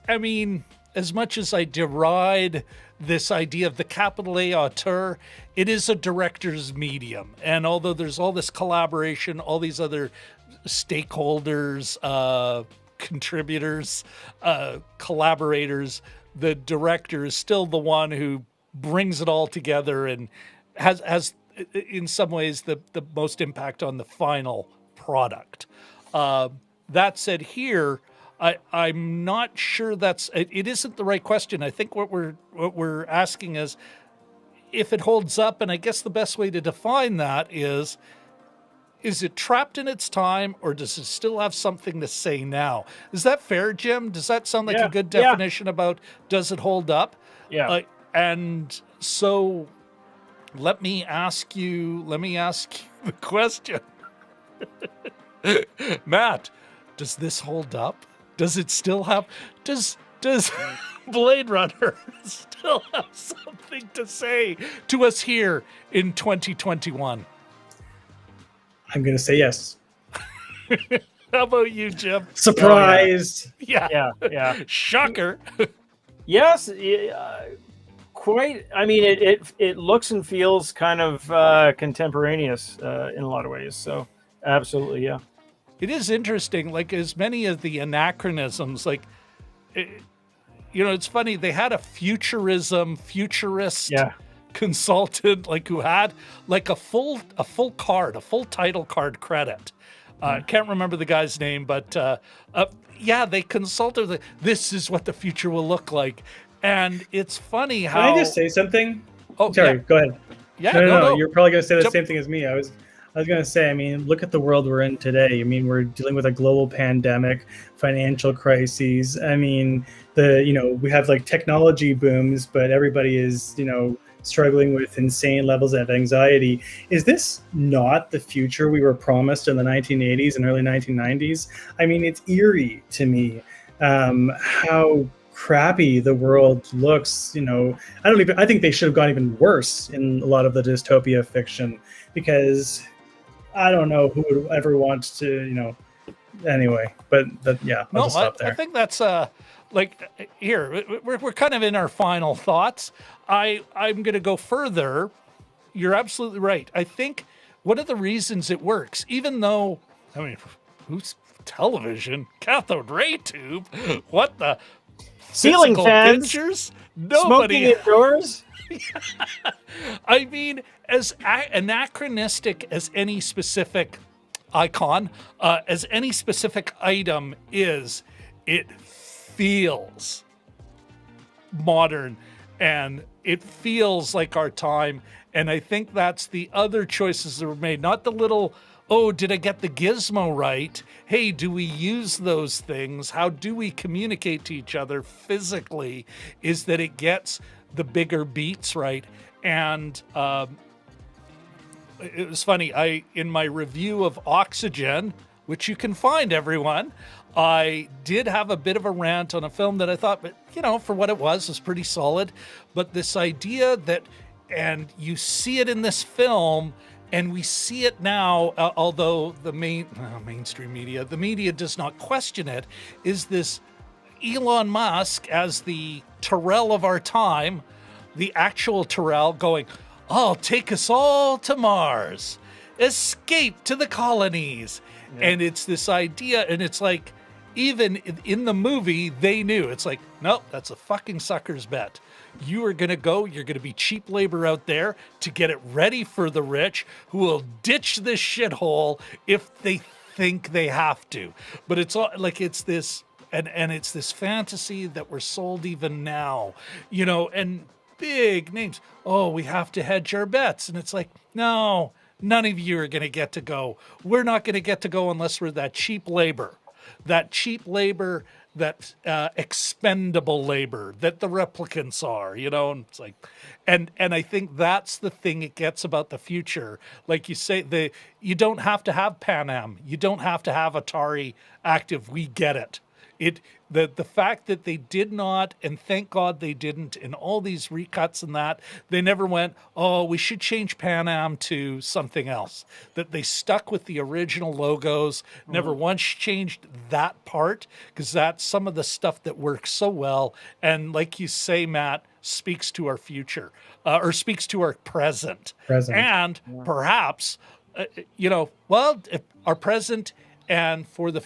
much as I deride this idea of the capital A auteur, it is a director's medium. And although there's all this collaboration, all these other stakeholders, contributors, collaborators, the director is still the one who brings it all together and has in some ways the most impact on the final product. That said, here I'm not sure it isn't the right question. I think what we're asking is if it holds up, and I guess the best way to define that is it trapped in its time, or does it still have something to say now? Is that fair, Jim? Does that sound like a good definition about does it hold up? Yeah. And so let me ask you the question. Matt, does this hold up? Does it still have does Blade Runner still have something to say to us here in 2021? I'm going to say yes. How about you, Jim? Surprised. Yeah. Shocker. Yes. Quite. I mean, it looks and feels kind of contemporaneous in a lot of ways. So absolutely, yeah. It is interesting, like as many of the anachronisms, like, it's funny, they had a futurist consultant, like who had like a full title card credit. Can't remember the guy's name, but they consulted, this is what the future will look like. And it's funny how... Can I just say something? Oh, sorry, go ahead. Yeah, no. You're probably going to say the same thing as me. I was going to say, look at the world we're in today. We're dealing with a global pandemic, financial crises. We have like technology booms, but everybody is, struggling with insane levels of anxiety. Is this not the future we were promised in the 1980s and early 1990s? It's eerie to me how crappy the world looks. I think they should have gone even worse in a lot of the dystopia fiction, because I don't know who would ever want to, anyway, but I'll just stop there. I think that's here, we're kind of in our final thoughts. I'm going to go further. You're absolutely right. I think one of the reasons it works, even though, who's television, cathode ray tube, what the ceiling fans, pictures? Nobody smoking indoors. As anachronistic as any specific icon, as any specific item is, it feels modern and it feels like our time. And I think that's the other choices that were made, not the little, did I get the gizmo right? Hey, do we use those things? How do we communicate to each other physically? Is that it gets the bigger beats right. And it was funny, in my review of Oxygen, which you can find, everyone, I did have a bit of a rant on a film that I thought, for what it was pretty solid. But this idea that, and you see it in this film, and we see it now, although the mainstream media, the media does not question it, is this Elon Musk as the Terrell of our time, the actual Terrell going, I'll take us all to Mars, escape to the colonies. Yeah. And it's this idea, and it's like, even in the movie, they knew. It's like, nope, that's a fucking sucker's bet. You are going to go, you're going to be cheap labor out there to get it ready for the rich who will ditch this shithole if they think they have to. But it's all like, it's this, and it's this fantasy that we're sold even now, and big names. Oh, we have to hedge our bets. And it's like, no, none of you are going to get to go. We're not going to get to go unless we're that cheap labor that expendable labor that the replicants are, and it's like, and I think that's the thing it gets about the future. Like you say, you don't have to have Pan Am, you don't have to have Atari active. We get it. The fact that they did not, and thank God they didn't, in all these recuts and that, they never went, oh, we should change Pan Am to something else. That they stuck with the original logos, never once changed that part, because that's some of the stuff that works so well. And like you say, Matt, speaks to our future, or speaks to our present. And perhaps, our present and for the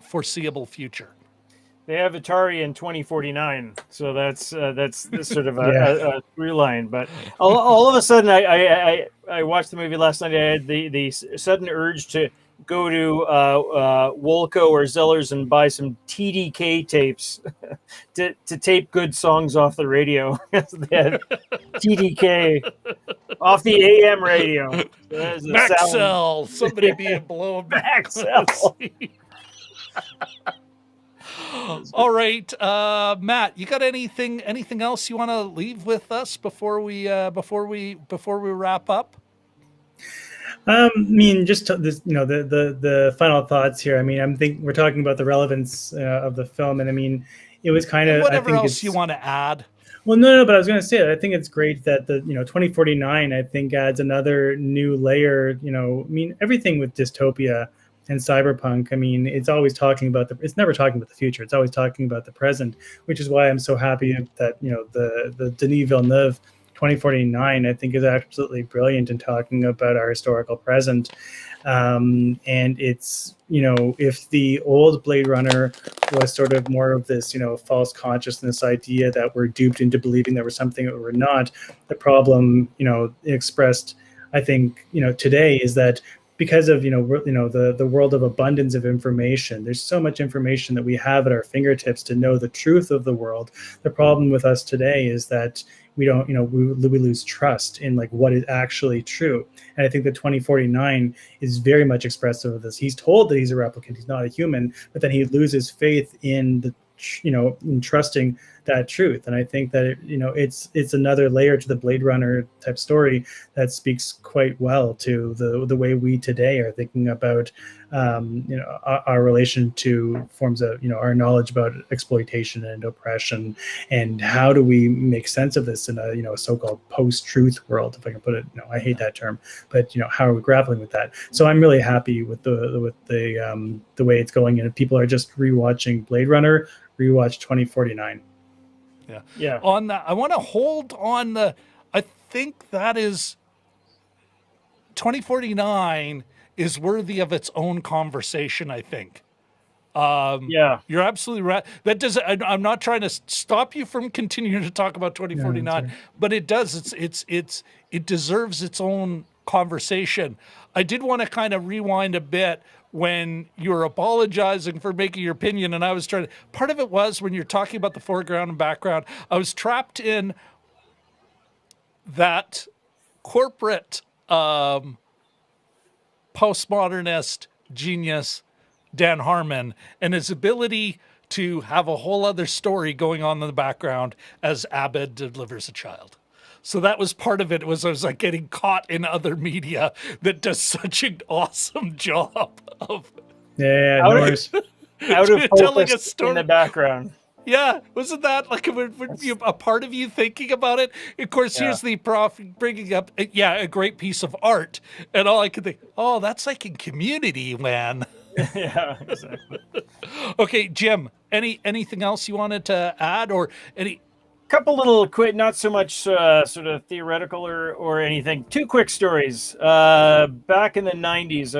foreseeable future. They have Atari in 2049, so that's sort of a through line. But all of a sudden, I watched the movie last night. I had the sudden urge to go to Wolco or Zellers and buy some TDK tapes to tape good songs off the radio. They had TDK off the AM radio. So Maxell, somebody being blown back. Maxell. All right, Matt, you got anything else you want to leave with us before we wrap up? I mean, just this, the final thoughts here. I mean, we're talking about the relevance of the film, and I mean, it was kind of whatever else you want to add. Well, no, but I was going to say that I think it's great that the 2049 I think adds another new layer. I mean, everything with dystopia and cyberpunk, I mean, it's always talking about it's never talking about the future. It's always talking about the present, which is why I'm so happy that, the Denis Villeneuve 2049, I think, is absolutely brilliant in talking about our historical present. And it's, if the old Blade Runner was sort of more of this, false consciousness idea that we're duped into believing that we're something that we're not, the problem, expressed, I think, today is that because of the world of abundance of information, there's so much information that we have at our fingertips to know the truth of the world. The problem with us today is that we don't, we lose trust in what is actually true. And I think that 2049 is very much expressive of this. He's told that he's a replicant, he's not a human, but then he loses faith in in trusting that truth. And I think that it's another layer to the Blade Runner type story that speaks quite well to the way we today are thinking about our relation to forms of our knowledge about exploitation and oppression, and how do we make sense of this in a so-called post-truth world, if I can put it. I hate that term, but how are we grappling with that? So I'm really happy with the way it's going, and if people are just rewatching Blade Runner, rewatch 2049. Yeah. On that, I want to hold on I think that is 2049 is worthy of its own conversation, I think. You're absolutely right. That does. I'm not trying to stop you from continuing to talk about 2049, but it does. It deserves its own conversation. I did want to kind of rewind a bit when you were apologizing for making your opinion, and I was trying to, part of it was when you're talking about the foreground and background, I was trapped in that corporate postmodernist genius, Dan Harmon, and his ability to have a whole other story going on in the background as Abed delivers a child. So that was part of it. I was like getting caught in other media that does such an awesome job of out of telling a story in the background. Yeah, wasn't that like a part of you thinking about it? Of course, here's the prof bringing up, a great piece of art, and all I could think, oh, that's like in Community, man. Yeah, exactly. Okay, Jim, anything else you wanted to add, or any? Couple little quick, not so much sort of theoretical or anything. Two quick stories. Back in the 90s,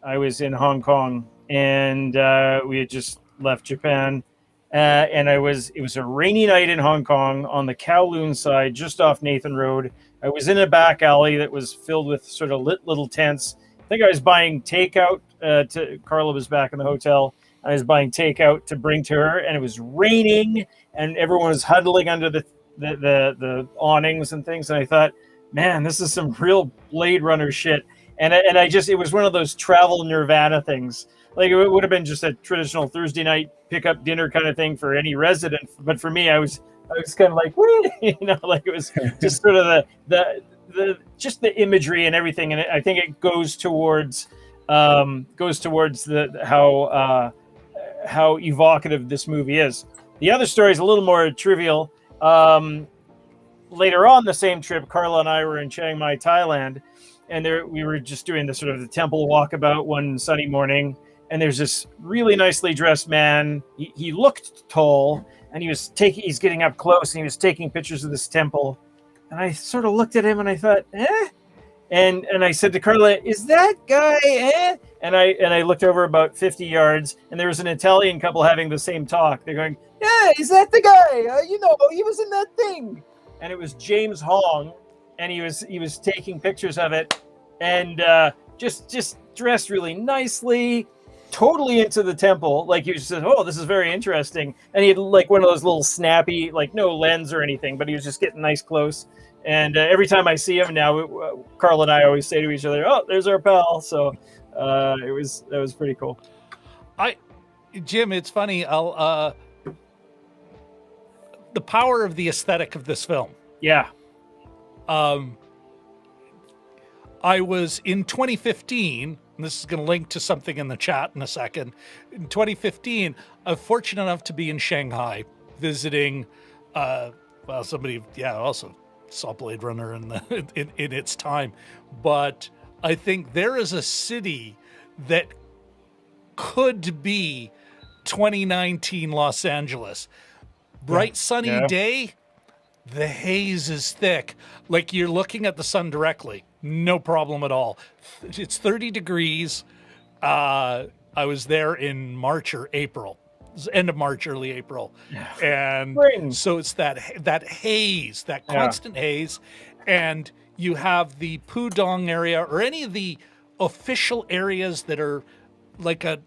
I was in Hong Kong, and we had just left Japan, and it was a rainy night in Hong Kong on the Kowloon side, just off Nathan Road. I was in a back alley that was filled with sort of lit little tents. I think I was buying takeout. Carla was back in the hotel. I was buying takeout to bring to her, and it was raining, and everyone was huddling under the awnings and things. And I thought, man, this is some real Blade Runner shit. And it was one of those travel Nirvana things. Like it would have been just a traditional Thursday night pickup dinner kind of thing for any resident. But for me, I was kind of like, like it was just sort of the just the imagery and everything. And I think it goes towards the how evocative this movie is. The other story is a little more trivial. Later on the same trip, Carla and I were in Chiang Mai, Thailand, and we were just doing the sort of the temple walkabout one sunny morning. And there's this really nicely dressed man. He looked tall, and he's getting up close, and he was taking pictures of this temple. And I sort of looked at him, and I thought, eh? And I said to Carla, "Is that guy eh?" And I looked over about 50 yards, and there was an Italian couple having the same talk. They're going, "Yeah, is that the guy? He was in that thing." And it was James Hong, and he was taking pictures of it, and just dressed really nicely. Totally into the temple, like he was just, "Oh, this is very interesting," and he had like one of those little snappy, like no lens or anything, but he was just getting nice close. And every time I see him now, Carl and I always say to each other, "Oh, there's our pal." So that was pretty cool. Jim, it's funny. The power of the aesthetic of this film. Yeah. I was in 2015. And this is going to link to something in the chat in a second. In 2015, I was fortunate enough to be in Shanghai visiting, somebody, also saw Blade Runner in its time. But I think there is a city that could be 2019 Los Angeles. Bright sunny day, the haze is thick. Like you're looking at the sun directly. No problem at all. It's 30 degrees. I was there in March or April. It was end of March, early April. And Spring. So it's that haze, that constant haze. And you have the Pudong area or any of the official areas that are like they're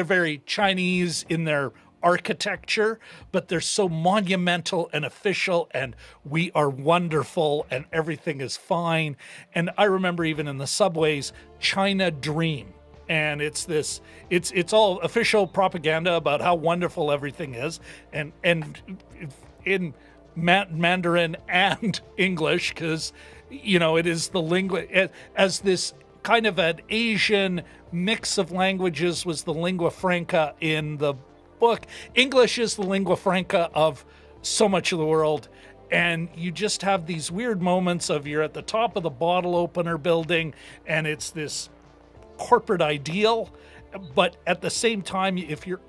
very Chinese in their architecture, but they're so monumental and official, and we are wonderful, and everything is fine. And I remember even in the subways, China Dream, and it's all official propaganda about how wonderful everything is, and in Mandarin and English, because it is the lingua as this kind of an Asian mix of languages was the lingua franca in the book. English is the lingua franca of so much of the world, and you just have these weird moments of you're at the top of the bottle opener building and it's this corporate ideal, but at the same time, if you're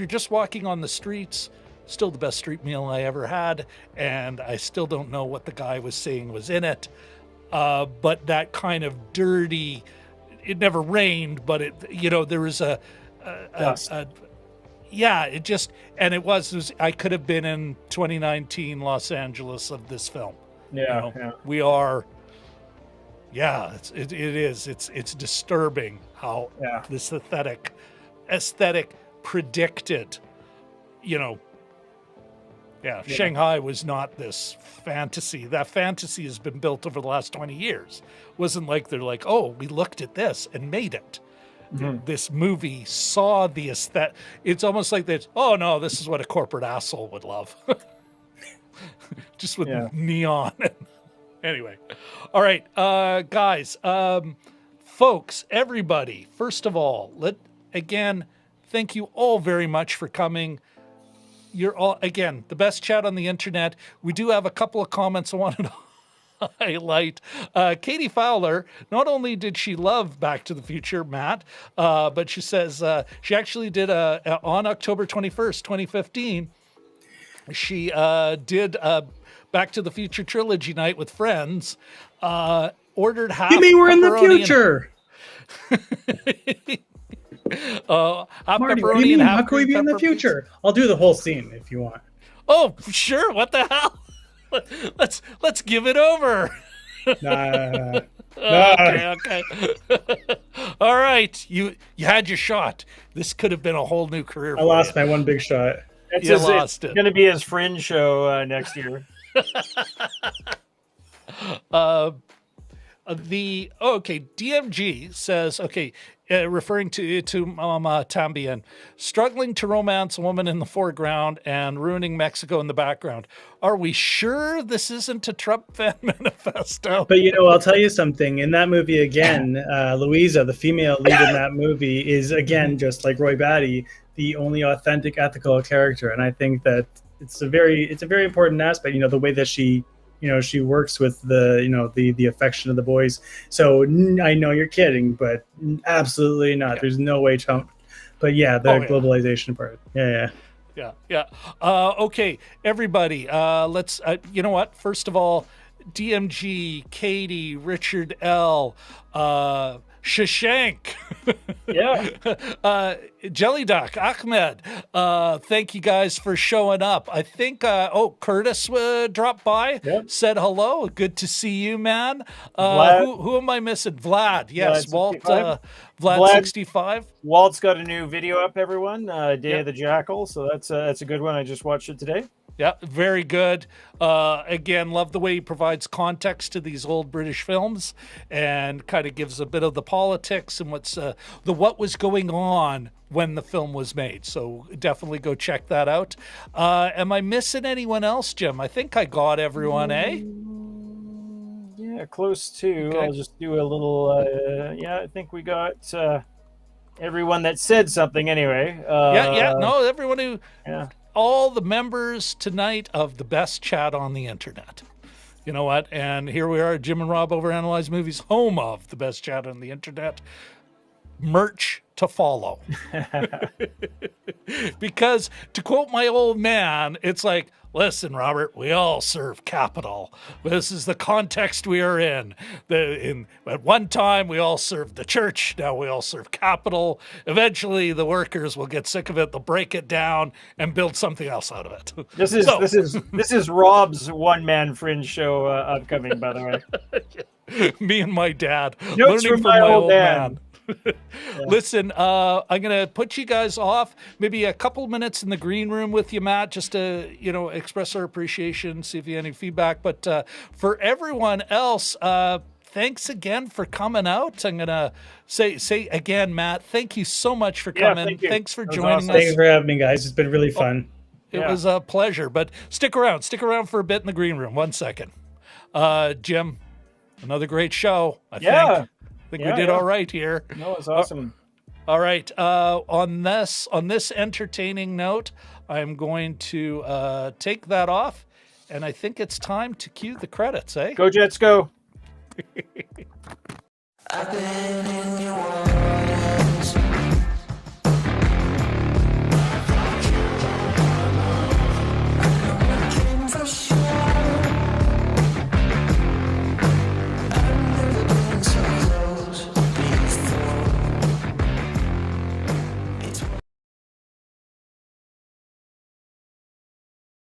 just walking on the streets, still the best street meal I ever had, and I still don't know what the guy was saying was in it, but that kind of dirty, it never rained, but there was I could have been in 2019 Los Angeles of this film. We are. It is. It's disturbing how this aesthetic predicted. Shanghai was not this fantasy. That fantasy has been built over the last 20 years. It wasn't like they're like, oh, we looked at this and made it. Mm-hmm. This movie saw the aesthetic. It's almost like this. Oh no, this is what a corporate asshole would love. Just with neon. Anyway, all right, guys, folks, everybody. First of all, thank you all very much for coming. You're all the best chat on the internet. We do have a couple of comments I wanted to highlight. Katie Fowler, not only did she love Back to the Future, Matt, but she says she actually did on October 21st, 2015, she did a Back to the Future trilogy night with friends, ordered half. You mean we're in the future? Marty, what do you mean? How can we be in the future? Pizza? I'll do the whole scene if you want. Oh, sure. What the hell? Let's give it over. Nah. Okay. All right. You had your shot. This could have been a whole new career. I lost my one big shot. It's going to be his Fringe show next year. DMG says, referring to Mama Tambien, struggling to romance a woman in the foreground and ruining Mexico in the background. Are we sure this isn't a Trump fan manifesto? But I'll tell you something. In that movie again, Louisa, the female lead in that movie, is again just like Roy Batty, the only authentic, ethical character. And I think that it's a very important aspect. The way that she works with the affection of the boys. So I know you're kidding, but absolutely not. Yeah. There's no way Trump. But globalization part. Yeah. Okay, everybody. Let's. You know what? First of all, DMG, Katie, Richard L. Shashank. Jelly Duck, Ahmed. Thank you guys for showing up. I think Curtis dropped by, said hello. Good to see you, man. Who am I missing? Vlad. Yes, Vlad 65. Walt's got a new video up, everyone. Day of the Jackal. So that's a good one. I just watched it today. Yeah, very good. Again, love the way he provides context to these old British films and kind of gives a bit of the politics and what was going on when the film was made. So definitely go check that out. Am I missing anyone else, Jim? I think I got everyone, eh? Yeah, close to. Okay. I'll just do a little. I think we got everyone that said something anyway. No, everyone who. Yeah. All the members tonight of the best chat on the internet. You know what? And here we are, Jim and Rob Overanalyze Movies, home of the best chat on the internet. Merch to follow. Because to quote my old man, it's like, listen, Robert, we all serve capital. This is the context we are in. At one time, we all served the church. Now we all serve capital. Eventually, the workers will get sick of it. They'll break it down and build something else out of it. This is Rob's one-man fringe show upcoming, by the way. Me and my dad. Notes learning from my old man. Listen, I'm gonna put you guys off maybe a couple minutes in the green room with you, Matt, just to express our appreciation, see if you have any feedback. But for everyone else, thanks again for coming out. I'm gonna say again, Matt, thank you so much for coming. Thanks for joining us. Thanks for having me, guys. It's been really fun. It was a pleasure. But stick around for a bit in the green room. 1 second. Jim, another great show. I think we did all right here. No, it's awesome. All right. On this entertaining note, I'm going to take that off, and I think it's time to cue the credits, eh? Go Jets, go. I've been in your water.